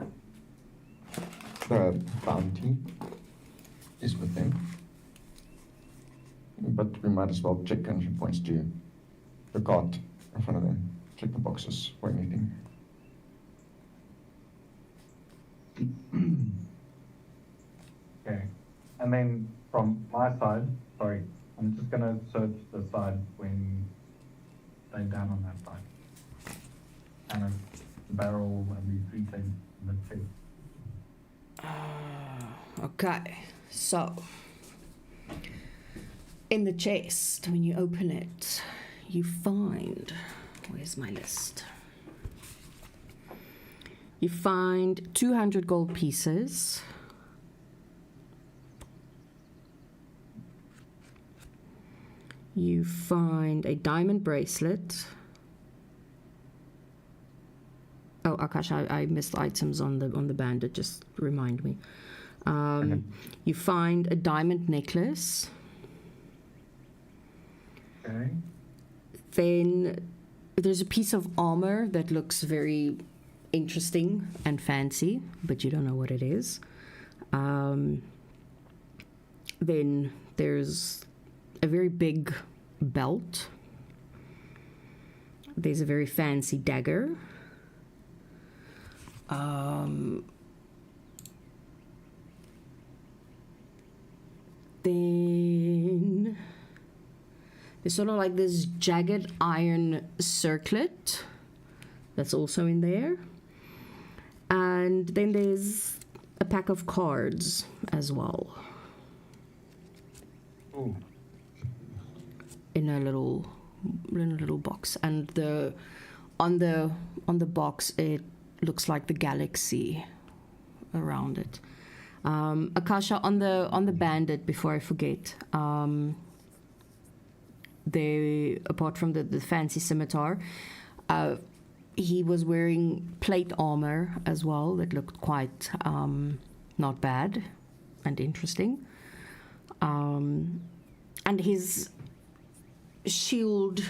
Speaker 1: the bounty is with them, but we might as well check, and she points to the cart in front of them. Check the boxes for anything.
Speaker 5: Okay. And then from my side, sorry, I'm just gonna search the side when they're down on that side. Kind of the barrel and the three things in the chest.
Speaker 3: Okay, so in the chest, when you open it, you find, where's my list? You find 200 gold pieces. You find a diamond bracelet. Oh, Akash, I missed items on the bandit. Just remind me. You find a diamond necklace.
Speaker 5: Okay.
Speaker 3: Then there's a piece of armor that looks very interesting and fancy, but you don't know what it is. Then there's a very big belt. There's a very fancy dagger. Then there's sort of like this jagged iron circlet that's also in there. And then there's a pack of cards as well.
Speaker 5: Ooh.
Speaker 3: In a little box. And on the box it looks like the galaxy around it. Akasha, on the bandit, before I forget, they, apart from the fancy scimitar, he was wearing plate armor as well that looked quite not bad and interesting. And his shield,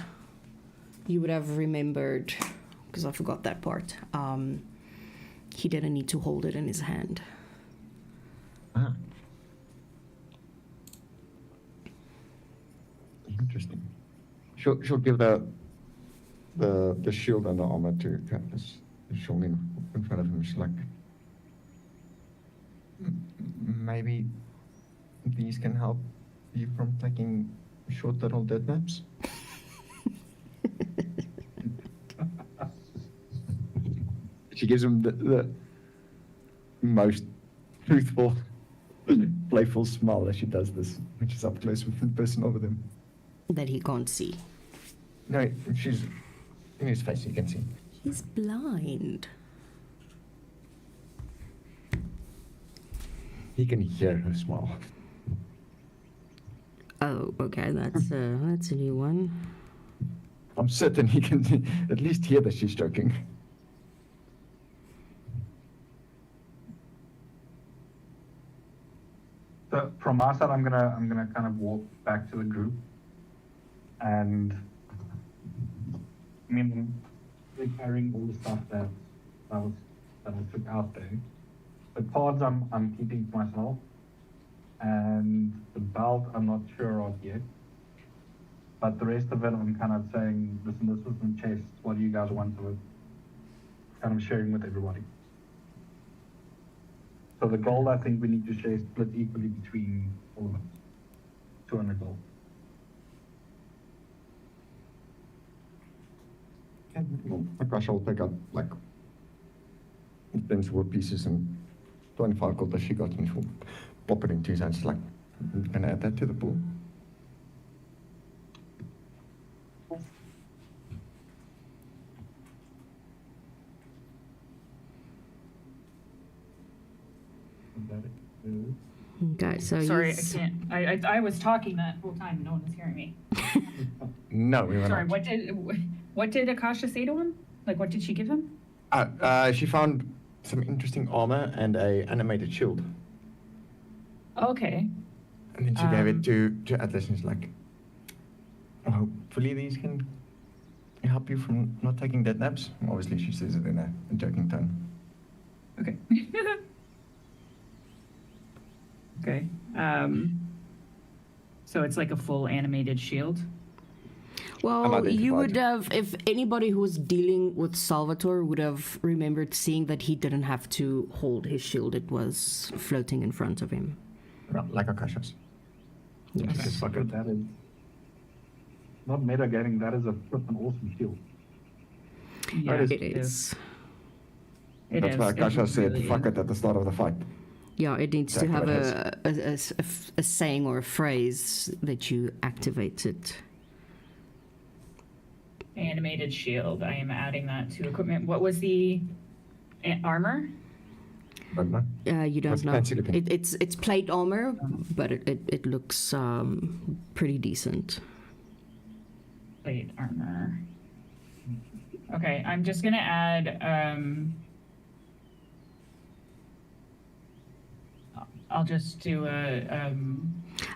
Speaker 3: you would have remembered, because I forgot that part. He didn't need to hold it in his hand.
Speaker 1: Ah. Interesting. She'll give the shield and the armor to Katniss. She'll lean in front of him. She's like, maybe these can help you from taking short little death naps. She gives him the most truthful, playful smile as she does this, when she's up close with the person over them.
Speaker 3: That he can't see.
Speaker 1: No, she's in his face, you can see.
Speaker 3: He's blind.
Speaker 1: He can hear her smile.
Speaker 3: Oh, okay, that's a new one.
Speaker 1: I'm certain he can at least hear that she's joking.
Speaker 5: So from my side, I'm gonna kind of walk back to the group, and I mean, they're carrying all the stuff that I took out there. The cards I'm keeping to myself, and the belt I'm not sure of yet. But the rest of it, I'm kind of saying, listen, this was in chest. What do you guys want of it? Kind of sharing with everybody. So the gold, I think we need to share split equally between all of us. 200 gold.
Speaker 1: Well, Akasha will pick up like 10 silver pieces and 25 gold that she got, and she'll pop it into his hands. Like, you can add that to the pool.
Speaker 3: Okay, so
Speaker 2: Sorry, I
Speaker 3: he's-
Speaker 2: can't. I was talking that whole time and no one was hearing me.
Speaker 1: No, we were
Speaker 2: Sorry,
Speaker 1: not.
Speaker 2: what did Akasha say to him? Like, what did she give him?
Speaker 1: She found some interesting armor and a animated shield.
Speaker 2: Okay.
Speaker 1: And then she gave it to Atlas, and he's like, hopefully these can help you from not taking dead naps. Obviously, she says it in a joking tone.
Speaker 2: Okay. Okay. So it's like a full animated shield.
Speaker 3: Well,
Speaker 1: Unidentified.
Speaker 3: you would have, if anybody who was dealing with Salvatore would have remembered seeing that he didn't have to hold his shield, it was floating in front of him.
Speaker 1: Yeah, like Akasha's.
Speaker 3: Yes.
Speaker 1: Just fuck it.
Speaker 5: That is not metagaming, that is a flippin' awesome shield.
Speaker 2: Yeah,
Speaker 1: is-
Speaker 3: It is.
Speaker 2: It
Speaker 1: That's
Speaker 2: is.
Speaker 1: why
Speaker 2: It
Speaker 1: Akasha said,
Speaker 2: really
Speaker 1: fuck
Speaker 2: is.
Speaker 1: it at the start of the fight.
Speaker 3: Yeah, it needs to have
Speaker 1: Activate
Speaker 3: a saying or a phrase that you activated.
Speaker 2: Animated shield. I am adding that to equipment. What was the armor?
Speaker 1: But no.
Speaker 3: You don't
Speaker 1: That's
Speaker 3: know.
Speaker 1: fancy looking.
Speaker 3: It's plate armor, but it looks pretty decent.
Speaker 2: Plate armor. Okay, I'm just gonna add. I'll just do a.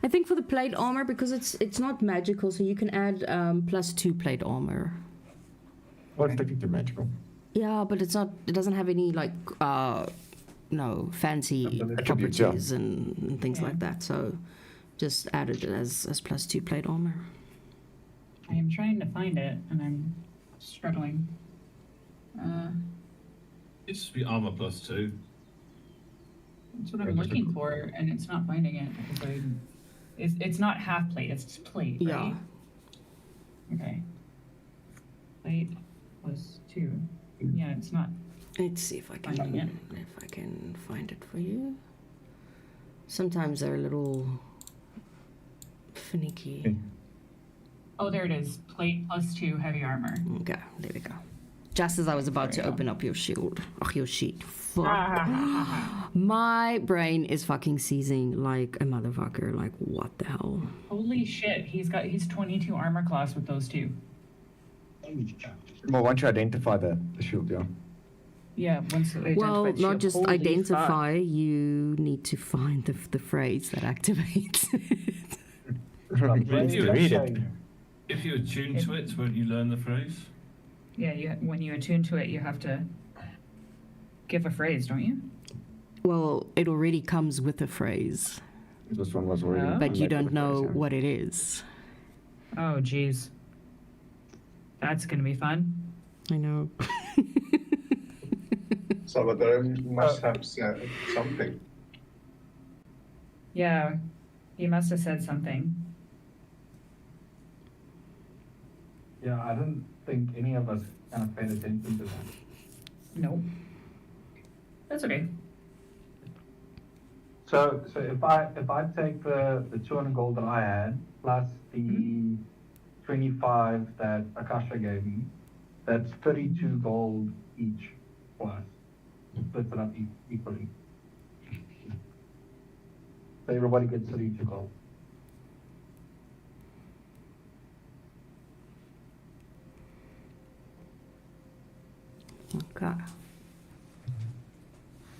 Speaker 3: I think for the plate armor, because it's not magical, so you can add +2 plate armor.
Speaker 1: Well, it's technically magical.
Speaker 3: Yeah, but it's not. It doesn't have any like no fancy
Speaker 1: Attributes, yeah.
Speaker 3: properties and things
Speaker 2: Yeah.
Speaker 3: like that. So just added it as +2 plate armor.
Speaker 2: I am trying to find it, and I'm struggling.
Speaker 8: It should be armor +2.
Speaker 2: That's what I'm looking for, and it's not finding it because it's not half plate. It's just plate, right?
Speaker 3: Yeah.
Speaker 2: Okay. Plate +2. Yeah, it's not.
Speaker 3: Let's see if I
Speaker 2: Finding it.
Speaker 3: can find it for you. Sometimes they're a little finicky.
Speaker 1: Okay.
Speaker 2: Oh, there it is. Plate +2 heavy armor.
Speaker 3: Okay, there we go. Just as I was about to
Speaker 2: There we go.
Speaker 3: open up your shield, your sheet. Fuck. My brain is fucking seizing like a motherfucker. Like, what the hell?
Speaker 2: Holy shit! He's 22 armor class with those two.
Speaker 1: Well, once you identify the shield, yeah.
Speaker 2: Yeah. Once they
Speaker 3: Well,
Speaker 2: identified
Speaker 3: not
Speaker 2: shield.
Speaker 3: just
Speaker 2: Holy
Speaker 3: identify, you need to find the phrase that activates it.
Speaker 8: When you
Speaker 1: Read it.
Speaker 8: If you attune to it, won't you learn the phrase?
Speaker 2: fuck. Yeah. When you attune to it, you have to give a phrase, don't you?
Speaker 3: Well, it already comes with a phrase,
Speaker 1: This one was already.
Speaker 2: Oh.
Speaker 3: but you
Speaker 1: unlocked
Speaker 3: don't
Speaker 1: with the
Speaker 3: know
Speaker 1: phrase, yeah.
Speaker 3: what it is.
Speaker 2: Oh, geez. That's gonna be fun.
Speaker 3: I know.
Speaker 4: Salvatore must have said something.
Speaker 2: Yeah. He must have said something.
Speaker 5: Yeah, I don't think any of us kind of paid attention to that.
Speaker 2: Nope. That's okay.
Speaker 5: So if I take the 200 gold that I had plus the 25 that Akasha gave me, that's 32 gold each plus. Split it up equally. So everybody gets 32 gold.
Speaker 3: Okay.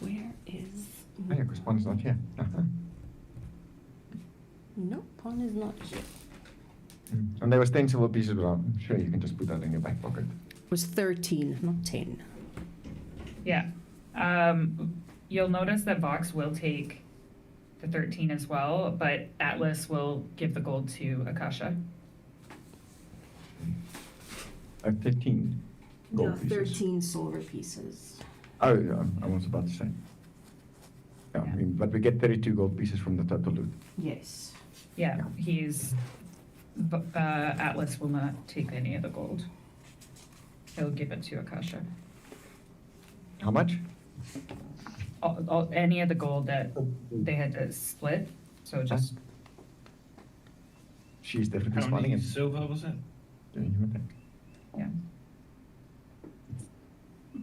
Speaker 3: Where is?
Speaker 1: Oh, yeah, because Pond's not here.
Speaker 3: No, Pon is not here.
Speaker 1: And there was 10 silver pieces, but I'm sure you can just put that in your back pocket.
Speaker 3: It was 13, not 10.
Speaker 2: Yeah. You'll notice that Vox will take the 13 as well, but Atlas will give the gold to Akasha.
Speaker 1: 13 gold pieces.
Speaker 3: 13 silver pieces.
Speaker 1: Oh, yeah, I was about to say. Yeah, I mean, but we get 32 gold pieces from the total loot.
Speaker 3: Yes.
Speaker 2: Yeah, Atlas will not take any of the gold. He'll give it to Akasha.
Speaker 1: How much?
Speaker 2: Any of the gold that they had to split. So just
Speaker 1: She's definitely
Speaker 8: How
Speaker 1: smiling
Speaker 8: many
Speaker 1: and
Speaker 8: silver was it?
Speaker 1: doing him a thing.
Speaker 2: yeah.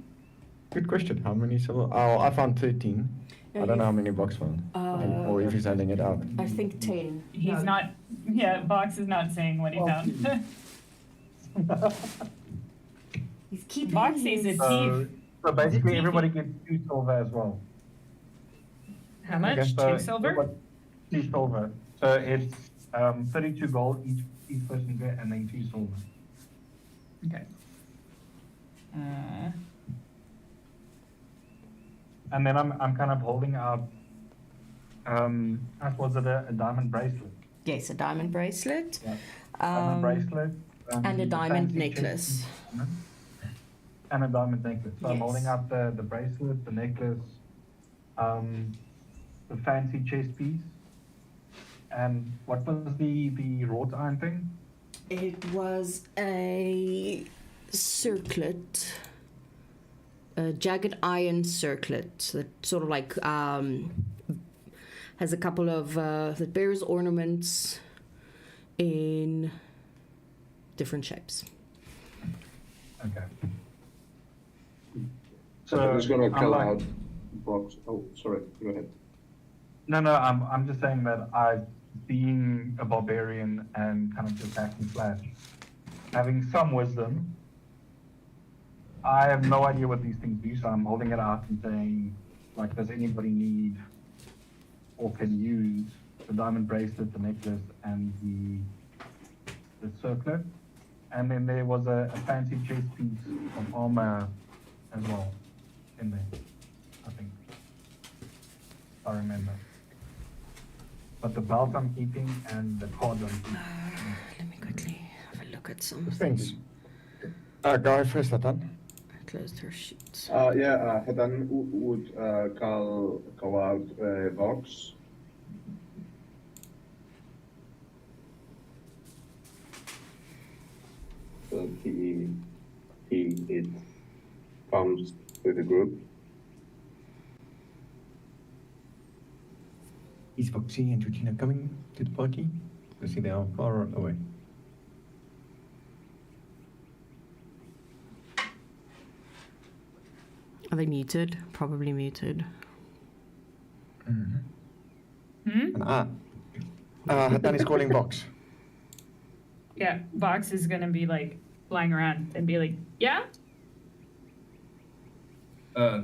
Speaker 1: Good question. How many silver? Oh, I found 13. I don't know how many Box found. Or if he's handing it out.
Speaker 3: I think 10.
Speaker 2: He's not. Yeah, Box is not saying what he found.
Speaker 3: He's keeping
Speaker 2: Box sees
Speaker 3: his-
Speaker 2: it.
Speaker 5: So basically, everybody gets 2 silver as well.
Speaker 2: How much?
Speaker 1: Okay.
Speaker 5: So
Speaker 2: 2 silver?
Speaker 5: everybody- 2 silver. So it's 32 gold each person get, and then 2 silver.
Speaker 2: Okay.
Speaker 5: And then I'm kind of holding out. Was it a diamond bracelet?
Speaker 3: Yes, a diamond bracelet.
Speaker 5: Yeah. Diamond bracelet.
Speaker 3: And a
Speaker 5: the
Speaker 3: diamond
Speaker 5: fancy
Speaker 3: necklace.
Speaker 5: chain, and a diamond necklace. So I'm
Speaker 3: Yes.
Speaker 5: holding out the bracelet, the necklace, the fancy chest piece. And what was the wrought iron thing?
Speaker 3: It was a circlet, a jagged iron circlet that sort of like has a couple of that bears ornaments in different shapes.
Speaker 5: Okay.
Speaker 4: So I'm just gonna
Speaker 5: I'm
Speaker 4: call
Speaker 5: like-
Speaker 4: out Box. Oh, sorry. Go ahead.
Speaker 5: No, I'm just saying that being a barbarian and kind of just acting flash, having some wisdom, I have no idea what these things do, so I'm holding it out and saying, like, does anybody need or can use the diamond bracelet, the necklace, and the circlet? And then there was a fancy chest piece of armor as well in there, I think. If I remember. But the belt I'm keeping and the card I'm keeping.
Speaker 3: Let me quickly have a look at some
Speaker 1: Thanks. Go first, Hatan.
Speaker 3: I closed her sheets.
Speaker 4: Hadan would call out Vox. So it comes with the group.
Speaker 1: Is Foxy and Georgina coming to the party? I see they are far away.
Speaker 3: Are they muted? Probably muted.
Speaker 1: And Hatan is calling Box.
Speaker 2: Yeah, Box is gonna be like flying around and be like, yeah?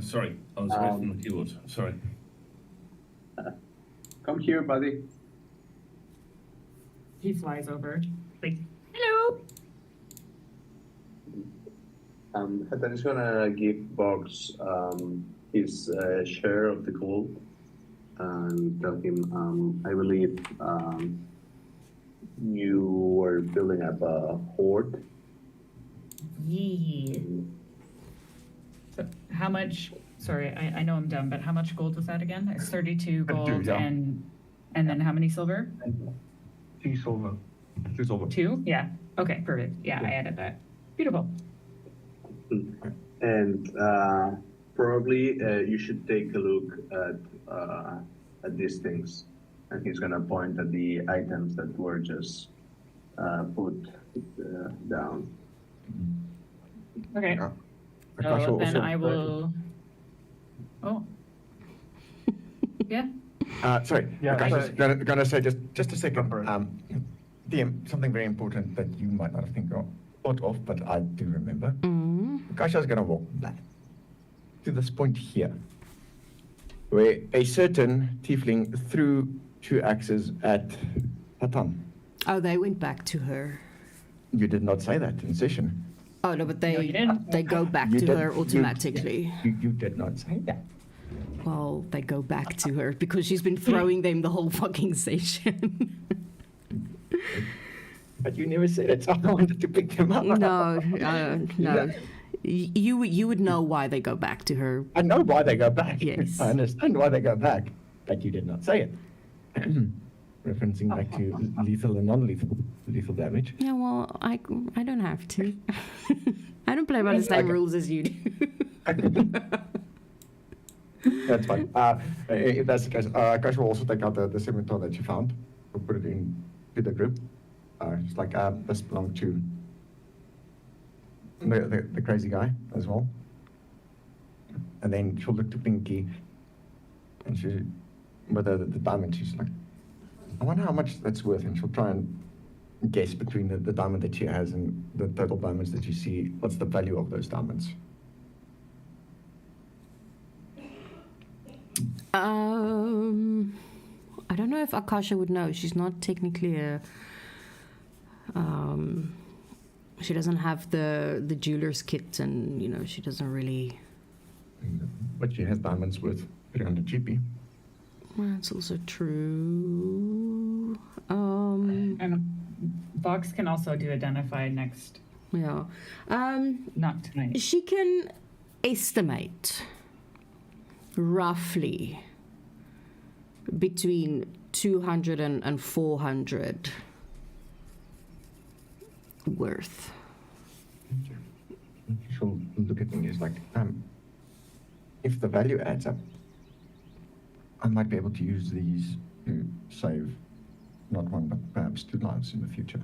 Speaker 8: Sorry, I was away from the keyboard. Sorry.
Speaker 4: Come here, buddy.
Speaker 2: He flies over. Like, hello.
Speaker 4: Hadan is gonna give Box his share of the gold and tell him, I believe you were building up a hoard.
Speaker 2: Yeah. So how much? Sorry, I know I'm dumb, but how much gold was that again? It's 32 gold
Speaker 1: yeah.
Speaker 2: and then how many silver?
Speaker 5: 2 silver.
Speaker 1: 2 silver.
Speaker 2: 2? Yeah. Okay, perfect. Yeah, I added that. Beautiful.
Speaker 4: And probably you should take a look at these things. And he's gonna point at the items that were just put down.
Speaker 2: Okay.
Speaker 1: Yeah.
Speaker 2: So
Speaker 1: Akasha
Speaker 2: then
Speaker 1: also-
Speaker 2: I will. Oh. Yeah.
Speaker 1: Sorry,
Speaker 5: Yeah,
Speaker 1: Akasha's
Speaker 5: so-
Speaker 1: gonna say just a second.
Speaker 5: Go for it.
Speaker 1: DM, something very important that you might not think of, thought of, but I do remember.
Speaker 3: Mm.
Speaker 1: Akasha's gonna walk back to this point here, where a certain tiefling threw 2 axes at Hatan.
Speaker 3: Oh, they went back to her.
Speaker 1: You did not say that in session.
Speaker 3: Oh no, but
Speaker 2: No, you didn't.
Speaker 3: they go back
Speaker 1: You
Speaker 3: to
Speaker 1: did-
Speaker 3: her
Speaker 1: you-
Speaker 3: automatically.
Speaker 1: You did not say that.
Speaker 3: Well, they go back to her because she's been throwing them the whole fucking session.
Speaker 1: But you never said it, so I wanted to pick them up.
Speaker 3: no. You would know why they go back to her.
Speaker 1: I know why they go back.
Speaker 3: Yes.
Speaker 1: I understand why they go back, but you did not say it. Referencing back to lethal and non-lethal damage.
Speaker 3: Yeah, well, I don't have to. I don't play by the same
Speaker 1: Okay.
Speaker 3: rules as you do.
Speaker 1: That's fine. If that's the case, Akash will also take out the scimitar that you found. We'll put it in to the group. It's like, this belonged to the crazy guy as well. And then she'll look to Pinky, and she, with the diamond, she's like, I wonder how much that's worth, and she'll try and guess between the diamond that she has and the total diamonds that you see, what's the value of those diamonds?
Speaker 3: I don't know if Akasha would know. She's not technically a. She doesn't have the jeweler's kit, and she doesn't really.
Speaker 1: But she has diamonds worth 300 GP.
Speaker 3: That's also true.
Speaker 2: And Vox can also do identify next.
Speaker 3: Yeah.
Speaker 2: Not tonight.
Speaker 3: She can estimate roughly between 200 and 400 worth.
Speaker 1: She'll look at me and is like, if the value adds up, I might be able to use these to save not one, but perhaps 2 lives in the future.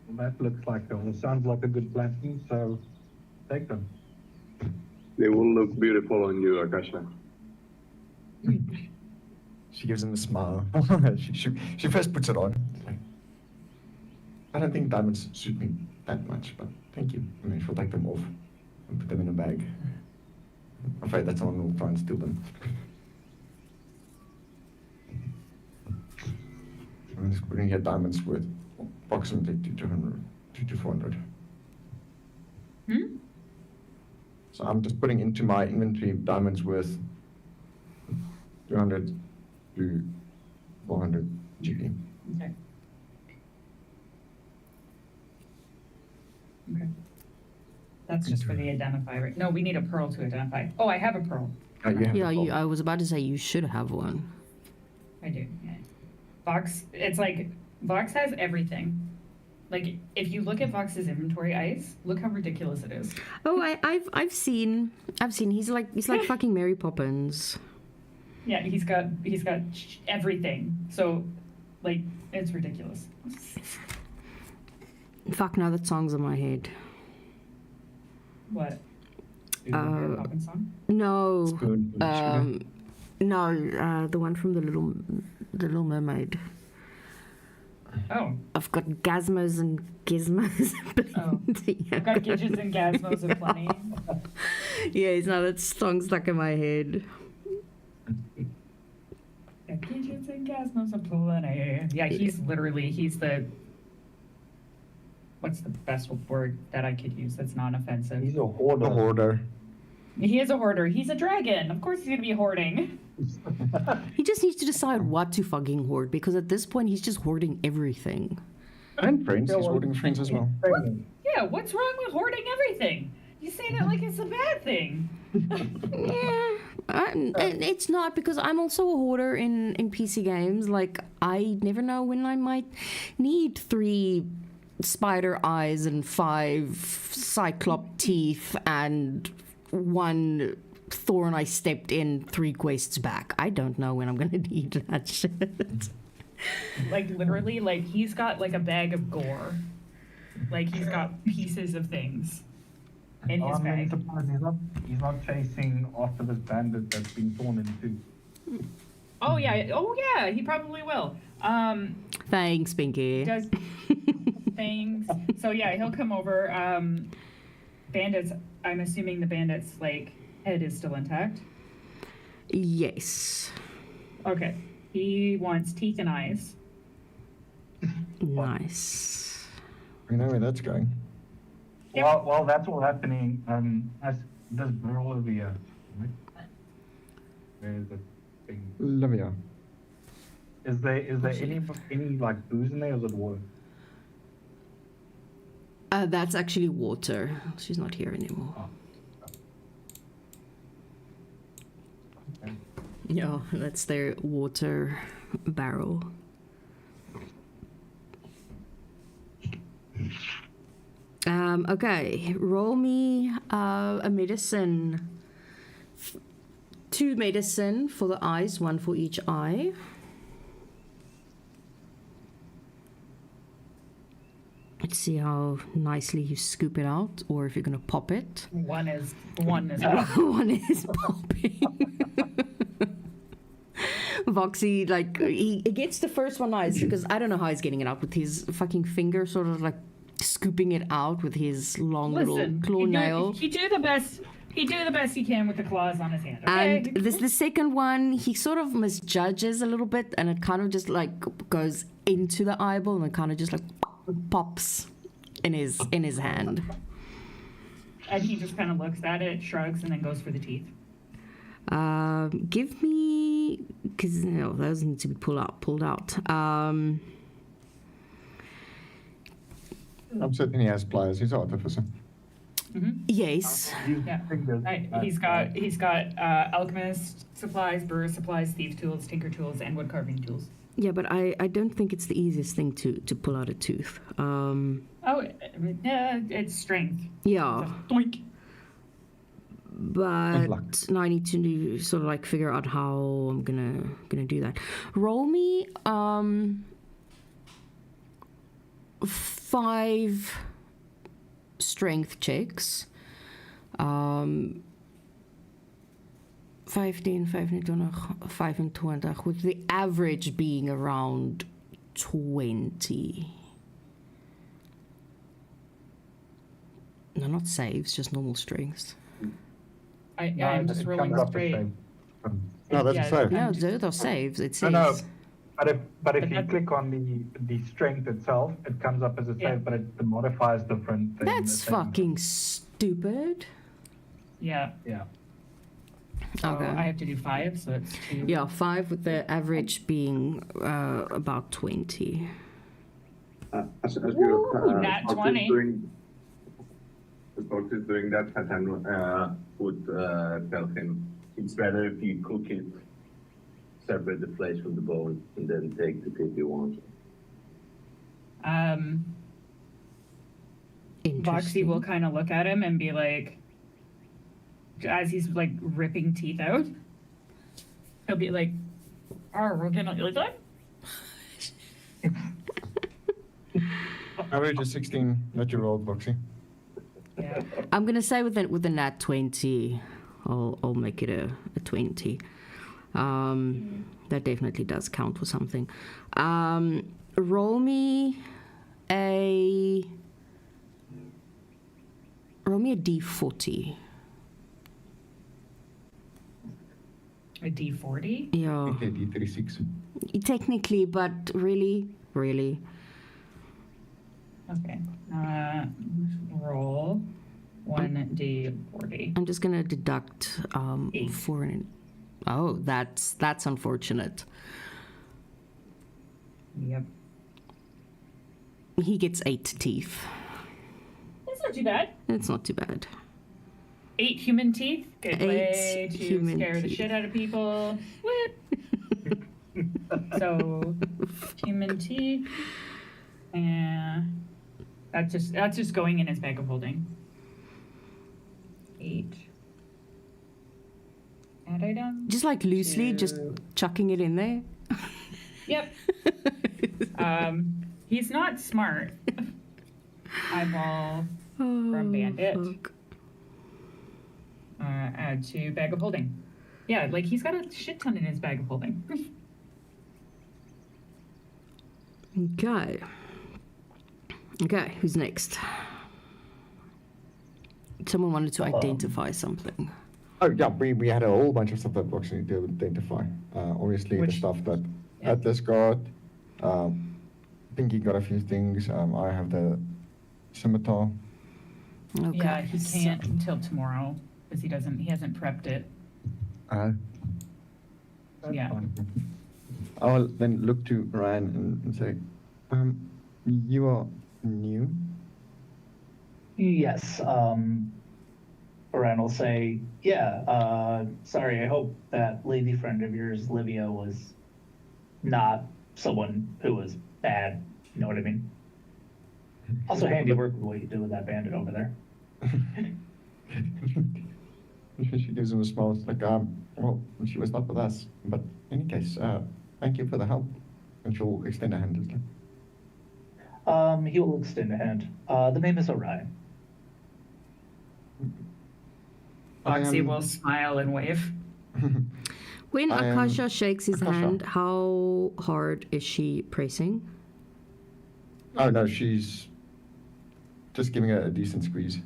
Speaker 5: Well, that looks like, sounds like a good plan to me, so take them.
Speaker 4: They will look beautiful on you, Akasha.
Speaker 1: She gives him a smile. she first puts it on. It's like, I don't think diamonds suit me that much, but thank you. And then she'll take them off and put them in a bag. I'm afraid that someone will try and steal them. I'm just putting here diamonds worth approximately 200 to 400. So I'm just putting into my inventory diamonds worth 200 to 400 GP.
Speaker 2: Okay. Okay. That's just for the identify, right? No, we need a pearl to identify. Oh, I have a pearl.
Speaker 1: You have
Speaker 3: Yeah,
Speaker 1: the
Speaker 3: I was about to say you should have one.
Speaker 2: I do. Yeah. Vox, it's like Vox has everything. Like if you look at Vox's inventory, Ice, look how ridiculous it is.
Speaker 3: Oh, I've seen. He's like fucking Mary Poppins.
Speaker 2: Yeah, he's got everything. So, like, it's ridiculous.
Speaker 3: Fuck, now that song's in my head.
Speaker 2: What? Is it a Mary Poppins song?
Speaker 3: No,
Speaker 1: Spoon and sugar.
Speaker 3: no, the one from the Little Mermaid.
Speaker 2: Oh.
Speaker 3: I've got gazmos and gizmos.
Speaker 2: Oh. I've got gidgets and gasmos aplenty.
Speaker 3: Yes, now that song's stuck in my head.
Speaker 2: Got gidgets and gasmos aplenty. Yeah, he's the. What's the best word that I could use that's not offensive?
Speaker 5: He's a hoarder.
Speaker 1: The hoarder.
Speaker 2: He is a hoarder. He's a dragon. Of course he's gonna be hoarding.
Speaker 3: He just needs to decide what to fucking hoard, because at this point he's just hoarding everything.
Speaker 1: And friends. He's hoarding friends as well.
Speaker 2: Yeah, what's wrong with hoarding everything? You say that like it's a bad thing.
Speaker 3: Yeah, it's not, because I'm also a hoarder in PC games. Like, I never know when I might need 3 spider eyes and 5 cyclop teeth and 1 thorn I stepped in 3 quests back. I don't know when I'm gonna need that shit.
Speaker 2: Like literally, like he's got like a bag of gore. Like he's got pieces of things in his
Speaker 5: I'm really
Speaker 2: bag.
Speaker 5: surprised he's not chasing after this bandit that's been torn in 2.
Speaker 2: Oh yeah, he probably will.
Speaker 3: Thanks, Pinky.
Speaker 2: Does things. So yeah, he'll come over. Bandits. I'm assuming the bandit's like head is still intact.
Speaker 3: Yes.
Speaker 2: Okay. He wants teeth and eyes.
Speaker 3: Nice.
Speaker 1: We know where that's going.
Speaker 2: Yep.
Speaker 5: While that's all happening, this girl over here. Where is the thing?
Speaker 1: Livia.
Speaker 5: Is there any like booze in there, or is it water?
Speaker 3: That's actually water. She's not here anymore.
Speaker 5: Okay.
Speaker 3: Yeah, that's their water barrel. Okay, roll me a medicine. 2 medicine for the eyes, 1 for each eye. Let's see how nicely you scoop it out, or if you're gonna pop it.
Speaker 2: One is
Speaker 3: One is popping. Voxy, like, he gets the first one nice because I don't know how he's getting it out with his fucking finger, sort of like scooping it out with his long little claw nail.
Speaker 2: He do the best. He do the best he can with the claws on his hand. Okay?
Speaker 3: And the second one, he sort of misjudges a little bit, and it kind of just like goes into the eyeball, and it kind of just like pops in his hand.
Speaker 2: And he just kind of looks at it, shrugs, and then goes for the teeth.
Speaker 3: Give me, because those need to be pulled out.
Speaker 1: I'm certain he has pliers. He's an artificer.
Speaker 3: Yes.
Speaker 2: Yeah. He's got alchemist supplies, brewer supplies, thief tools, tinker tools, and wood carving tools.
Speaker 3: Yeah, but I don't think it's the easiest thing to pull out a tooth.
Speaker 2: Yeah, it's strength.
Speaker 3: Yeah,
Speaker 2: Doink.
Speaker 3: but now I need to sort of like figure out how I'm gonna do that. Roll me 5 strength checks. 15, 25, 25, with the average being around 20. No, not saves, just normal strengths.
Speaker 2: I'm just
Speaker 5: it
Speaker 2: rolling
Speaker 5: comes up the
Speaker 2: straight.
Speaker 5: same.
Speaker 1: No, that's
Speaker 2: Yeah,
Speaker 1: a save.
Speaker 3: No, those are saves, it says.
Speaker 5: No, but if
Speaker 2: But
Speaker 5: you
Speaker 2: that-
Speaker 5: click on the strength itself, it comes up as a save,
Speaker 2: Yeah.
Speaker 5: but the modifier is different. than
Speaker 3: That's
Speaker 5: the thing.
Speaker 3: fucking stupid.
Speaker 2: Yeah.
Speaker 5: Yeah.
Speaker 2: So
Speaker 3: Okay.
Speaker 2: I have to do 5, so it's 2.
Speaker 3: Yeah, 5 with the average being about 20.
Speaker 4: As
Speaker 2: Ooh,
Speaker 4: you're
Speaker 2: nat 20.
Speaker 4: As Fox is doing that, Hatan would tell him it's better if you cook it, separate the flesh from the bone, and then take the tip you want.
Speaker 2: Voxy
Speaker 3: Interesting.
Speaker 2: will kind of look at him and be like, as he's like ripping teeth out, he'll be like, "Oh, we're gonna eat that."
Speaker 1: Average is 16 that you rolled, Boxy.
Speaker 2: Yeah.
Speaker 3: I'm gonna say with the nat 20, I'll make it a 20. That definitely does count for something. Roll me a D40.
Speaker 2: A D40.
Speaker 3: Yeah,
Speaker 1: Okay, D36.
Speaker 3: technically, but really.
Speaker 2: Okay. Roll 1D40.
Speaker 3: I'm just gonna deduct
Speaker 2: 8.
Speaker 3: 4 and. Oh, that's unfortunate.
Speaker 2: Yep.
Speaker 3: He gets 8 teeth.
Speaker 2: That's not too bad.
Speaker 3: It's not too bad.
Speaker 2: 8 human teeth. Good
Speaker 3: 8
Speaker 2: way to
Speaker 3: human
Speaker 2: scare the
Speaker 3: teeth.
Speaker 2: shit out of people. What? So, human teeth. And that's just going in his bag of holding. 8. Add item.
Speaker 3: Just like loosely, just
Speaker 2: Two.
Speaker 3: chucking it in there.
Speaker 2: Yep. He's not smart. Eyeball from Bandit.
Speaker 3: Fuck.
Speaker 2: Add to bag of holding. Yeah, like he's got a shit ton in his bag of holding.
Speaker 3: Okay, who's next? Someone wanted to identify something.
Speaker 1: Oh, yeah, we had a whole bunch of stuff that Boxy needed to identify. Obviously, the
Speaker 2: Which-
Speaker 1: stuff that
Speaker 2: yeah.
Speaker 1: Atlas got. Pinky got a few things. I have the scimitar.
Speaker 3: Okay.
Speaker 2: Yeah, he can't until tomorrow because he hasn't prepped it.
Speaker 1: Uh,
Speaker 5: That's
Speaker 2: Yeah.
Speaker 5: fine.
Speaker 1: I'll then look to Ryan and say, you are new.
Speaker 7: Yes. Orion will say, yeah, sorry, I hope that lady friend of yours, Livia, was not someone who was bad. You know what I mean? Also, handy work with what you did with that bandit over there.
Speaker 1: She gives him a smile. It's like, well, she was not with us. But in any case, thank you for the help. And she'll extend a hand. Isn't it?
Speaker 7: He will extend a hand. The name is Orion.
Speaker 2: Foxy will smile and wave.
Speaker 3: When
Speaker 1: I am
Speaker 3: Akasha shakes his
Speaker 1: Akasha.
Speaker 3: hand, how hard is she pressing?
Speaker 1: Oh, no, she's just giving it a decent squeeze.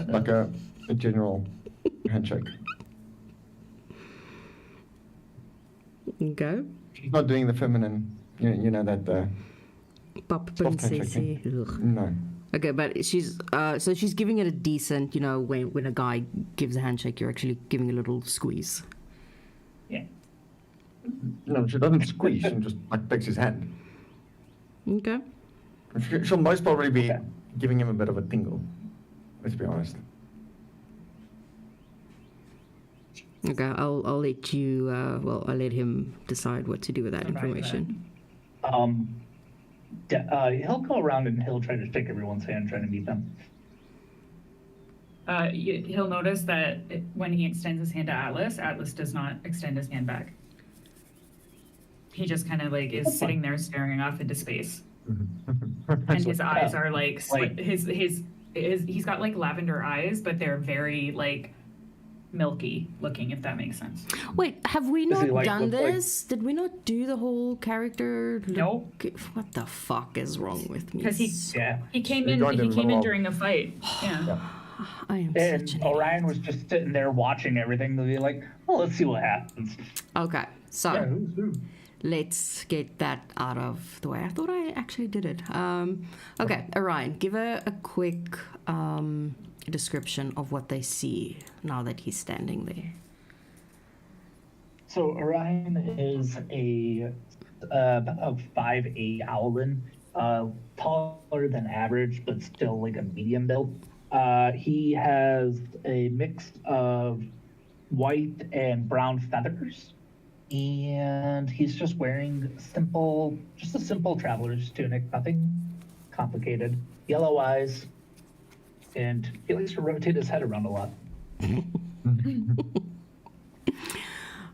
Speaker 1: Like a general handshake.
Speaker 3: Okay.
Speaker 1: She's not doing the feminine, you know that,
Speaker 3: Pop
Speaker 1: Soft
Speaker 3: princessy. Ugh.
Speaker 1: no.
Speaker 3: Okay, but she's so she's giving it a decent, when a guy gives a handshake, you're actually giving a little squeeze.
Speaker 2: Yeah.
Speaker 1: No, she doesn't squeeze. She just like takes his hand.
Speaker 3: Okay.
Speaker 1: She'll most probably be
Speaker 7: Okay.
Speaker 1: giving him a bit of a tingle. Let's be honest.
Speaker 3: Okay, I'll let you. I'll let him decide what to do with that information.
Speaker 7: He'll go around and he'll try to shake everyone's hand, trying to meet them.
Speaker 2: He'll notice that when he extends his hand to Atlas, Atlas does not extend his hand back. He just kind of like is sitting there staring off into space, and his eyes are like he's got like lavender eyes, but they're very like milky looking, if that makes sense.
Speaker 3: Wait, have we
Speaker 7: Does he,
Speaker 3: not
Speaker 7: like,
Speaker 3: done
Speaker 7: look like-
Speaker 3: this? Did we not do the whole character?
Speaker 2: Nope.
Speaker 3: What the fuck is wrong with me?
Speaker 2: Because he came
Speaker 1: He
Speaker 2: in
Speaker 1: joined in
Speaker 2: he came in
Speaker 1: well.
Speaker 2: during a fight. Yeah.
Speaker 3: I am
Speaker 7: And
Speaker 3: such an
Speaker 7: Orion
Speaker 3: idiot.
Speaker 7: was just sitting there watching everything. They'll be like, "Oh, let's see what happens."
Speaker 3: Okay, so
Speaker 5: Yeah, who's who?
Speaker 3: let's get that out of the way. I thought I actually did it. Okay, Orion, give a quick description of what they see now that he's standing there.
Speaker 7: So Orion is about a 5'8" owlin, taller than average, but still like a medium build. He has a mix of white and brown feathers, and he's just wearing just a simple traveler's tunic, nothing complicated. Yellow eyes, and he likes to rotate his head around a lot.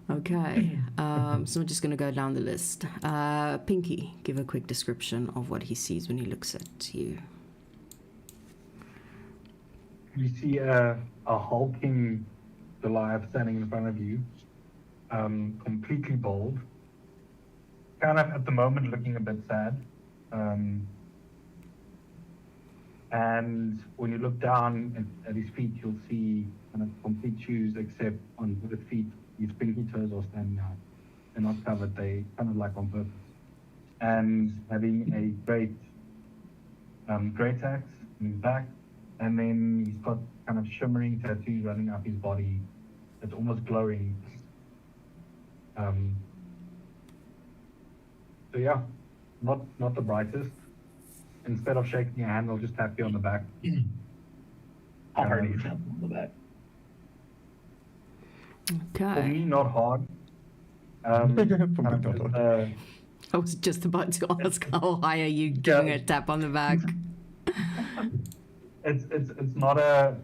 Speaker 3: Okay, so we're just going to go down the list. Pinky, give a quick description of what he sees when he looks at you.
Speaker 5: You see a hulking Goliath standing in front of you, completely bald, kind of at the moment looking a bit sad. And when you look down at his feet, you'll see kind of complete shoes, except on the feet, his pinky toes are standing out. They're not covered, they kind of like on purpose. And having a great axe in his back, and then he's got kind of shimmering tattoos running up his body that's almost glowing. So yeah, not the brightest. Instead of shaking your hand, I'll just tap you on the back.
Speaker 7: How hard do you tap him on the back?
Speaker 5: For me,
Speaker 3: Okay.
Speaker 5: not hard.
Speaker 1: For me,
Speaker 5: kind of
Speaker 1: not
Speaker 5: just,
Speaker 1: hard.
Speaker 3: I was just about to ask how high are you giving a tap on the back?
Speaker 5: it's not a,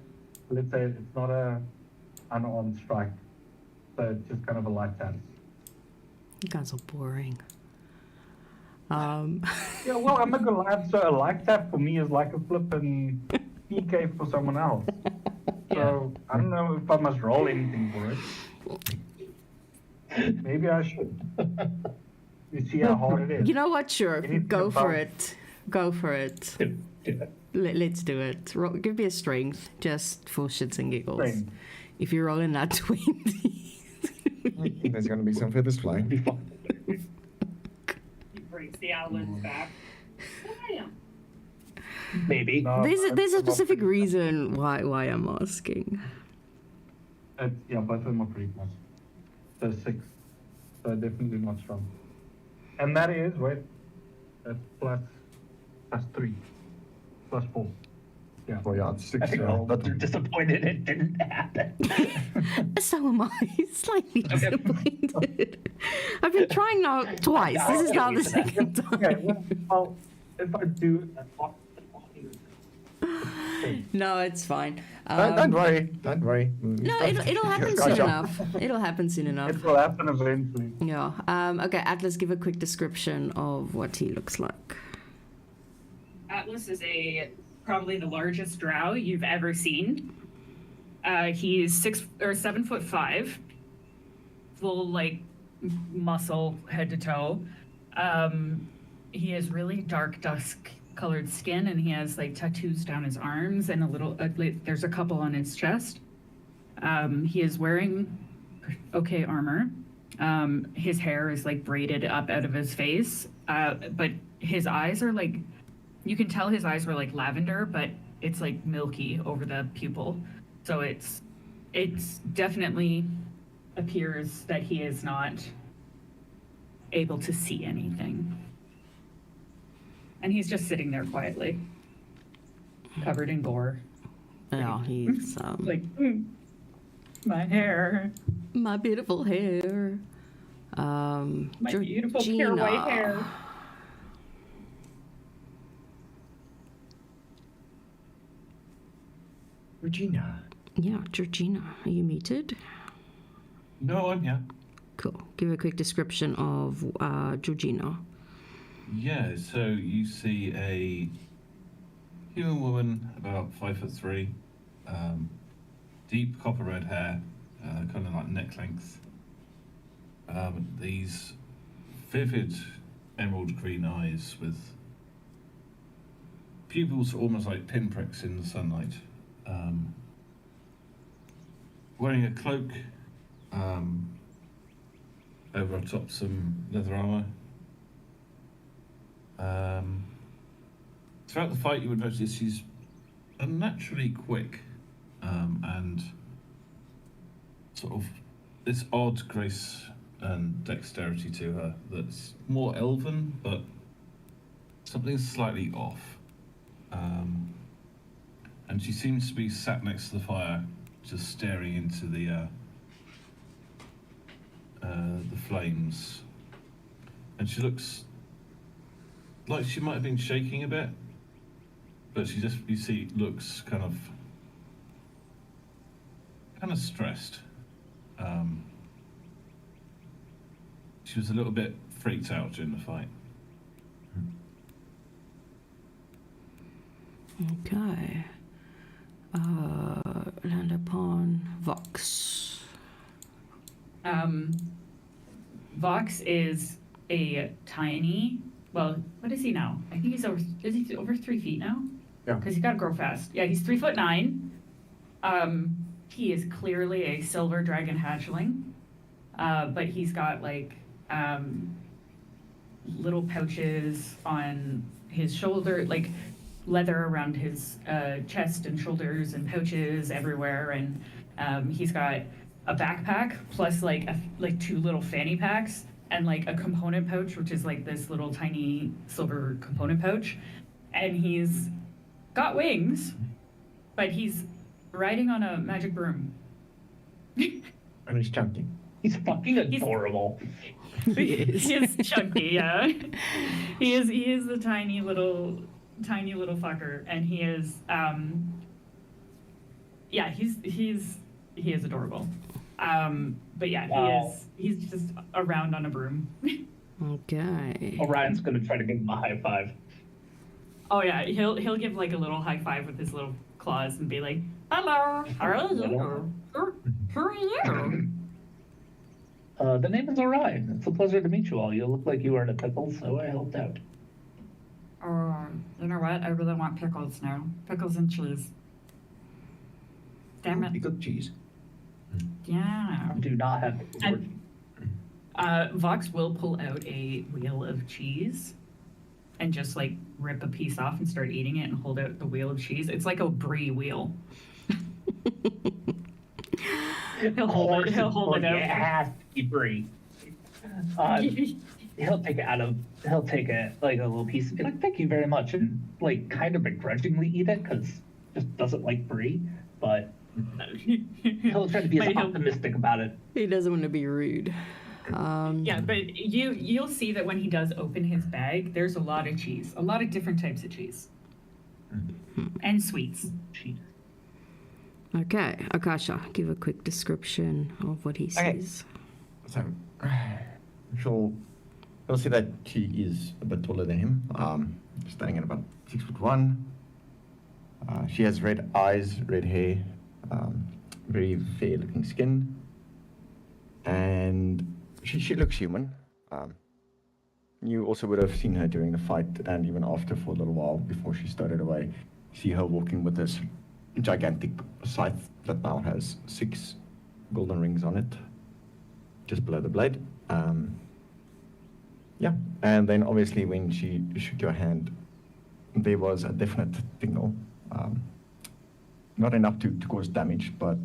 Speaker 5: let's say it's not a unarmed strike. So it's just kind of a light tap.
Speaker 3: You guys are boring.
Speaker 5: Yeah, well, I'm a Goliath, so a light tap for me is like a flippin' PK for someone else. So I don't know if I must roll anything for it. Maybe I should. You see how hard it is.
Speaker 3: You know what? Sure,
Speaker 5: Anything
Speaker 3: go for
Speaker 5: above-
Speaker 3: it. Go for it.
Speaker 7: Do it.
Speaker 3: Let's do it. Give me a strength, just for shits and giggles.
Speaker 5: Strength.
Speaker 3: If you're rolling that 20.
Speaker 1: There's going to be some feathers flying.
Speaker 2: He breaks the owlet's back.
Speaker 7: Maybe.
Speaker 5: No,
Speaker 3: There's a
Speaker 5: I'm not
Speaker 3: specific
Speaker 5: pretty-
Speaker 3: reason why I'm asking.
Speaker 5: Yeah, both of them are pretty close. So 6. So definitely not strong. And that is, wait, That's +3, +4. Yeah.
Speaker 1: Oh yeah, it's
Speaker 7: I
Speaker 1: 6.
Speaker 7: think
Speaker 1: Yeah,
Speaker 7: all
Speaker 1: that
Speaker 7: are disappointed it didn't happen.
Speaker 3: So am I. Slightly disappointed. I've been trying now twice. This is now the second
Speaker 5: Okay,
Speaker 3: time.
Speaker 5: well, if I do,
Speaker 3: No, it's fine.
Speaker 1: don't worry. Don't worry.
Speaker 3: No, it'll happen
Speaker 1: Gotcha.
Speaker 3: soon enough. It'll happen soon enough.
Speaker 5: it will happen eventually.
Speaker 3: Yeah. Okay, Atlas, give a quick description of what he looks like.
Speaker 2: Atlas is probably the largest drow you've ever seen. He's 7'5", full like muscle head to toe. He has really dark dusk colored skin, and he has like tattoos down his arms and there's a couple on his chest. He is wearing okay armor. His hair is like braided up out of his face, but his eyes are like, you can tell his eyes were like lavender, but it's like milky over the pupil. So it's definitely appears that he is not able to see anything. And he's just sitting there quietly, covered in gore.
Speaker 3: Yeah, he's
Speaker 2: Like, my hair.
Speaker 3: my beautiful hair.
Speaker 2: My beautiful pure white hair.
Speaker 1: Regina.
Speaker 3: Yeah, Georgina, are you muted?
Speaker 8: No, I'm here.
Speaker 3: Cool. Give a quick description of Georgina.
Speaker 8: Yeah, so you see a human woman about 5'3", deep copper red hair, kind of like neck length. These vivid emerald green eyes with pupils almost like pinpricks in the sunlight. Wearing a cloak, over atop some leather armor. Throughout the fight, you would notice she's unnaturally quick, and sort of this odd grace and dexterity to her that's more elven, but something slightly off. And she seems to be sat next to the fire, just staring into the flames. And she looks like she might have been shaking a bit, but she just, you see, looks kind of stressed. She was a little bit freaked out during the fight.
Speaker 3: Okay. Land upon Vox.
Speaker 2: Vox is a tiny. Well, what is he now? I think he's over. Is he over 3 feet now?
Speaker 1: Yeah.
Speaker 2: Because he gotta grow fast. Yeah, he's 3'9". He is clearly a silver dragon hatchling, but he's got like little pouches on his shoulder, like leather around his chest and shoulders, and pouches everywhere. And he's got a backpack plus like 2 little fanny packs and like a component pouch, which is like this little tiny silver component pouch. And he's got wings, but he's riding on a magic broom.
Speaker 1: And he's chunky.
Speaker 7: He's fucking adorable.
Speaker 2: He is chunky, yeah. He is the tiny little fucker, and he is yeah, he is adorable. But yeah,
Speaker 7: Wow.
Speaker 2: he's just around on a broom.
Speaker 3: Okay.
Speaker 7: Orion's gonna try to give him a high five.
Speaker 2: Oh yeah, he'll give like a little high five with his little claws and be like, "Hello, how are you? Who are you?"
Speaker 7: The name is Orion. It's a pleasure to meet you all. You look like you are in a pickle, so I helped out.
Speaker 2: You know what? I really want pickles now. Pickles and cheese. Damn
Speaker 1: You
Speaker 2: it.
Speaker 1: got cheese.
Speaker 2: Yeah.
Speaker 7: I do not have pickles.
Speaker 2: And Vox will pull out a wheel of cheese and just like rip a piece off and start eating it and hold out the wheel of cheese. It's like a brie wheel. He'll hold it out.
Speaker 7: It has to be brie. he'll take it like a little piece and be like, "Thank you very much," and like kind of begrudgingly eat it because just doesn't like brie, but he'll try to be as
Speaker 2: But he'll-
Speaker 7: optimistic about it.
Speaker 3: He doesn't want to be rude.
Speaker 2: Yeah, but you'll see that when he does open his bag, there's a lot of cheese, a lot of different types of cheese, and sweets.
Speaker 7: Cheese.
Speaker 3: Okay, Akasha, give a quick description of what he
Speaker 1: Okay.
Speaker 3: sees.
Speaker 1: So, you'll see that she is a bit taller than him, standing at about 6'1". She has red eyes, red hair, very fair-looking skin, and she looks human. You also would have seen her during the fight and even after for a little while before she started away. See her walking with this gigantic scythe that now has 6 golden rings on it, just below the blade. Yeah, and then obviously when she shook your hand, there was a definite tingle. Not enough to cause damage, but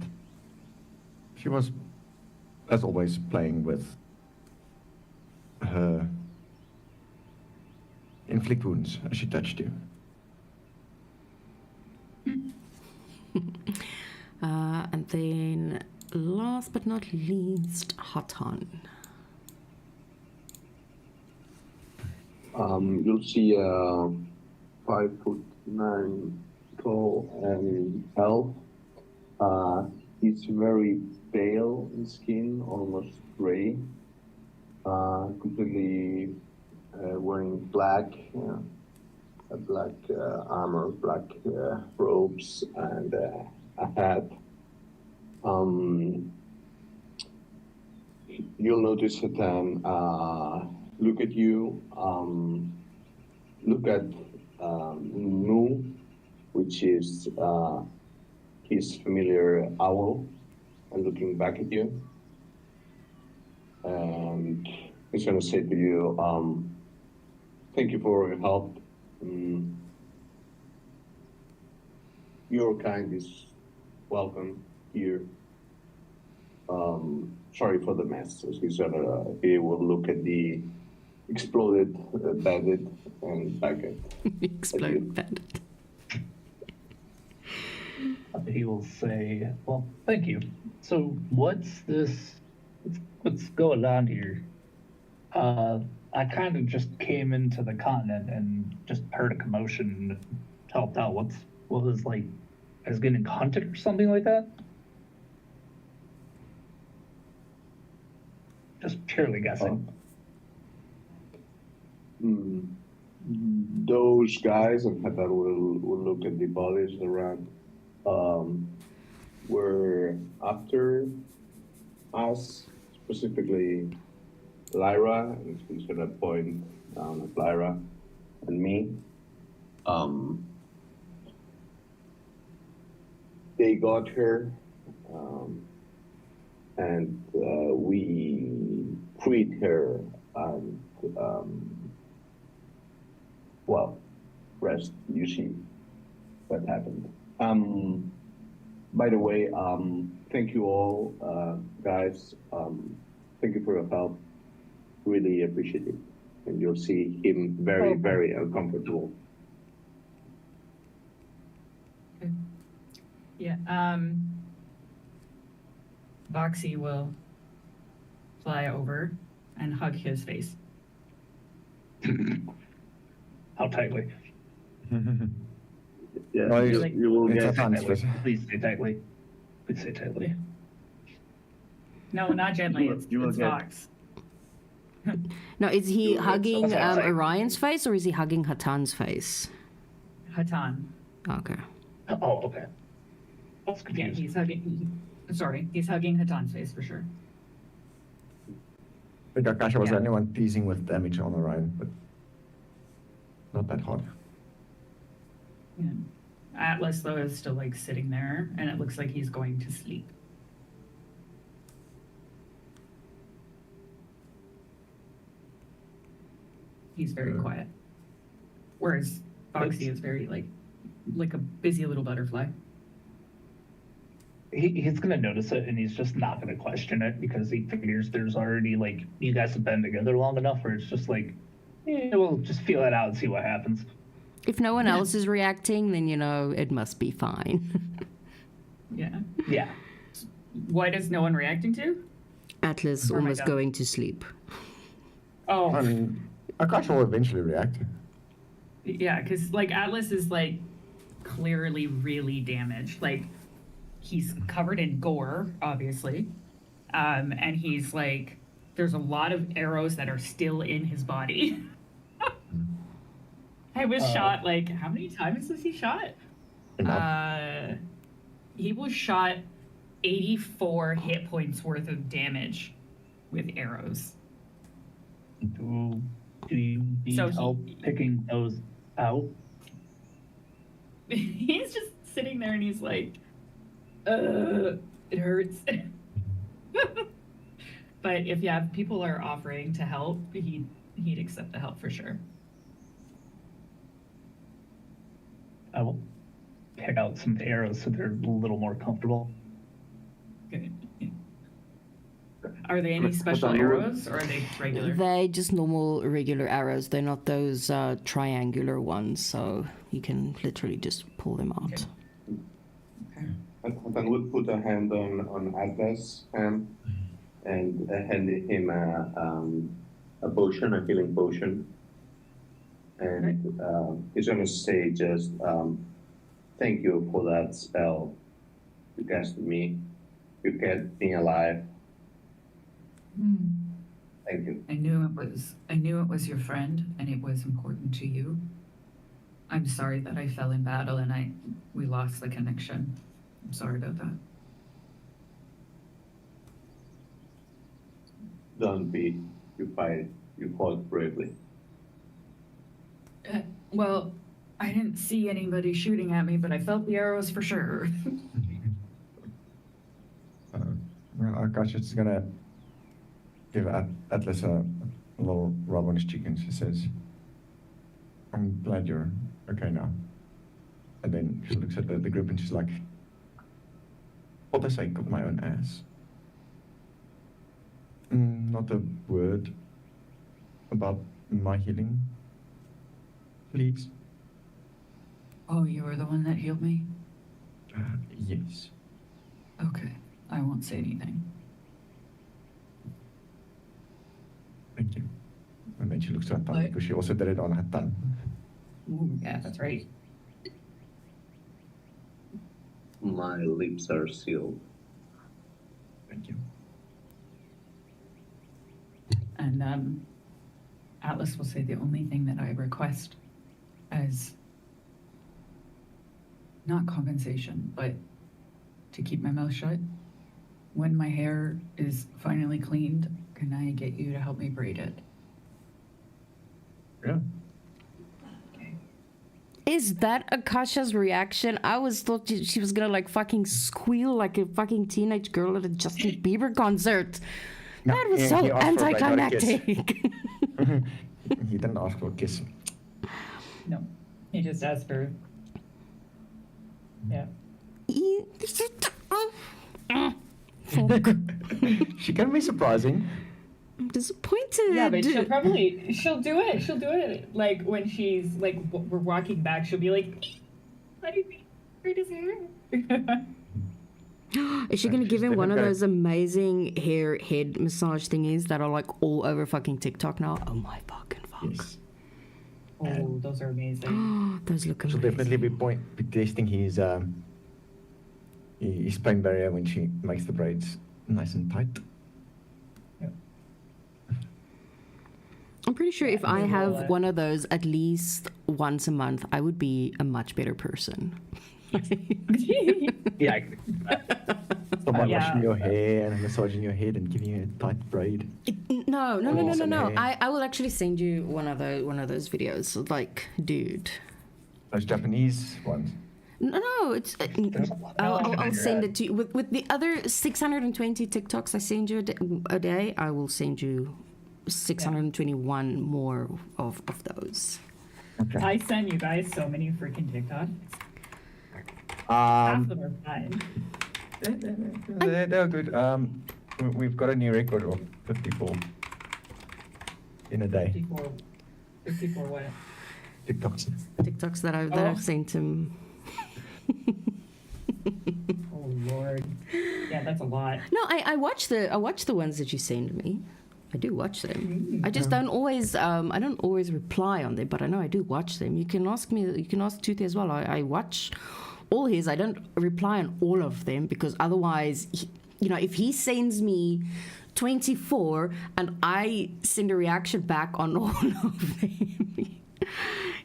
Speaker 1: she was, as always, playing with her inflict wounds as she touched you.
Speaker 3: And then, last but not least, Hatan.
Speaker 4: You'll see a 5'9" tall and elf. He's very pale in skin, almost gray. Completely wearing black, a black armor, black robes, and a hat. You'll notice that look at you, look at Mu, which is his familiar owl, and looking back at you. And he's going to say to you, thank you for your help. Your kind is welcome here. Sorry for the mess. As he said, he will look at the exploded bandit and back at
Speaker 3: Explode bandit.
Speaker 7: He will say, "Well, thank you. So, what's this? What's going on here? I kind of just came into the continent and just heard a commotion and helped out. What was like? I was getting hunted or something like that. Just purely guessing."
Speaker 4: Those guys, and Hatar will look at the bodies around, were after us, specifically Lyra, and he's gonna point down at Lyra and me. They got her, and we freed her, and well, rest, you see what happened. By the way, thank you all, guys. Thank you for your help. Really appreciate it. And you'll see him very, very uncomfortable.
Speaker 2: Yeah. Boxy will fly over and hug his face.
Speaker 7: How tightly?
Speaker 4: Yeah,
Speaker 1: No,
Speaker 4: you will
Speaker 1: it's
Speaker 4: get.
Speaker 1: a Hatan's face.
Speaker 7: Please say tightly. Please say tightly.
Speaker 2: No, not gently.
Speaker 4: You will
Speaker 2: It's
Speaker 4: get-
Speaker 2: Fox.
Speaker 3: No, is he hugging
Speaker 7: Okay, sorry.
Speaker 3: Orion's face or is he hugging Hatan's face?
Speaker 2: Hatan.
Speaker 3: Okay.
Speaker 7: Oh, okay. That's
Speaker 2: Yeah,
Speaker 7: confused.
Speaker 2: he's hugging. Sorry, he's hugging Hatan's face for sure.
Speaker 1: I think Akasha was the
Speaker 2: Yeah.
Speaker 1: only one teasing with damage on Orion, but not that hard.
Speaker 2: Yeah. Atlas though is still like sitting there, and it looks like he's going to sleep. He's very quiet. Whereas Foxy is very like a busy little butterfly.
Speaker 7: he's gonna notice it and he's just not gonna question it because he figures there's already like you guys have been together long enough where it's just like, we'll just feel it out and see what happens.
Speaker 3: If no one else is reacting, then it must be fine.
Speaker 2: Yeah.
Speaker 7: Yeah.
Speaker 2: What is no one reacting to?
Speaker 3: Atlas
Speaker 2: Oh my
Speaker 3: almost
Speaker 2: God.
Speaker 3: going to sleep.
Speaker 2: Oh,
Speaker 1: I mean, Akash will eventually react.
Speaker 2: yeah, because like Atlas is like clearly really damaged. Like he's covered in gore, obviously, and he's like, there's a lot of arrows that are still in his body. I was shot like how many times was he shot?
Speaker 1: Enough.
Speaker 2: He was shot 84 hit points worth of damage with arrows.
Speaker 7: Do you need
Speaker 2: So
Speaker 7: help picking those out?
Speaker 2: He's just sitting there and he's like, it hurts. But if people are offering to help, he'd accept the help for sure.
Speaker 7: I will pick out some arrows so they're a little more comfortable.
Speaker 2: Good. Yeah. Are they any special arrows or are they regular?
Speaker 3: They just normal, regular arrows. They're not those triangular ones, so you can literally just pull them out.
Speaker 2: Okay.
Speaker 4: Then would put a hand on Atlas' hand and hand him a potion, a healing potion. And he's gonna say just thank you for that spell you cast me. You kept me alive. Thank you.
Speaker 9: I knew it was your friend and it was important to you. I'm sorry that I fell in battle and we lost the connection. I'm sorry about that.
Speaker 4: Don't be. You fought bravely.
Speaker 9: Well, I didn't see anybody shooting at me, but I felt the arrows for sure.
Speaker 1: Well, Akash is gonna give Atlas a little rub on his cheek and she says, I'm glad you're okay now. And then she looks at the group and she's like, for the sake of my own ass. Not a word about my healing, please.
Speaker 9: Oh, you were the one that healed me?
Speaker 1: Yes.
Speaker 9: Okay, I won't say anything.
Speaker 1: Thank you. And then she looks at Tan
Speaker 9: What?
Speaker 1: because she also did it on her tongue.
Speaker 2: Ooh, yeah, that's right.
Speaker 4: My lips are sealed.
Speaker 1: Thank you.
Speaker 9: And Atlas will say the only thing that I request as not compensation, but to keep my mouth shut. When my hair is finally cleaned, can I get you to help me braid it?
Speaker 1: Yeah.
Speaker 9: Okay.
Speaker 3: Is that Akasha's reaction? I thought she was gonna like fucking squeal like a fucking teenage girl at a Justin Bieber concert.
Speaker 1: No,
Speaker 3: That was
Speaker 1: he
Speaker 3: so
Speaker 1: asked for a break, not a kiss.
Speaker 3: anticlimactic.
Speaker 1: He didn't ask for a kiss.
Speaker 2: No, he just asked for. Yeah.
Speaker 3: Fuck.
Speaker 1: She can be surprising.
Speaker 3: I'm disappointed.
Speaker 2: Yeah, but she'll do it. She'll do it like when she's like we're walking back. She'll be like, "What do you mean? Braid his hair?"
Speaker 3: Is she gonna
Speaker 1: She's
Speaker 3: give him one of
Speaker 1: definitely-
Speaker 3: those amazing head massage thingies that are like all over fucking TikTok now? Oh my fucking fuck.
Speaker 1: Yes.
Speaker 2: Oh, those are amazing.
Speaker 3: Those look
Speaker 1: She'll
Speaker 3: amazing.
Speaker 1: definitely be testing his pain barrier when she makes the braids nice and tight.
Speaker 3: I'm pretty sure if I
Speaker 2: they will,
Speaker 3: have one of those at least once a month, I would be a much better person.
Speaker 7: Yeah.
Speaker 1: Someone
Speaker 2: Yeah.
Speaker 1: washing your hair and massaging your head and giving you a tight braid.
Speaker 3: No.
Speaker 1: Awesome, eh?
Speaker 3: I will actually send you one of those videos. Like, dude.
Speaker 1: Those Japanese ones.
Speaker 3: No, it's. I'll send it to you with the other 620 TikToks I send you a day. I will send you 621 more of those.
Speaker 1: Okay.
Speaker 2: I send you guys so many freaking TikToks. Half of them are fine.
Speaker 1: They're good. We've got a new record of 54 in a day.
Speaker 9: 54 what?
Speaker 1: TikToks.
Speaker 3: TikToks that
Speaker 2: Oh.
Speaker 3: I've sent him.
Speaker 9: Oh Lord. Yeah, that's a lot.
Speaker 3: No, I watch the ones that you send me. I do watch them. I just don't always I don't always reply on them, but I know I do watch them. You can ask Toothy as well. I watch all his. I don't reply on all of them because otherwise, if he sends me 24 and I send a reaction back on all of them,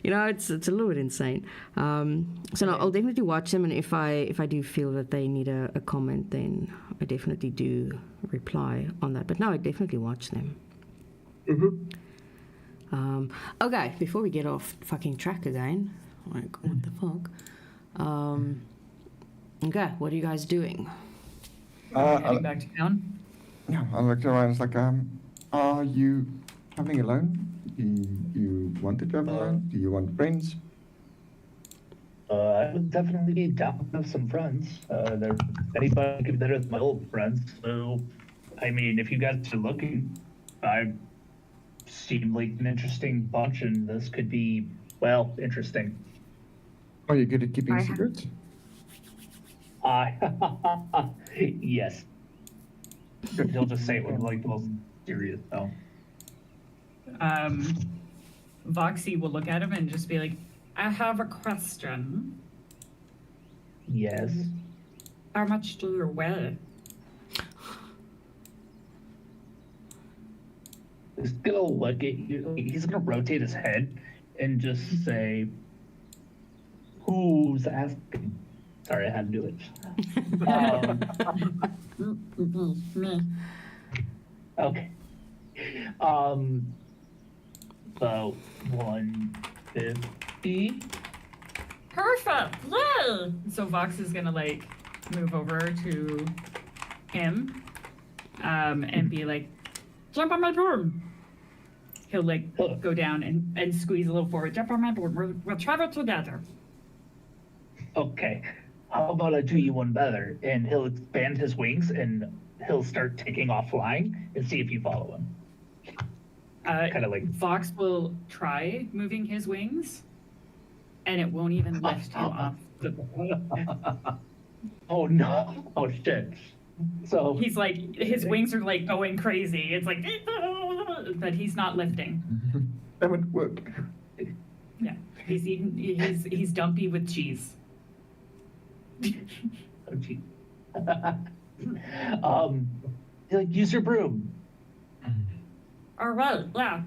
Speaker 3: it's a little bit insane. So no, I'll definitely watch them, and if I do feel that they need a comment, then I definitely do reply on that. But no, I definitely watch them. Okay, before we get off fucking track again, like what the fuck? Okay, what are you guys doing?
Speaker 2: Heading back to town.
Speaker 1: Yeah, I looked around. It's like, are you traveling alone? Do you want to travel alone? Do you want friends?
Speaker 7: I would definitely be down to have some friends. Anybody could be better than my old friends. So, I mean, if you guys are looking, I seem like an interesting bunch, and this could be, well, interesting.
Speaker 1: Are you good at keeping secrets?
Speaker 7: Yes. He'll just say it with like the most serious though.
Speaker 2: Voxy will look at him and just be like, I have a question.
Speaker 7: Yes.
Speaker 2: How much do you weigh?
Speaker 7: He's gonna look at you. He's gonna rotate his head and just say, "Who's asking?" Sorry, I had to do it.
Speaker 2: Me.
Speaker 7: Okay. About 150.
Speaker 2: Perfect. Yay! So Vox is gonna move over to him, and be like, jump on my board. He'll go down and squeeze a little forward. Jump on my board. We'll travel together.
Speaker 7: Okay. How about I do you one better? And he'll expand his wings and he'll start taking off flying and see if you follow him. Kind of like
Speaker 2: Vox will try moving his wings, and it won't even lift him off the board.
Speaker 7: Oh no! Oh shit! So
Speaker 2: He's his wings are going crazy. It's like, but he's not lifting.
Speaker 1: That would work.
Speaker 2: Yeah, he's dumpy with cheese.
Speaker 7: oh gee. Use your broom.
Speaker 2: All right, yeah.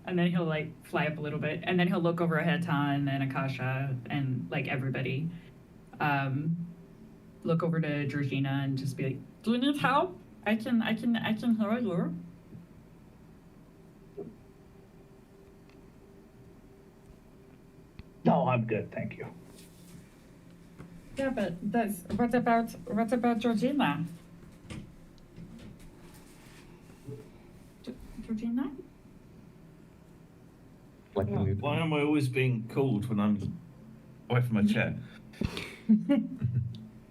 Speaker 2: And then he'll fly up a little bit, and then he'll look over at Hatan and Akasha and everybody. Look over to Georgina and just be like, "Do you need help? I can hear you."
Speaker 7: No, I'm good, thank you.
Speaker 2: Yeah, but what about Georgina? Georgina?
Speaker 8: Why am I always being called when I'm away from my chair?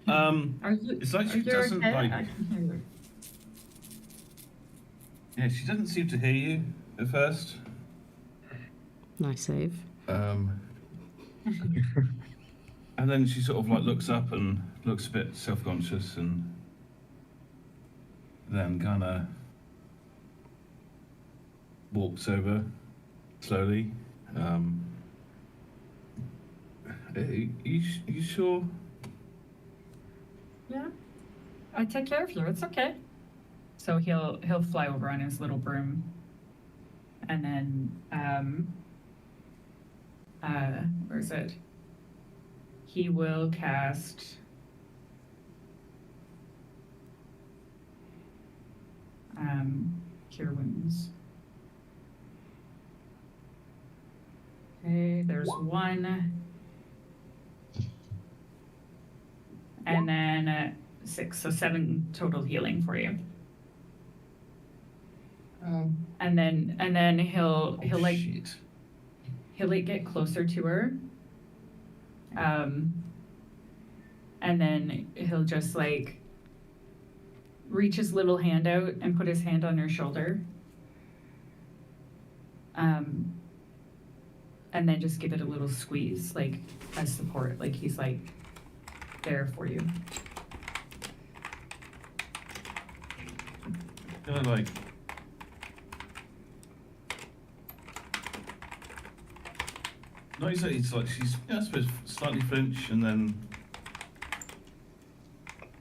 Speaker 8: It's like she doesn't
Speaker 2: okay?
Speaker 8: like.
Speaker 2: I can hear you.
Speaker 8: Yeah, she doesn't seem to hear you at first.
Speaker 3: Nice save.
Speaker 8: And then she sort of looks up and looks a bit self-conscious, and then kind of walks over slowly. Are you sure?
Speaker 2: Yeah, I take care of you. It's okay. So he'll fly over on his little broom, and then where is it? He will cast Cure Wounds. Okay, there's one. And then 6, so 7 total healing for you. And then he'll
Speaker 8: Shit.
Speaker 2: get closer to her. And then he'll just reach his little hand out and put his hand on her shoulder. And then just give it a little squeeze, like as support, like he's like there for you.
Speaker 8: Kind of like. No, he's like she's I suppose slightly flinch and then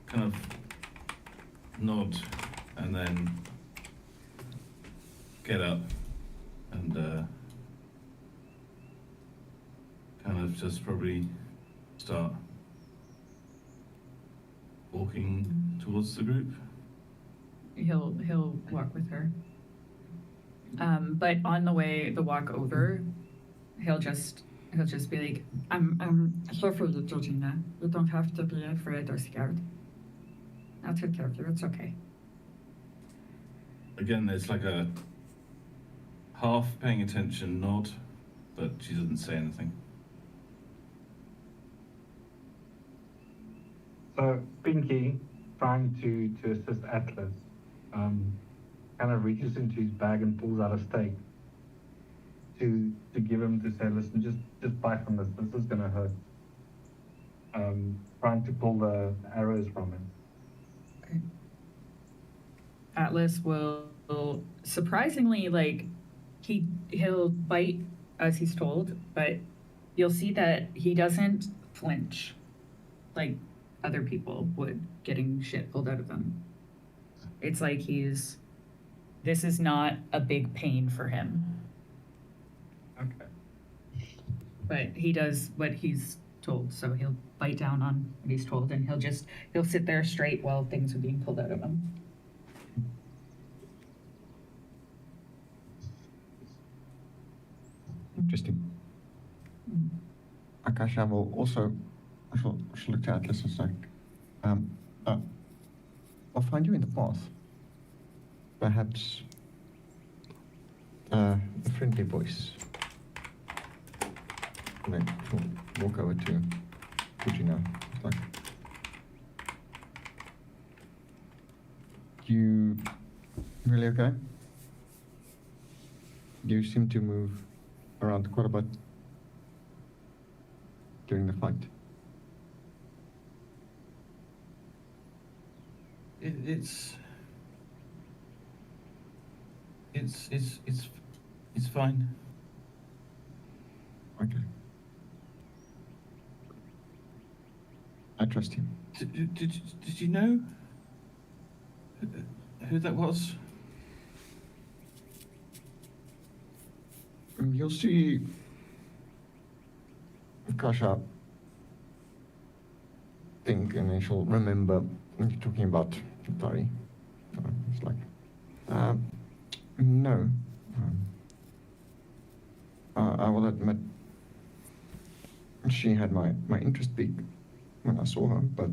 Speaker 8: kind of nod and then get up and kind of just probably start walking towards the group.
Speaker 2: He'll walk with her. But on the walk over, he'll just be like, I'm here for you, Georgina. You don't have to be afraid or scared. I'll take care of you. It's okay.
Speaker 8: Again, there's like a half paying attention nod, but she doesn't say anything.
Speaker 5: So Pinky, trying to assist Atlas, kind of reaches into his bag and pulls out a steak to give him to say, listen, just bite from this. This is gonna hurt. Trying to pull the arrows from him.
Speaker 2: Okay. Atlas will surprisingly like he'll bite as he's told, but you'll see that he doesn't flinch like other people would getting shit pulled out of them. It's like this is not a big pain for him.
Speaker 5: Okay.
Speaker 2: But he does what he's told, so he'll bite down on what he's told, and he'll sit there straight while things are being pulled out of him.
Speaker 1: Interesting. Akasha will also, she'll look to Atlas and say, I'll find you in the path. Perhaps a friendly voice. And then she'll walk over to Georgina. It's like, you really okay? You seem to move around quite a bit during the fight.
Speaker 8: It's fine.
Speaker 1: Okay. I trust him.
Speaker 8: Did you know who that was?
Speaker 1: You'll see Kasha think, and then she'll remember when you're talking about Tari. It's like, no. I will admit, she had my interest peaked when I saw her, but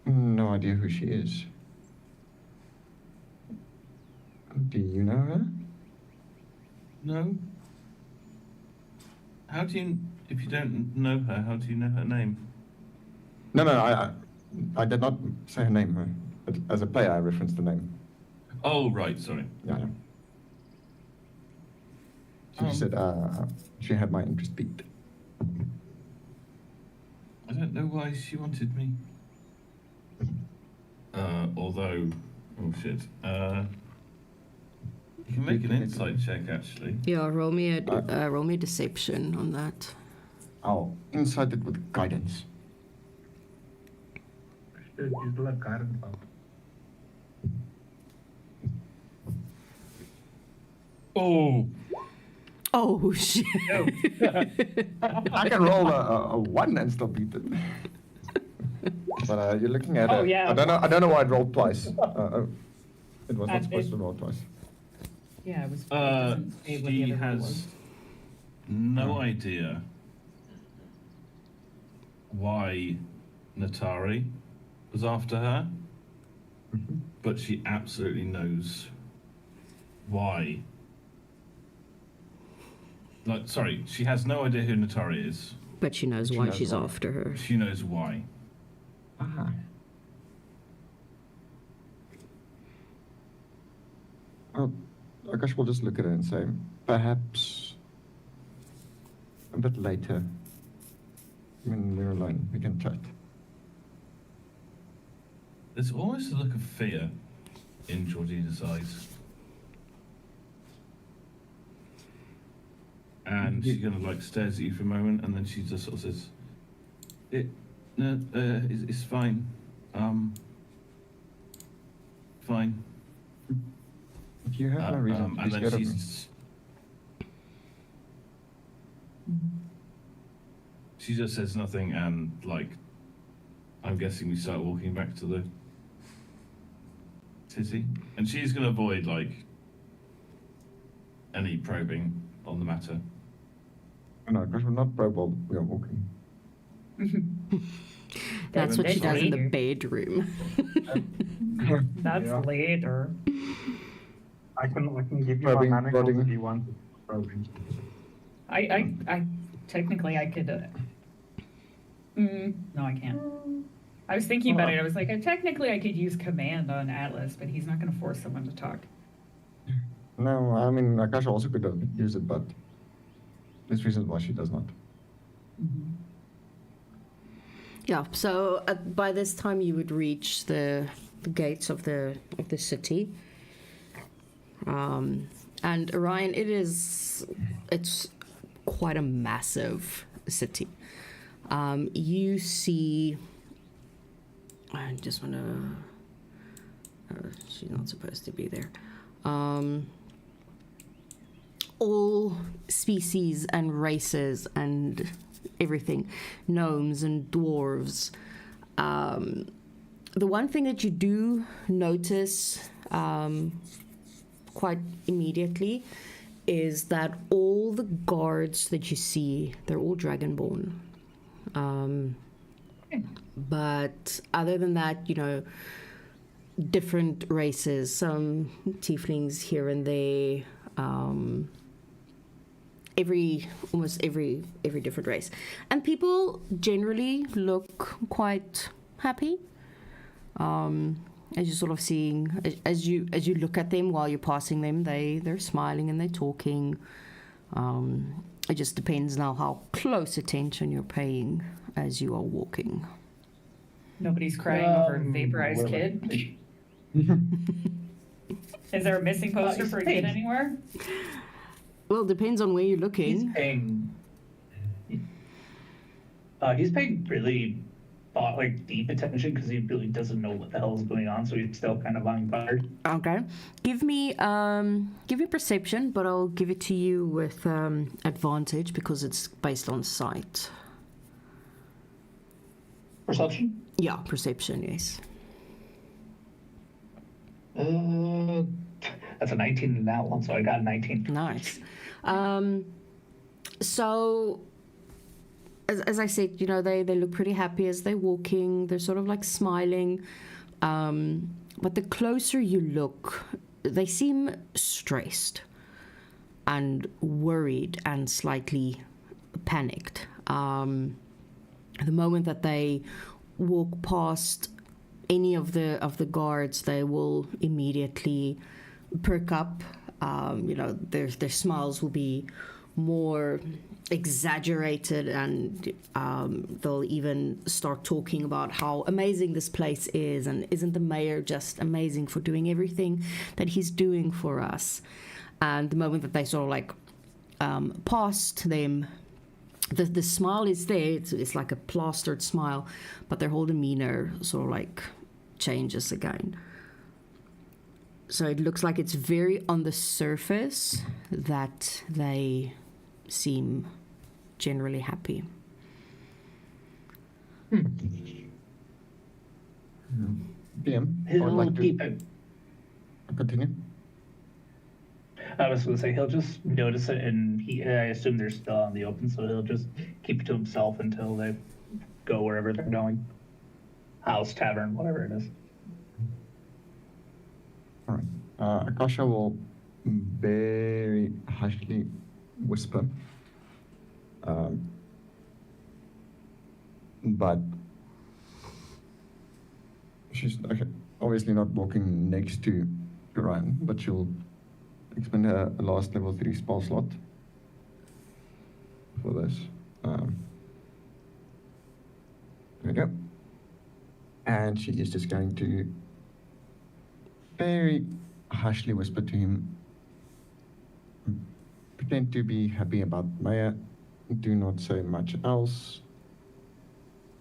Speaker 1: no idea who she is. Do you know her?
Speaker 8: No. How do you, if you don't know her, how do you know her name?
Speaker 1: No, I did not say her name. As a player, I referenced the name.
Speaker 8: Oh, right, sorry.
Speaker 1: Yeah. She said she had my interest peaked.
Speaker 8: I don't know why she wanted me. Although, oh shit. You can make an insight check, actually.
Speaker 3: Yeah, roll me a deception on that.
Speaker 1: I'll insight it with guidance.
Speaker 5: Shit, you still have guidance out.
Speaker 8: Oh!
Speaker 3: Oh shit!
Speaker 1: I can roll a 1 and still beat it. But you're looking at it.
Speaker 7: yeah.
Speaker 1: I don't know why it rolled twice. It was not
Speaker 2: And
Speaker 1: supposed
Speaker 2: it-
Speaker 1: to roll twice.
Speaker 2: Yeah, it was. it doesn't say what the
Speaker 8: She
Speaker 2: other roll
Speaker 8: has
Speaker 2: was.
Speaker 8: no idea why Natari was after her, but she absolutely knows why. Like, sorry, she has no idea who Natari is.
Speaker 3: But she knows
Speaker 1: She
Speaker 3: why
Speaker 1: knows
Speaker 3: she's
Speaker 1: why.
Speaker 3: after her.
Speaker 8: She knows why.
Speaker 1: Ah. Akash will just look at her and say, perhaps a bit later, when we're alone, we can chat.
Speaker 8: There's almost a look of fear in Georgina's eyes. And she kind of like stares at you for a moment, and then she just sort of says, it's fine. Fine.
Speaker 1: If you have no reason to be
Speaker 8: and then
Speaker 1: scared of me.
Speaker 8: She just says nothing, and like, I'm guessing we start walking back to the city, and she's gonna avoid like any probing on the matter.
Speaker 1: No, because we're not probe while we are walking.
Speaker 3: That's what she does in the
Speaker 9: later.
Speaker 3: bedroom.
Speaker 9: That's
Speaker 5: Yeah.
Speaker 9: later.
Speaker 5: I can give you
Speaker 1: Probing,
Speaker 5: my manacles
Speaker 1: prodding.
Speaker 5: if you want. Probing.
Speaker 2: I technically I could. No, I can't. I was thinking about it. I was like, technically I could use command on Atlas, but he's not going to force someone to talk.
Speaker 1: No, I mean, Akasha also could have used it, but there's reasons why she does not.
Speaker 3: Yeah, so by this time you would reach the gates of the city. And Orion, it's quite a massive city. You see, I just want to, she's not supposed to be there. All species and races and everything, gnomes and dwarves. The one thing that you do notice quite immediately is that all the guards that you see, they're all dragonborn. But other than that, different races, some tieflings here and there, almost every different race, and people generally look quite happy. As you're sort of seeing, as you look at them while you're passing them, they're smiling and they're talking. It just depends now how close attention you're paying as you are walking.
Speaker 2: Nobody's crying over a vaporized kid. Is there a missing poster for a kid anywhere?
Speaker 3: Well, it depends on where you're looking.
Speaker 7: He's paying really deep attention because he really doesn't know what the hell is going on, so he's still kind of on guard.
Speaker 3: Okay, give me perception, but I'll give it to you with advantage because it's based on sight.
Speaker 7: Perception?
Speaker 3: Yeah, perception. Yes.
Speaker 7: That's a 19 in that one, so I got a 19.
Speaker 3: Nice. So, as I said, they look pretty happy as they're walking. They're sort of like smiling. But the closer you look, they seem stressed and worried and slightly panicked. The moment that they walk past any of the guards, they will immediately perk up. Their smiles will be more exaggerated, and they'll even start talking about how amazing this place is, and isn't the mayor just amazing for doing everything that he's doing for us. And the moment that they sort of like past them, the smile is there. It's like a plastered smile, but their whole demeanor sort of like changes again. So it looks like it's very on the surface that they seem generally happy.
Speaker 1: PM, I
Speaker 7: He'll
Speaker 1: would like to
Speaker 7: keep it.
Speaker 1: continue.
Speaker 7: I was going to say he'll just notice it, and I assume they're still on the open, so he'll just keep it to himself until they go wherever they're going. House, tavern, whatever it is.
Speaker 1: All right. Akasha will very hushly whisper. But she's obviously not walking next to Ryan, but she'll expend a last level 3 spell slot for this. There we go. And she is just going to very harshly whisper to him, pretend to be happy about Maya. Do not say much else.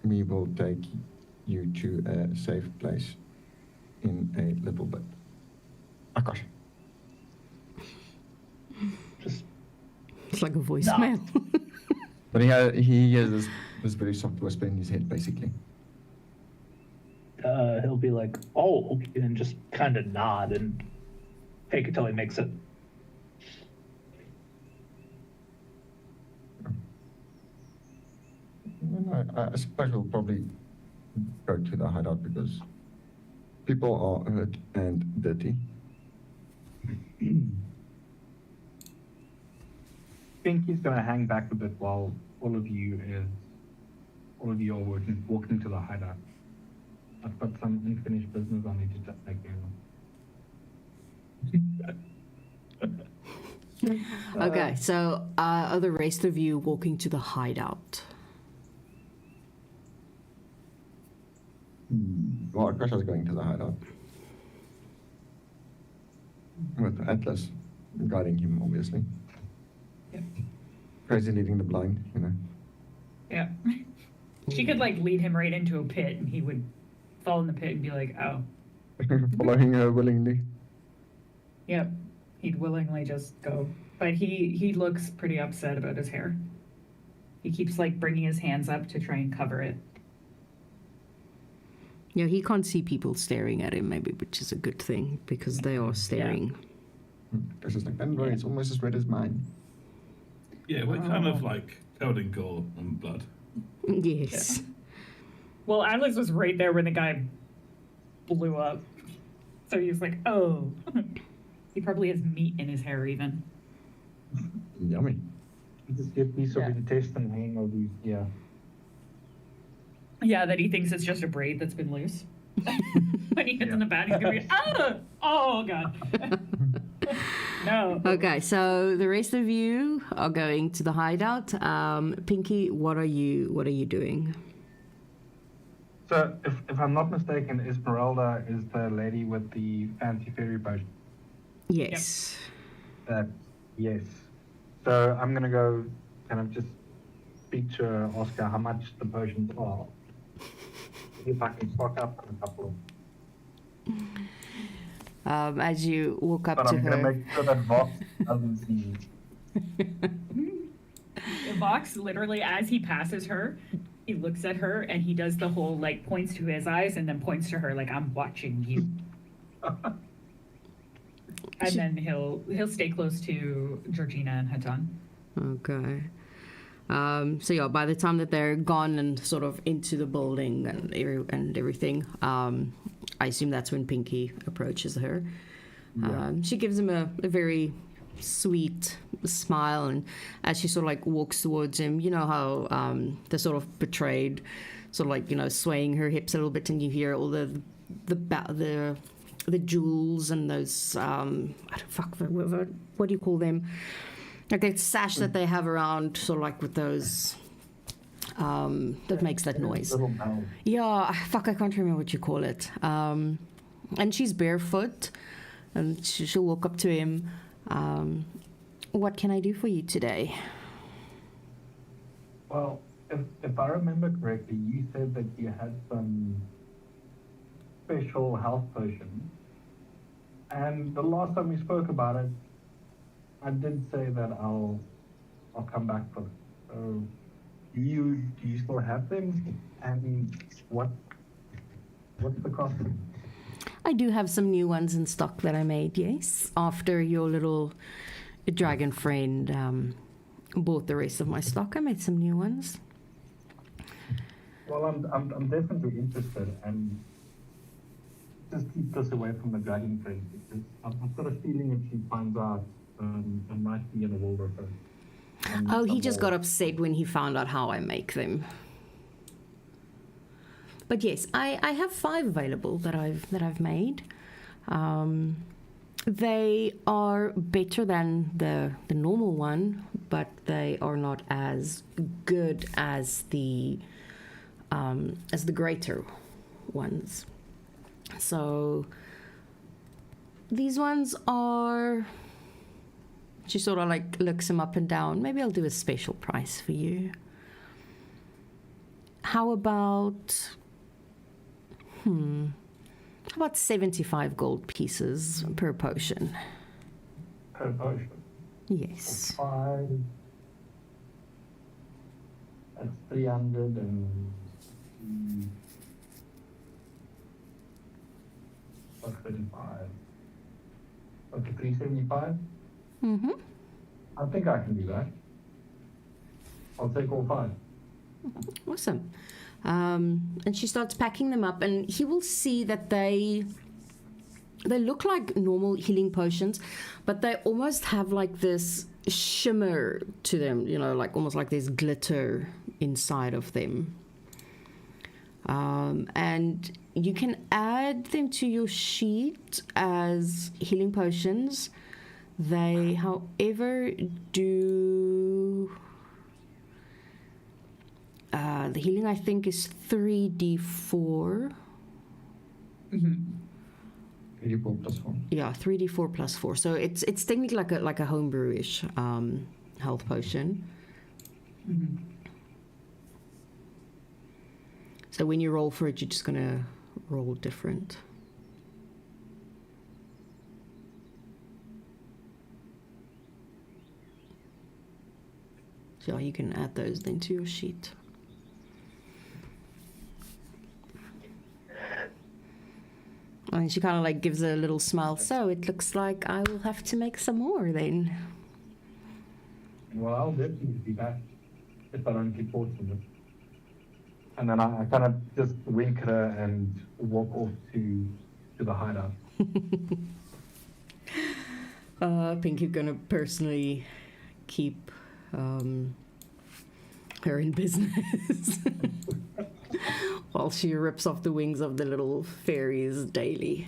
Speaker 1: We will take you to a safe place in a little bit. Akash.
Speaker 7: Just
Speaker 3: It's like a voicemail.
Speaker 1: But he hears this very soft whisper in his head, basically.
Speaker 7: he'll be like, "Oh, okay," and just kind of nod and fake it till he makes it.
Speaker 1: I suppose we'll probably go to the hideout because people are hurt and dirty.
Speaker 5: Pinky's gonna hang back a bit while all of you are walking to the hideout. I've got some unfinished business I need to take care of.
Speaker 3: Okay, so are the rest of you walking to the hideout?
Speaker 1: Well, Akasha's going to the hideout. With Atlas guiding him, obviously.
Speaker 2: Yep.
Speaker 1: Crazy leading the blind, you know.
Speaker 2: Yeah. She could like lead him right into a pit and he would fall in the pit and be like, oh.
Speaker 1: Following her willingly.
Speaker 2: Yep. He'd willingly just go. But he looks pretty upset about his hair. He keeps like bringing his hands up to try and cover it.
Speaker 3: Yeah, he can't see people staring at him, maybe, which is a good thing because they are staring.
Speaker 1: Akasha's like, don't worry, it's almost as red as mine.
Speaker 8: Yeah, we're kind of like covered in gore and blood.
Speaker 3: Yes.
Speaker 2: Yeah. Well, Atlas was right there when the guy blew up. So he was like, oh. He probably has meat in his hair even.
Speaker 1: Yummy.
Speaker 5: Just give me some intestine hanging over you. Yeah.
Speaker 2: Yeah, that he thinks it's just a braid that's been loose. When he gets in the bath, he's gonna be, ah! Oh, God. No.
Speaker 3: Okay, so the rest of you are going to the hideout. Pinky, what are you doing?
Speaker 5: So, if I'm not mistaken, Esmeralda is the lady with the fancy fairy potion.
Speaker 3: Yes.
Speaker 5: Yes. So I'm gonna go kind of just speak to her, ask her how much the potions are. See if I can stock up on a couple of.
Speaker 3: As you walk up
Speaker 5: But
Speaker 3: to
Speaker 5: I'm
Speaker 3: her.
Speaker 5: gonna make sure that Vox doesn't see me.
Speaker 2: Vox, literally, as he passes her, he looks at her and he does the whole, like, points to his eyes and then points to her like, I'm watching you. And then he'll stay close to Georgina and Hatan.
Speaker 3: Okay. So yeah, by the time that they're gone and sort of into the building and everything, I assume that's when Pinky approaches her.
Speaker 5: Yeah.
Speaker 3: She gives him a very sweet smile, and as she sort of like walks towards him, you know how they're sort of betrayed, sort of like, you know, swaying her hips a little bit, and you hear all the jewels and those what do you call them? Like that sash that they have around, sort of like with those that makes that noise.
Speaker 5: Little bell.
Speaker 3: Yeah, I can't remember what you call it. And she's barefoot, and she'll walk up to him. What can I do for you today?
Speaker 5: Well, if I remember correctly, you said that you had some special health potion. And the last time we spoke about it, I did say that I'll come back for it. So do you still have them? And what's the cost of them?
Speaker 3: I do have some new ones in stock that I made, yes. After your little dragon friend bought the rest of my stock, I made some new ones.
Speaker 5: Well, I'm definitely interested, and just keep this away from the dragon friend, because I've got a feeling if she finds out, I might be in a world of her.
Speaker 3: Oh, he just got upset when he found out how I make them. But yes, I have 5 available that I've made. They are better than the normal one, but they are not as good as the greater ones. So these ones are. She sort of like looks them up and down. Maybe I'll do a special price for you. How about 75 gold pieces per potion?
Speaker 5: Per potion.
Speaker 3: Yes.
Speaker 5: 5. That's 300 and. Plus 35. Okay, 375.
Speaker 3: Mm-hmm.
Speaker 5: I think I can do that. I'll take all 5.
Speaker 3: Awesome. And she starts packing them up, and he will see that they look like normal healing potions, but they almost have like this shimmer to them, you know, like almost like there's glitter inside of them. And you can add them to your sheet as healing potions. They, however, do... the healing, I think, is 3d4.
Speaker 1: 3d4 plus 4.
Speaker 3: Yeah, 3d4 plus 4. So it's technically like a homebrewish health potion. So when you roll for it, you're just gonna roll different. So you can add those then to your sheet. And she kind of like gives a little smile. So it looks like I will have to make some more then.
Speaker 5: Well, I'll definitely be back if I don't get fortunate. And then I kind of just wink at her and walk off to the hideout.
Speaker 3: Pinky's gonna personally keep her in business while she rips off the wings of the little fairies daily.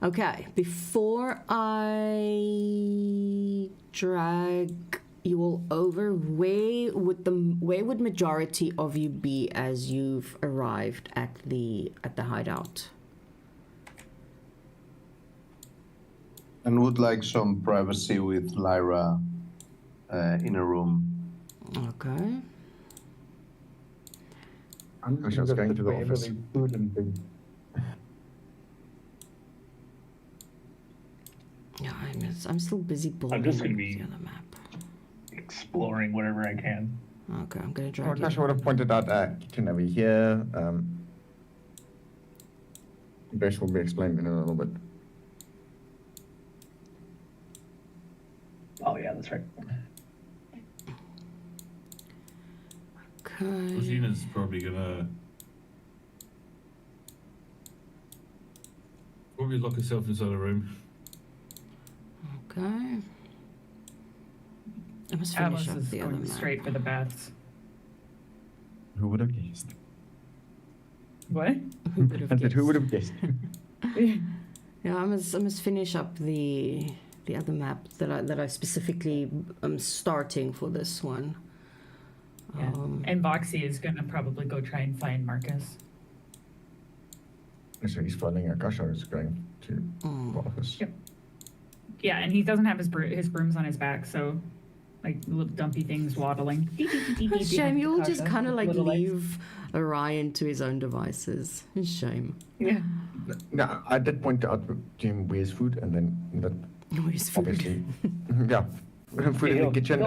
Speaker 3: Okay, before I drag you all over, where would majority of you be as you've arrived at the hideout?
Speaker 4: And would like some privacy with Lyra in a room.
Speaker 3: Okay.
Speaker 5: I'm
Speaker 1: I was going to the
Speaker 5: wherever
Speaker 1: office.
Speaker 5: there's food and things.
Speaker 3: Yeah, I'm still busy building
Speaker 7: just gonna be-
Speaker 3: the other map.
Speaker 7: Exploring whatever I can.
Speaker 3: Okay, I'm gonna
Speaker 1: Well,
Speaker 3: drag
Speaker 1: Kasha
Speaker 3: you.
Speaker 1: would have pointed out kitchen over here. Grace will be explained in a little bit.
Speaker 7: Oh yeah, that's right.
Speaker 3: Okay.
Speaker 8: Rosina's probably gonna probably lock herself inside a room.
Speaker 3: Okay. I must
Speaker 2: Atlas
Speaker 3: finish up
Speaker 2: is
Speaker 3: the other
Speaker 2: going
Speaker 3: map.
Speaker 2: straight for the baths.
Speaker 1: Who would have guessed?
Speaker 2: What?
Speaker 3: Who would have
Speaker 1: I said,
Speaker 3: guessed?
Speaker 1: who would have guessed?
Speaker 3: Yeah, I must finish up the other map that I specifically am starting for this one.
Speaker 2: Yeah. And Boxy is gonna probably go try and find Marcus.
Speaker 1: So he's following Akasha is going to the office.
Speaker 2: Yep. Yeah, and he doesn't have his brooms on his back, so like little dumpy things waddling.
Speaker 3: Shame, you all just
Speaker 2: Akasha
Speaker 3: kind of
Speaker 2: with
Speaker 3: like
Speaker 2: little legs.
Speaker 3: leave Orion to his own devices. Shame.
Speaker 2: Yeah.
Speaker 1: No, I did point out to him where's food, and then that
Speaker 3: Where's food?
Speaker 1: obviously, yeah, food in the kitchen,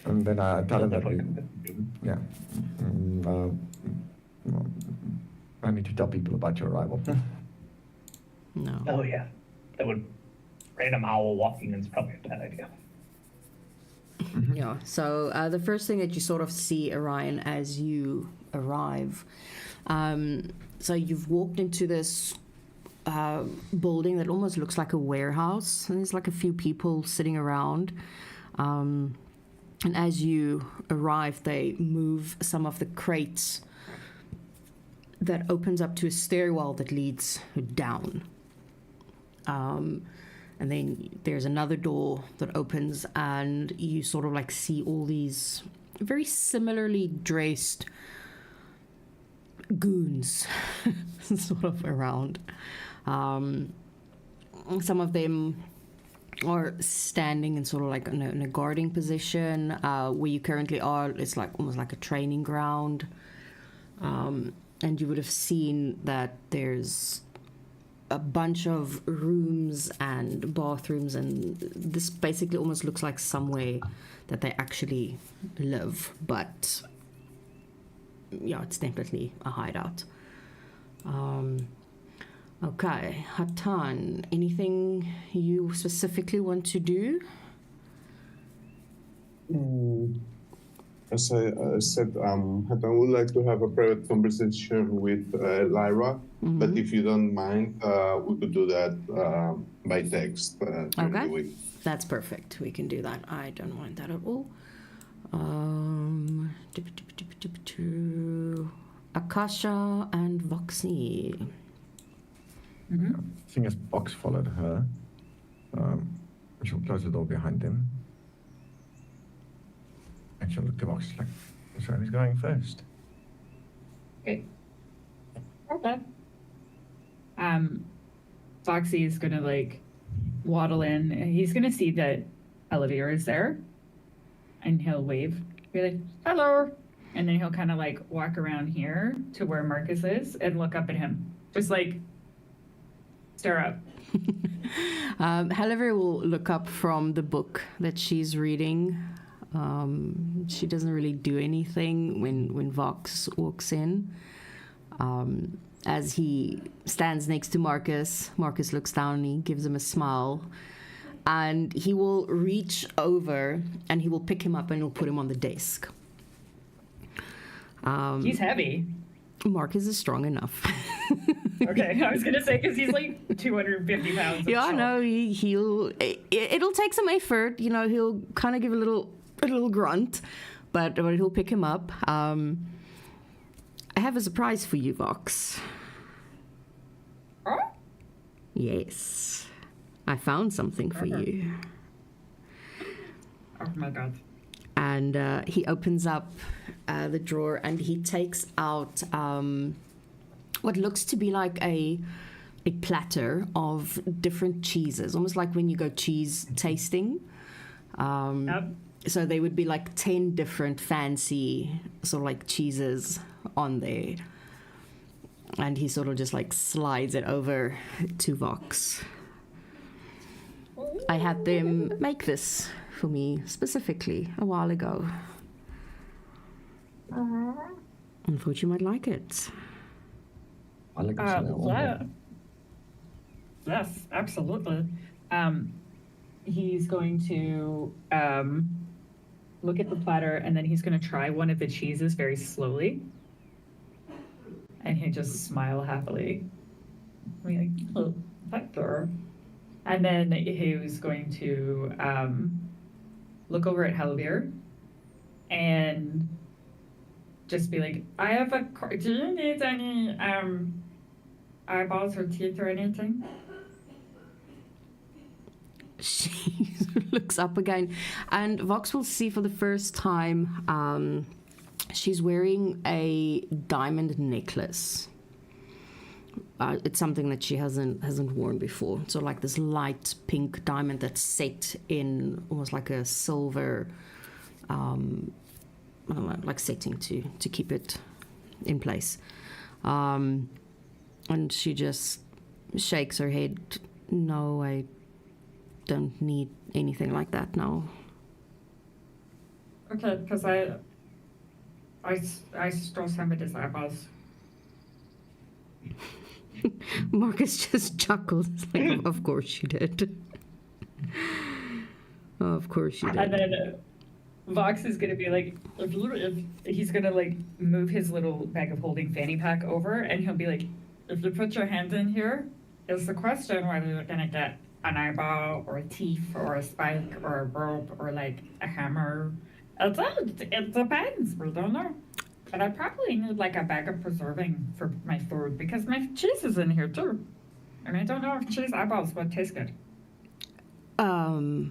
Speaker 1: and then I tell him that we, yeah, well, I need to tell people about your arrival.
Speaker 3: No.
Speaker 7: Oh yeah, that would random owl walking in is probably a bad idea.
Speaker 3: Yeah. So the first thing that you sort of see, Orion, as you arrive, so you've walked into this building that almost looks like a warehouse, and there's like a few people sitting around. And as you arrive, they move some of the crates that opens up to a stairwell that leads down. And then there's another door that opens, and you sort of like see all these very similarly dressed goons sort of around. Some of them are standing in sort of like in a guarding position. Where you currently are, it's like almost like a training ground. And you would have seen that there's a bunch of rooms and bathrooms, and this basically almost looks like somewhere that they actually live, but yeah, it's definitely a hideout. Okay, Hatan, anything you specifically want to do?
Speaker 10: As I said, Hatan would like to have a private conversation with Lyra, but if you don't mind, we could do that by text during the week.
Speaker 3: That's perfect. We can do that. I don't mind that at all. Akasha and Voxy.
Speaker 1: I think as Box followed her, she'll close the door behind them. And she'll look to Box like, so who's going first?
Speaker 2: Okay. Foxy is gonna like waddle in. He's gonna see that Olivia is there, and he'll wave, be like, "Hello," and then he'll kind of like walk around here to where Marcus is and look up at him, just like stare up.
Speaker 3: Olivia will look up from the book that she's reading. She doesn't really do anything when Vox walks in. As he stands next to Marcus, Marcus looks down and he gives him a smile. And he will reach over and he will pick him up and he'll put him on the desk.
Speaker 2: He's heavy.
Speaker 3: Marcus is strong enough.
Speaker 2: Okay, I was gonna say because he's like 250 pounds.
Speaker 3: Yeah, no, it'll take some effort. You know, he'll kind of give a little grunt, but he'll pick him up. I have a surprise for you, Vox.
Speaker 2: Huh?
Speaker 3: Yes, I found something for you.
Speaker 2: Oh my god.
Speaker 3: And he opens up the drawer and he takes out what looks to be like a platter of different cheeses, almost like when you go cheese tasting.
Speaker 2: Yep.
Speaker 3: So they would be like 10 different fancy sort of like cheeses on there. And he sort of just like slides it over to Vox. I had them make this for me specifically a while ago. I thought you might like it.
Speaker 1: I like it.
Speaker 2: Yes, absolutely. He's going to look at the platter and then he's going to try one of the cheeses very slowly. And he'll just smile happily. Like, oh, Hector. And then he was going to look over at Helvier and just be like, I have do you need any eyeballs or teeth or anything?
Speaker 3: She looks up again, and Vox will see for the first time she's wearing a diamond necklace. It's something that she hasn't worn before. So like this light pink diamond that's set in almost like a silver, I don't know, like setting to keep it in place. And she just shakes her head. No, I don't need anything like that now.
Speaker 2: Okay, because I stole somebody's eyeballs.
Speaker 3: Marcus just chuckled. It's like, of course you did. Of course you did.
Speaker 2: And then Vox is gonna be like, if he's gonna like move his little bag of holding fanny pack over, and he'll be like, if you put your hands in here, is the question whether you're gonna get an eyeball or a teeth or a spike or a rope or like a hammer.
Speaker 9: It depends. We don't know. But I probably need like a bag of preserving for my food because my cheese is in here too. And I don't know if cheese eyeballs would taste good.
Speaker 3: I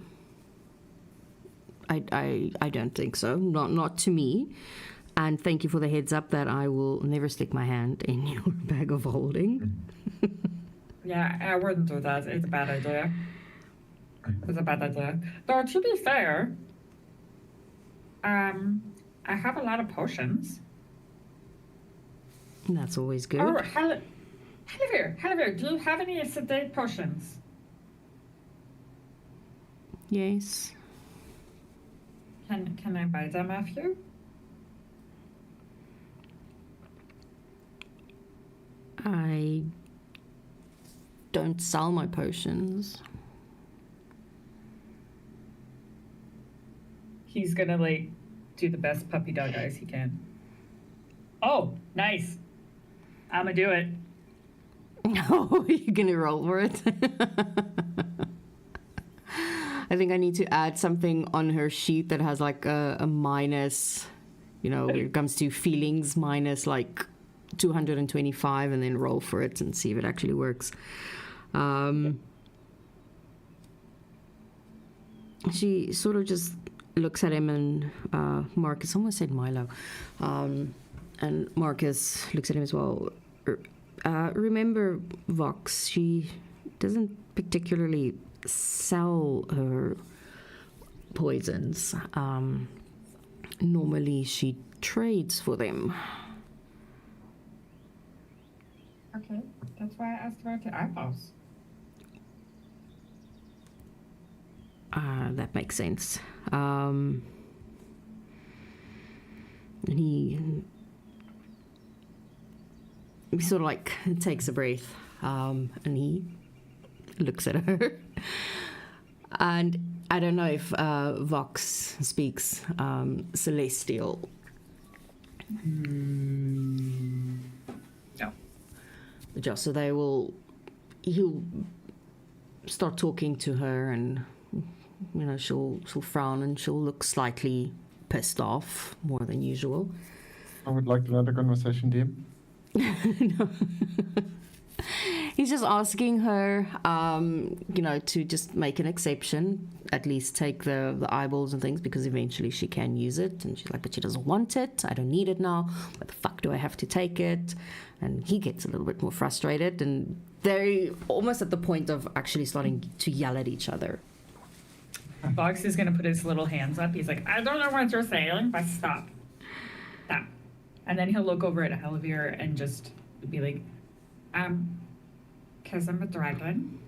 Speaker 3: don't think so. Not to me. And thank you for the heads up that I will never stick my hand in your bag of holding.
Speaker 9: Yeah, I wouldn't do that. It's a bad idea. It's a bad idea. Though to be fair, I have a lot of potions.
Speaker 3: That's always good.
Speaker 9: Oh, Halivir, do you have any sedate potions?
Speaker 3: Yes.
Speaker 9: Can I buy them off you?
Speaker 3: I don't sell my potions.
Speaker 2: He's gonna like do the best puppy dog eyes he can. Oh, nice. I'ma do it.
Speaker 3: Oh, you're gonna roll for it? I think I need to add something on her sheet that has like a minus, you know, when it comes to feelings, minus like 225, and then roll for it and see if it actually works. She sort of just looks at him, and Marcus almost said Milo, and Marcus looks at him as well. Remember, Vox, she doesn't particularly sell her poisons. Normally she trades for them.
Speaker 9: Okay, that's why I asked about the eyeballs.
Speaker 3: That makes sense. And he sort of like takes a breath, and he looks at her. And I don't know if Vox speaks Celestial.
Speaker 2: No.
Speaker 3: Just so he'll start talking to her, and you know she'll frown and she'll look slightly pissed off more than usual.
Speaker 1: I would like to have a conversation, DM.
Speaker 3: No. He's just asking her, you know, to just make an exception, at least take the eyeballs and things, because eventually she can use it. And she's like, but she doesn't want it. I don't need it now. Why the fuck do I have to take it? And he gets a little bit more frustrated, and they're almost at the point of actually starting to yell at each other.
Speaker 2: Fox is gonna put his little hands up. He's like, I don't know what you're saying, but stop. Stop. And then he'll look over at Halivir and just be like,
Speaker 9: Because I'm a dragon,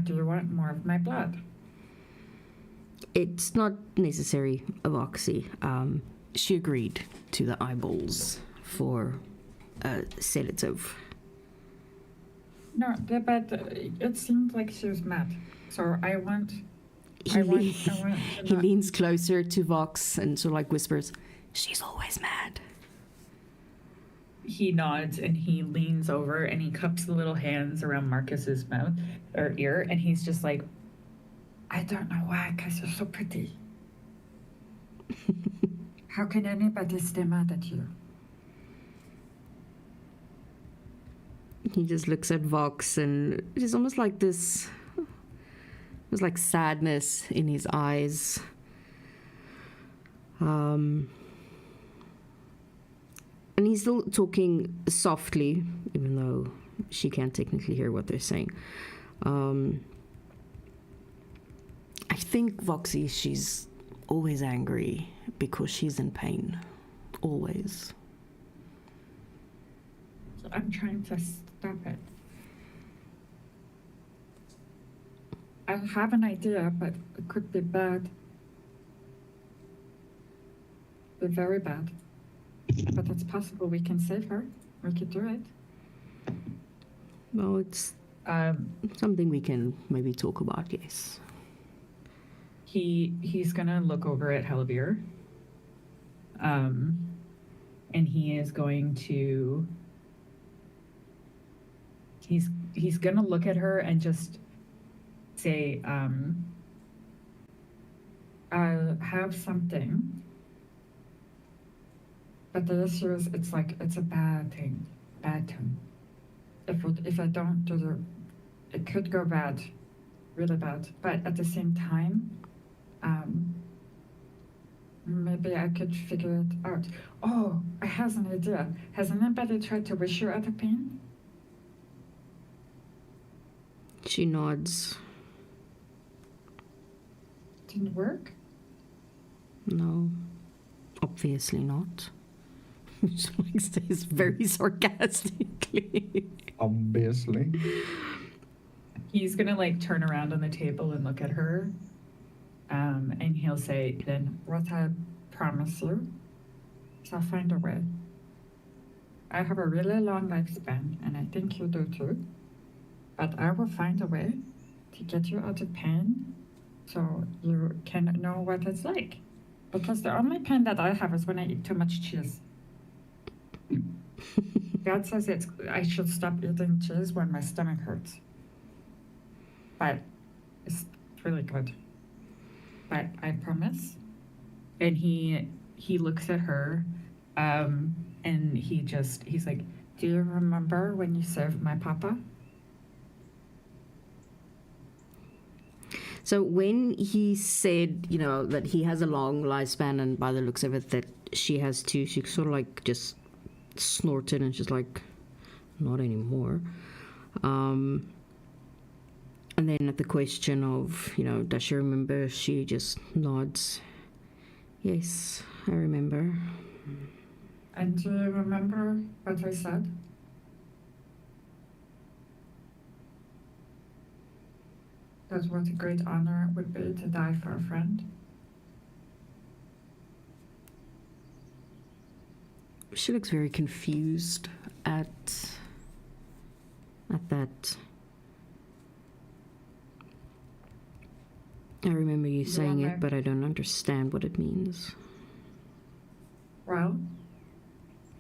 Speaker 9: do you want more of my blood?
Speaker 3: It's not necessary, Avoxy. She agreed to the eyeballs for a sedative.
Speaker 9: No, but it seemed like she was mad. So I want
Speaker 3: He
Speaker 9: to not-
Speaker 3: leans closer to Vox and sort of like whispers, she's always mad.
Speaker 2: he nods and he leans over and he cups the little hands around Marcus's mouth or ear, and he's just like,
Speaker 9: I don't know why, because you're so pretty. How can anybody stay mad at you?
Speaker 3: He just looks at Vox, and it's almost like this, there's like sadness in his eyes. And he's still talking softly, even though she can't technically hear what they're saying. I think Voxy, she's always angry because she's in pain. Always.
Speaker 9: So I'm trying to stop it. I have an idea, but it could be bad. Be very bad. But it's possible we can save her. We could do it.
Speaker 3: Well, it's something we can maybe talk about, yes.
Speaker 2: he's gonna look over at Halivir. And he is going to he's gonna look at her and just say,
Speaker 9: I have something, but the issue is it's a bad thing, bad thing. If I don't do it could go bad, really bad. But at the same time, maybe I could figure it out. Oh, I have an idea. Has anybody tried to wish you out of pain?
Speaker 3: She nods.
Speaker 9: Didn't work?
Speaker 3: No, obviously not. She like says very sarcastically.
Speaker 1: Obviously.
Speaker 2: He's gonna like turn around on the table and look at her. And he'll say,
Speaker 9: Then what I promise you is I'll find a way. I have a really long lifespan, and I think you do too. But I will find a way to get you out of pain so you can know what it's like. Because the only pain that I have is when I eat too much cheese. God says I should stop eating cheese when my stomach hurts. But it's really good. But I promise.
Speaker 2: and he looks at her, and he's like,
Speaker 9: Do you remember when you served my papa?
Speaker 3: So when he said, you know, that he has a long lifespan, and by the looks of it, that she has too, she sort of like just snorted and she's like, not anymore. And then at the question of, you know, does she remember, she just nods. Yes, I remember.
Speaker 9: And do you remember what I said? That what a great honor it would be to die for a friend.
Speaker 3: She looks very confused at that. I remember you saying it, but I don't understand what it means.
Speaker 9: Well,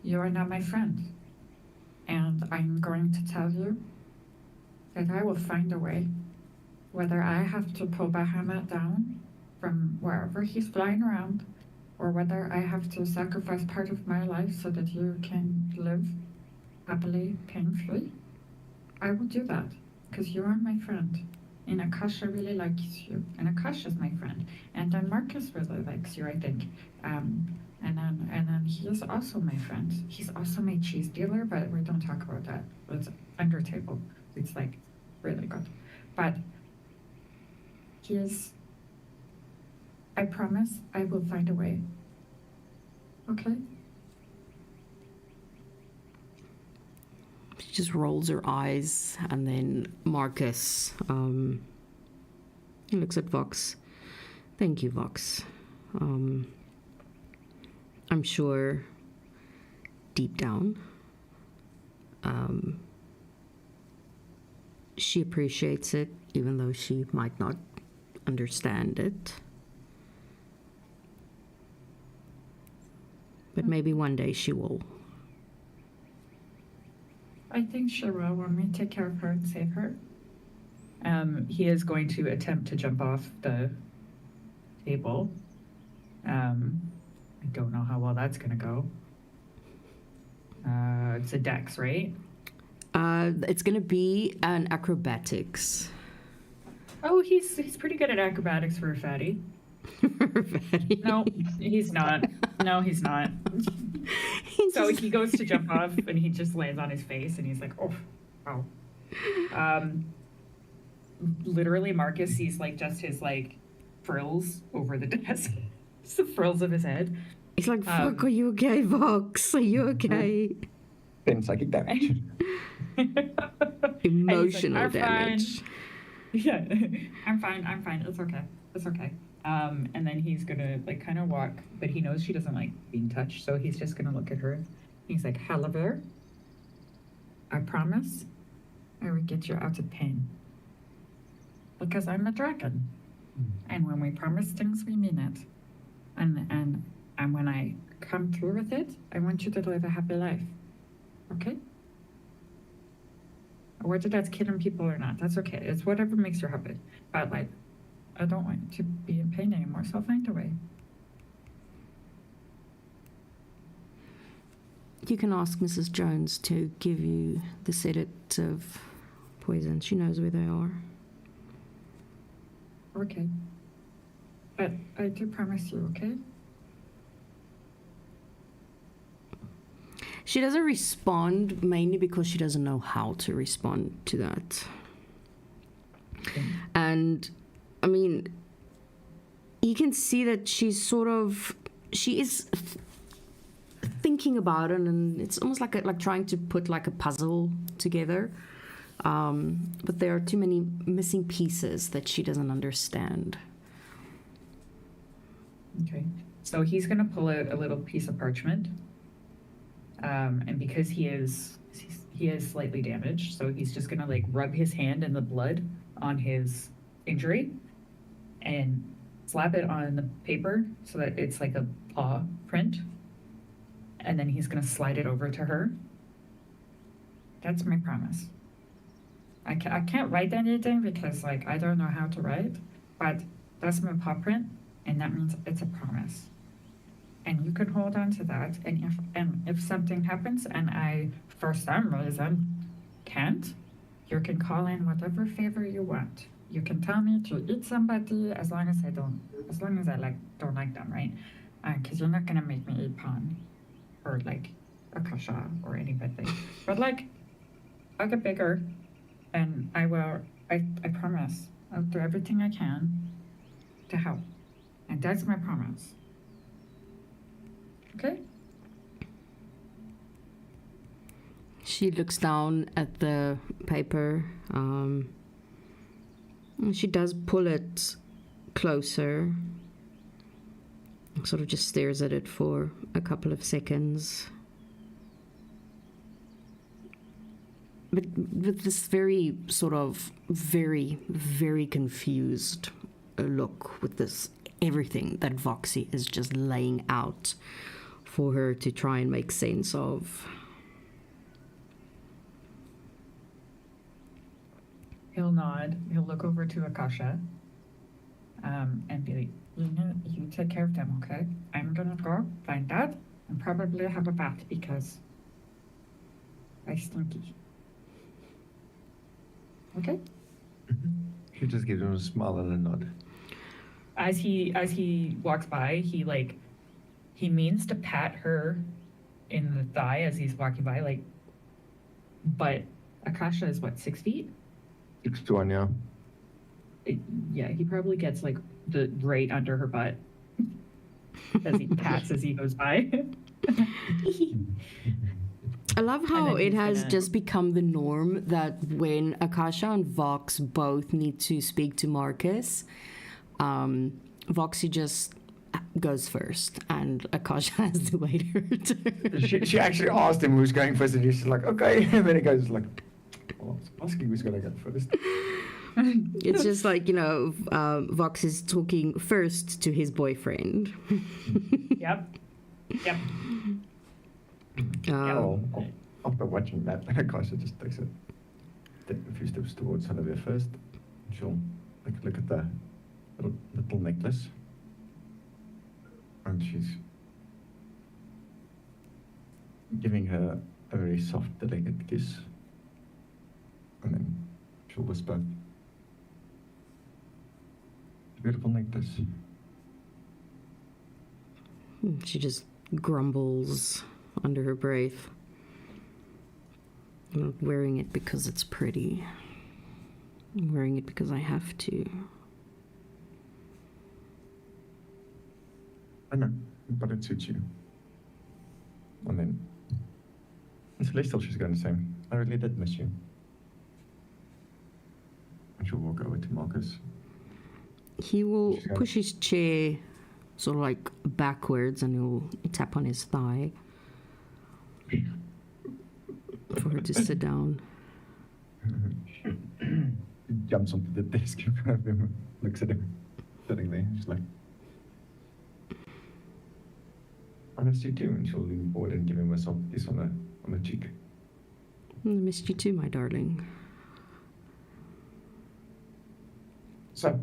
Speaker 9: you are not my friend. And I'm going to tell you that I will find a way. Whether I have to pull Bahamut down from wherever he's flying around, or whether I have to sacrifice part of my life so that you can live happily, pain-free, I will do that, because you are my friend. And Akasha really likes you, and Akasha is my friend. And then Marcus really likes you, I think. And then he is also my friend. He's also my cheese dealer, but we don't talk about that. It's under table. It's like really good. But I promise I will find a way. Okay?
Speaker 3: She just rolls her eyes, and then Marcus he looks at Vox. Thank you, Vox. I'm sure deep down she appreciates it, even though she might not understand it. But maybe one day she will.
Speaker 9: I think she will when we take care of her and save her.
Speaker 2: he is going to attempt to jump off the table. I don't know how well that's gonna go. It's a dex, right?
Speaker 3: It's gonna be an acrobatics.
Speaker 2: Oh, he's pretty good at acrobatics for a fatty. No, he's not. No, he's not. So he goes to jump off, and he just lands on his face, and he's like, "Oh, wow." Literally, Marcus sees like just his like frills over the desk. It's the frills of his head.
Speaker 3: He's like, "Fuck, are you okay, Vox? Are you okay?"
Speaker 1: 10 psychic damage.
Speaker 3: Emotional
Speaker 2: like,
Speaker 3: damage.
Speaker 2: Fine. Yeah, I'm fine. It's okay. And then he's gonna like kind of walk, but he knows she doesn't like being touched, so he's just gonna look at her.
Speaker 9: He's like, Halaver, I promise I will get you out of pain. Because I'm a dragon. And when we promise things, we mean it. And when I come through with it, I want you to live a happy life. Okay? Whether that's killing people or not, that's okay. It's whatever makes you happy. But like, I don't want to be in pain anymore, so I'll find a way.
Speaker 3: You can ask Mrs. Jones to give you the sedative poison. She knows where they are.
Speaker 9: Okay. But I do promise you, okay?
Speaker 3: She doesn't respond mainly because she doesn't know how to respond to that. And I mean, you can see that she is thinking about it, and it's almost like trying to put like a puzzle together. But there are too many missing pieces that she doesn't understand.
Speaker 2: Okay. So he's gonna pull out a little piece of parchment. And because he is slightly damaged, so he's just gonna like rub his hand in the blood on his injury and slap it on the paper so that it's like a paw print. And then he's gonna slide it over to her.
Speaker 9: That's my promise. I can't write anything because, like, I don't know how to write, but that's my paw print, and that means it's a promise. And you can hold on to that, and if something happens and I, for some reason, can't, you can call in whatever favor you want. You can tell me to eat somebody as long as I don't like them, right? Because you're not gonna make me eat Pawn or like Akasha or anybody. But like, I'll get bigger, and I will. I promise. I'll do everything I can to help, and that's my promise. Okay.
Speaker 3: She looks down at the paper. And she does pull it closer. Sort of just stares at it for a couple of seconds. But with this very sort of very, very confused look, with this everything that Voxy is just laying out for her to try and make sense of.
Speaker 2: He'll nod. He'll look over to Akasha, and be like,
Speaker 9: You take care of them, okay? I'm gonna go find Dad and probably have a bath because I stinky. Okay?
Speaker 1: He just gives him a smile and a nod.
Speaker 2: as he walks by, he means to pat her in the thigh as he's walking by, like, but Akasha is what, 6 feet?
Speaker 1: 6 to 1, yeah.
Speaker 2: Yeah, he probably gets like the right under her butt as he pats as he goes by.
Speaker 3: I love how
Speaker 2: then
Speaker 3: it
Speaker 2: he's
Speaker 3: has
Speaker 2: gonna-
Speaker 3: just become the norm that when Akasha and Vox both need to speak to Marcus, Voxy just goes first and Akasha has to wait her turn.
Speaker 1: She actually asked him who's going first, and he's like, okay. And then he goes like, well, I was asking who's going to go first.
Speaker 3: It's just like, Vox is talking first to his boyfriend.
Speaker 2: Yep. Yep.
Speaker 1: Oh, after watching that, Akasha just takes a few steps towards Olivia first. She'll look at the little necklace. And she's giving her a very soft, delicate kiss. And then she'll whisper, beautiful necklace.
Speaker 3: She just grumbles under her breath. I'm not wearing it because it's pretty. I'm wearing it because I have to.
Speaker 1: I know, but it suits you. And then Celestial, she's going to say, I really did miss you. And she'll walk over to Marcus.
Speaker 3: He will
Speaker 1: She's got-
Speaker 3: push his chair sort of like backwards and he'll tap on his thigh for her to sit down.
Speaker 1: He jumps onto the desk in front of him, looks at him, sitting there. She's like, I missed you too. And she'll lean forward and give him a soft kiss on the cheek.
Speaker 3: I missed you too, my darling.
Speaker 1: So,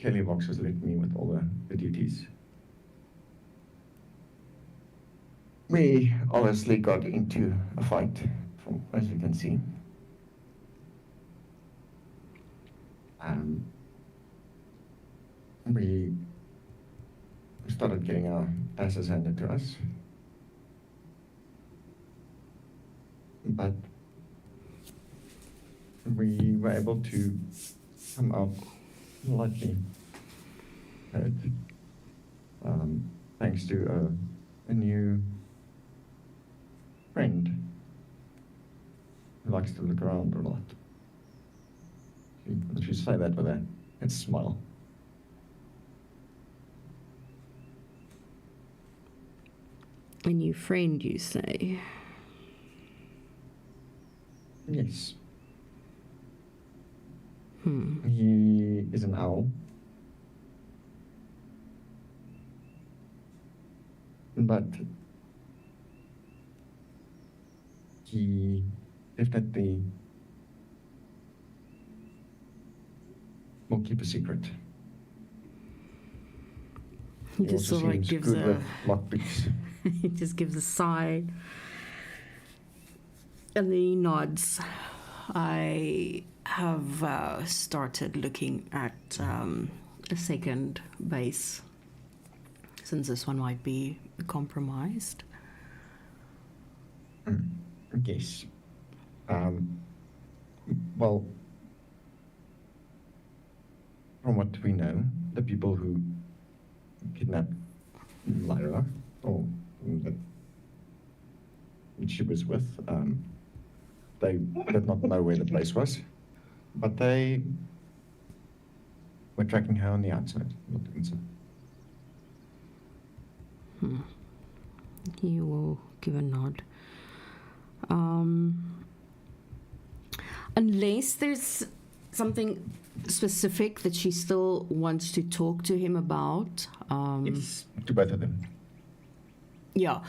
Speaker 1: Kelly Vox has left me with all the duties. We obviously got into a fight, as you can see. We started getting our asses handed to us. But we were able to come out lightly hurt, thanks to a new friend who likes to look around a lot. She say that with a smile.
Speaker 3: A new friend, you say?
Speaker 1: Yes. He is an owl. But he definitely will keep a secret.
Speaker 3: He just
Speaker 1: also
Speaker 3: sort of like
Speaker 1: seems
Speaker 3: gives
Speaker 1: good
Speaker 3: a.
Speaker 1: with lockpicks.
Speaker 3: He just gives a sigh. And then he nods. I have started looking at a second base, since this one might be compromised.
Speaker 1: Yes. Well, from what we know, the people who kidnapped Lyra, or that she was with, they did not know where the place was, but they were tracking her on the outside, not the inside.
Speaker 3: He will give a nod. Unless there's something specific that she still wants to talk to him about.
Speaker 1: It's to both of them.
Speaker 3: Yeah.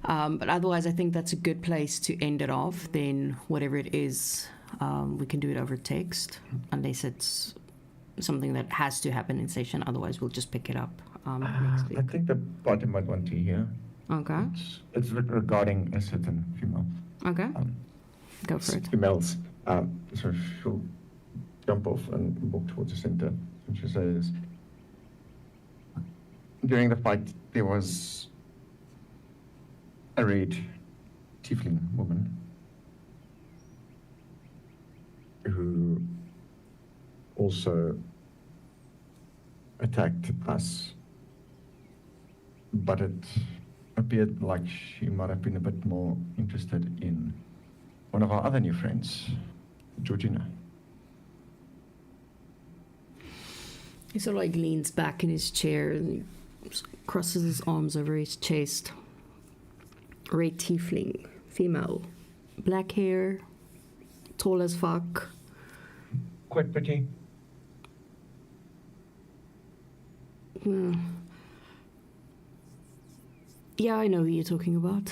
Speaker 3: But otherwise, I think that's a good place to end it off. Then whatever it is, we can do it over text, unless it's something that has to happen in session. Otherwise, we'll just pick it up next week.
Speaker 1: I think the party might want to hear.
Speaker 3: Okay.
Speaker 1: It's regarding a certain female.
Speaker 3: Okay. Go for it.
Speaker 1: Females. So she'll jump off and walk towards the center. And she says, during the fight, there was a red tiefling woman who also attacked us, but it appeared like she might have been a bit more interested in one of our other new friends, Georgina.
Speaker 3: He sort of like leans back in his chair and crosses his arms over his chest. Red tiefling, female, black hair, tall as fuck.
Speaker 1: Quite pretty.
Speaker 3: Yeah, I know who you're talking about.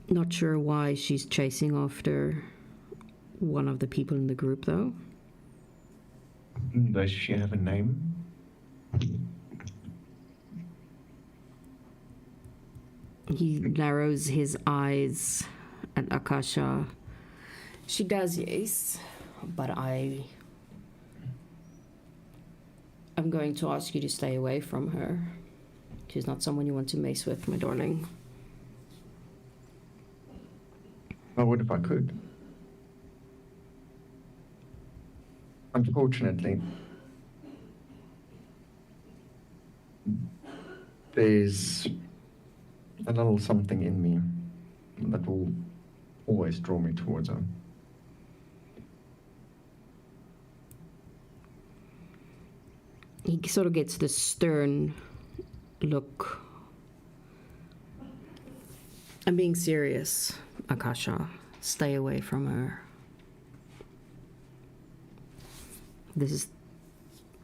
Speaker 3: Not sure why she's chasing after one of the people in the group, though.
Speaker 1: Does she have a name?
Speaker 3: He narrows his eyes at Akasha. She does, yes, but I'm going to ask you to stay away from her. She's not someone you want to mess with, my darling.
Speaker 1: I would if I could. Unfortunately, there's a little something in me that will always draw me towards her.
Speaker 3: He sort of gets this stern look. I'm being serious, Akasha. Stay away from her. This is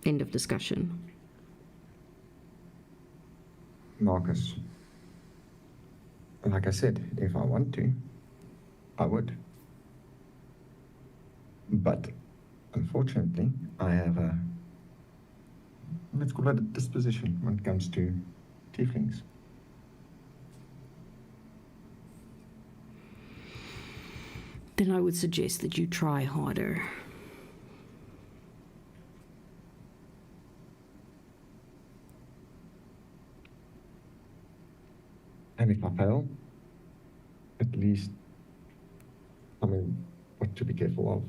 Speaker 3: end of discussion.
Speaker 1: Marcus, like I said, if I want to, I would. But Unfortunately, I have a, let's call it a disposition when it comes to tieflings.
Speaker 3: Then I would suggest that you try harder.
Speaker 1: And if I fail, at least, I mean, what to be careful of.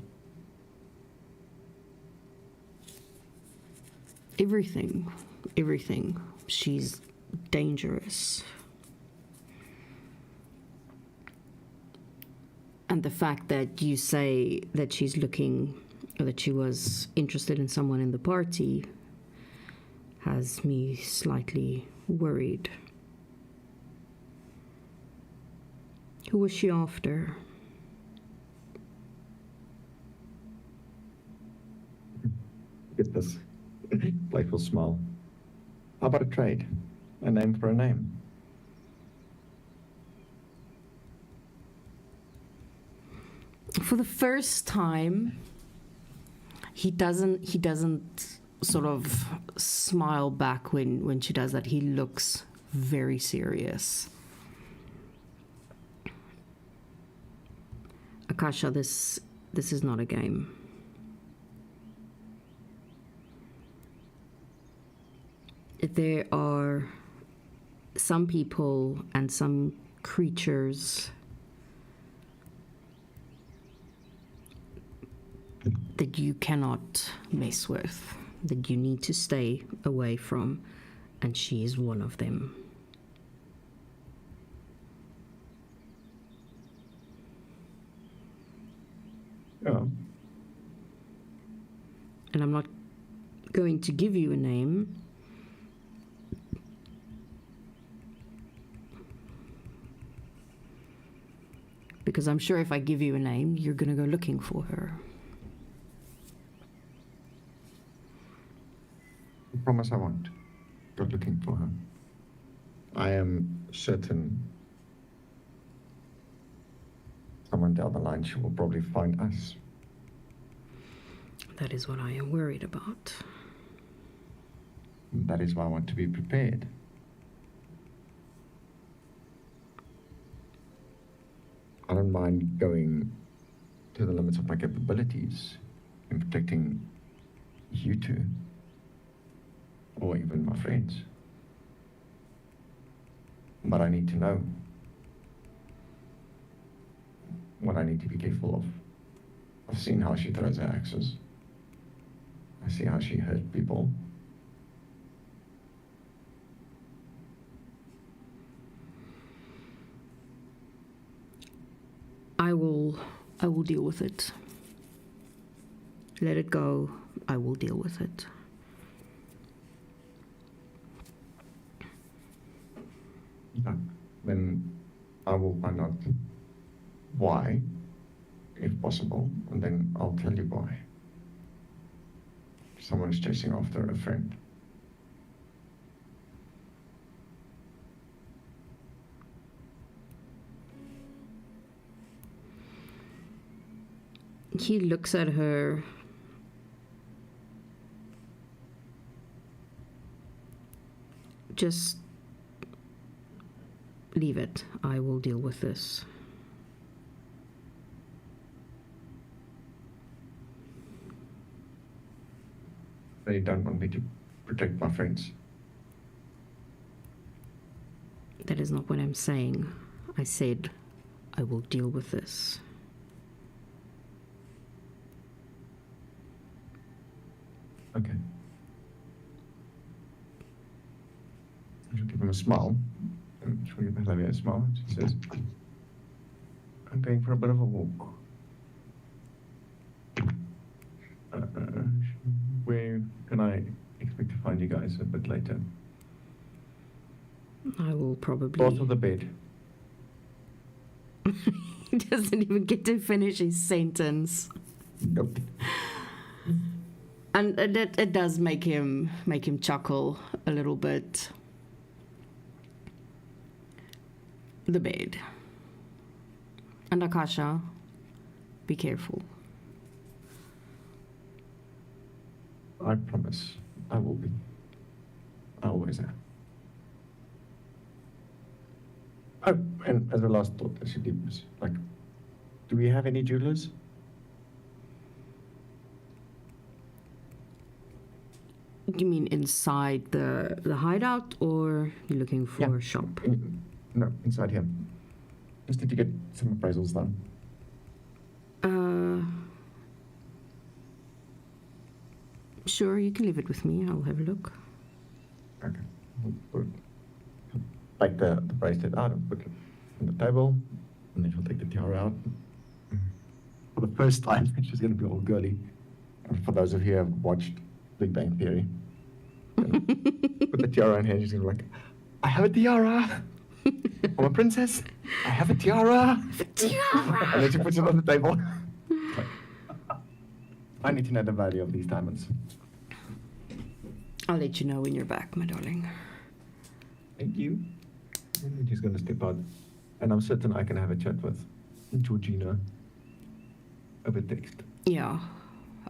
Speaker 3: Everything. She's dangerous. And the fact that you say that she's looking, or that she was interested in someone in the party, has me slightly worried. Who was she after?
Speaker 1: Get this playful smile. How about a trade? A name for a name.
Speaker 3: For the first time, he doesn't sort of smile back when she does that. He looks very serious. Akasha, this is not a game. There are some people and some creatures that you cannot mess with, that you need to stay away from, and she is one of them.
Speaker 1: Yeah.
Speaker 3: And I'm not going to give you a name. Because I'm sure if I give you a name, you're going to go looking for her.
Speaker 1: I promise I won't go looking for her. I am certain someone down the line she will probably find us.
Speaker 3: That is what I am worried about.
Speaker 1: That is why I want to be prepared. I don't mind going to the limits of my capabilities in protecting you two, or even my friends. But I need to know what I need to be careful of. I've seen how she throws her axes. I see how she hurt people.
Speaker 3: I will deal with it. Let it go. I will deal with it.
Speaker 1: Yeah. Then I will find out why, if possible, and then I'll tell you why. Someone is chasing after a friend.
Speaker 3: He looks at her. Just leave it. I will deal with this.
Speaker 1: They don't want me to protect my friends.
Speaker 3: That is not what I'm saying. I said I will deal with this.
Speaker 1: Okay. She'll give him a smile. And she'll give Helalia a smile. She says, I'm going for a bit of a walk. Where can I expect to find you guys a bit later?
Speaker 3: I will probably...
Speaker 1: North of the bed.
Speaker 3: He doesn't even get to finish his sentence.
Speaker 1: Nope.
Speaker 3: And it does make him chuckle a little bit. The bed. And Akasha, be careful.
Speaker 1: I promise. I will be. I always am. Oh, and as a last thought, as you did this, like, do we have any jewelers?
Speaker 3: You mean inside the hideout, or you're looking for
Speaker 1: Yeah.
Speaker 3: a shop?
Speaker 1: No, inside here. Just need to get some appraisals done.
Speaker 3: Sure, you can leave it with me. I'll have a look.
Speaker 1: Okay. Take the bracelet out and put it on the table, and then she'll take the tiara out. For the first time, she's going to be all girly. And for those of you who have watched Big Bang Theory, put the tiara in her, she's going to be like, I have a tiara! I'm a princess! I have a tiara! And then she puts it on the table. Like, I need to know the value of these diamonds.
Speaker 3: I'll let you know when you're back, my darling.
Speaker 1: Thank you. And she's going to step out. And I'm certain I can have a chat with Georgina over text.
Speaker 3: Yeah.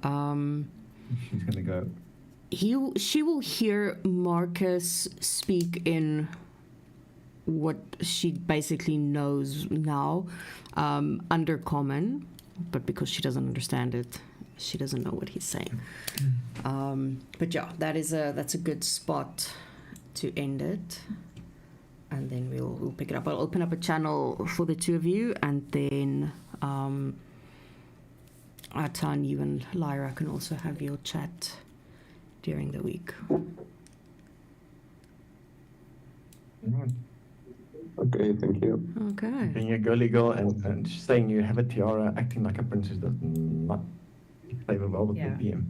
Speaker 1: She's going to go,
Speaker 3: She will hear Marcus speak in what she basically knows now, under common, but because she doesn't understand it, she doesn't know what he's saying. But yeah, that's a good spot to end it, and then we'll pick it up. I'll open up a channel for the two of you, and then Atan, you and Lyra can also have your chat during the week.
Speaker 10: Okay, thank you.
Speaker 3: Okay.
Speaker 1: being a girly girl and saying you have a tiara, acting like a princess does not flavor well with
Speaker 2: Yeah.
Speaker 1: the BM.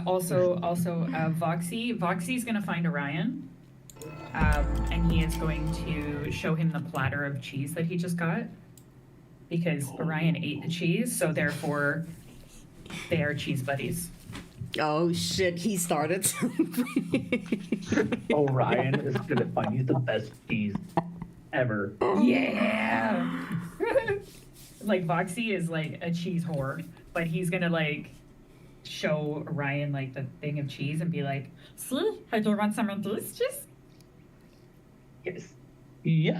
Speaker 2: Also, Voxy's gonna find Orion, and he is going to show him the platter of cheese that he just got, because Orion ate the cheese, so therefore they are cheese buddies.
Speaker 3: Oh shit, he started.
Speaker 7: Orion is gonna find you the best cheese ever.
Speaker 2: Yeah. Like Voxy is like a cheese whore, but he's gonna like show Orion like the thing of cheese and be like, "See, I do want some of this cheese."
Speaker 7: Yes. Yeah.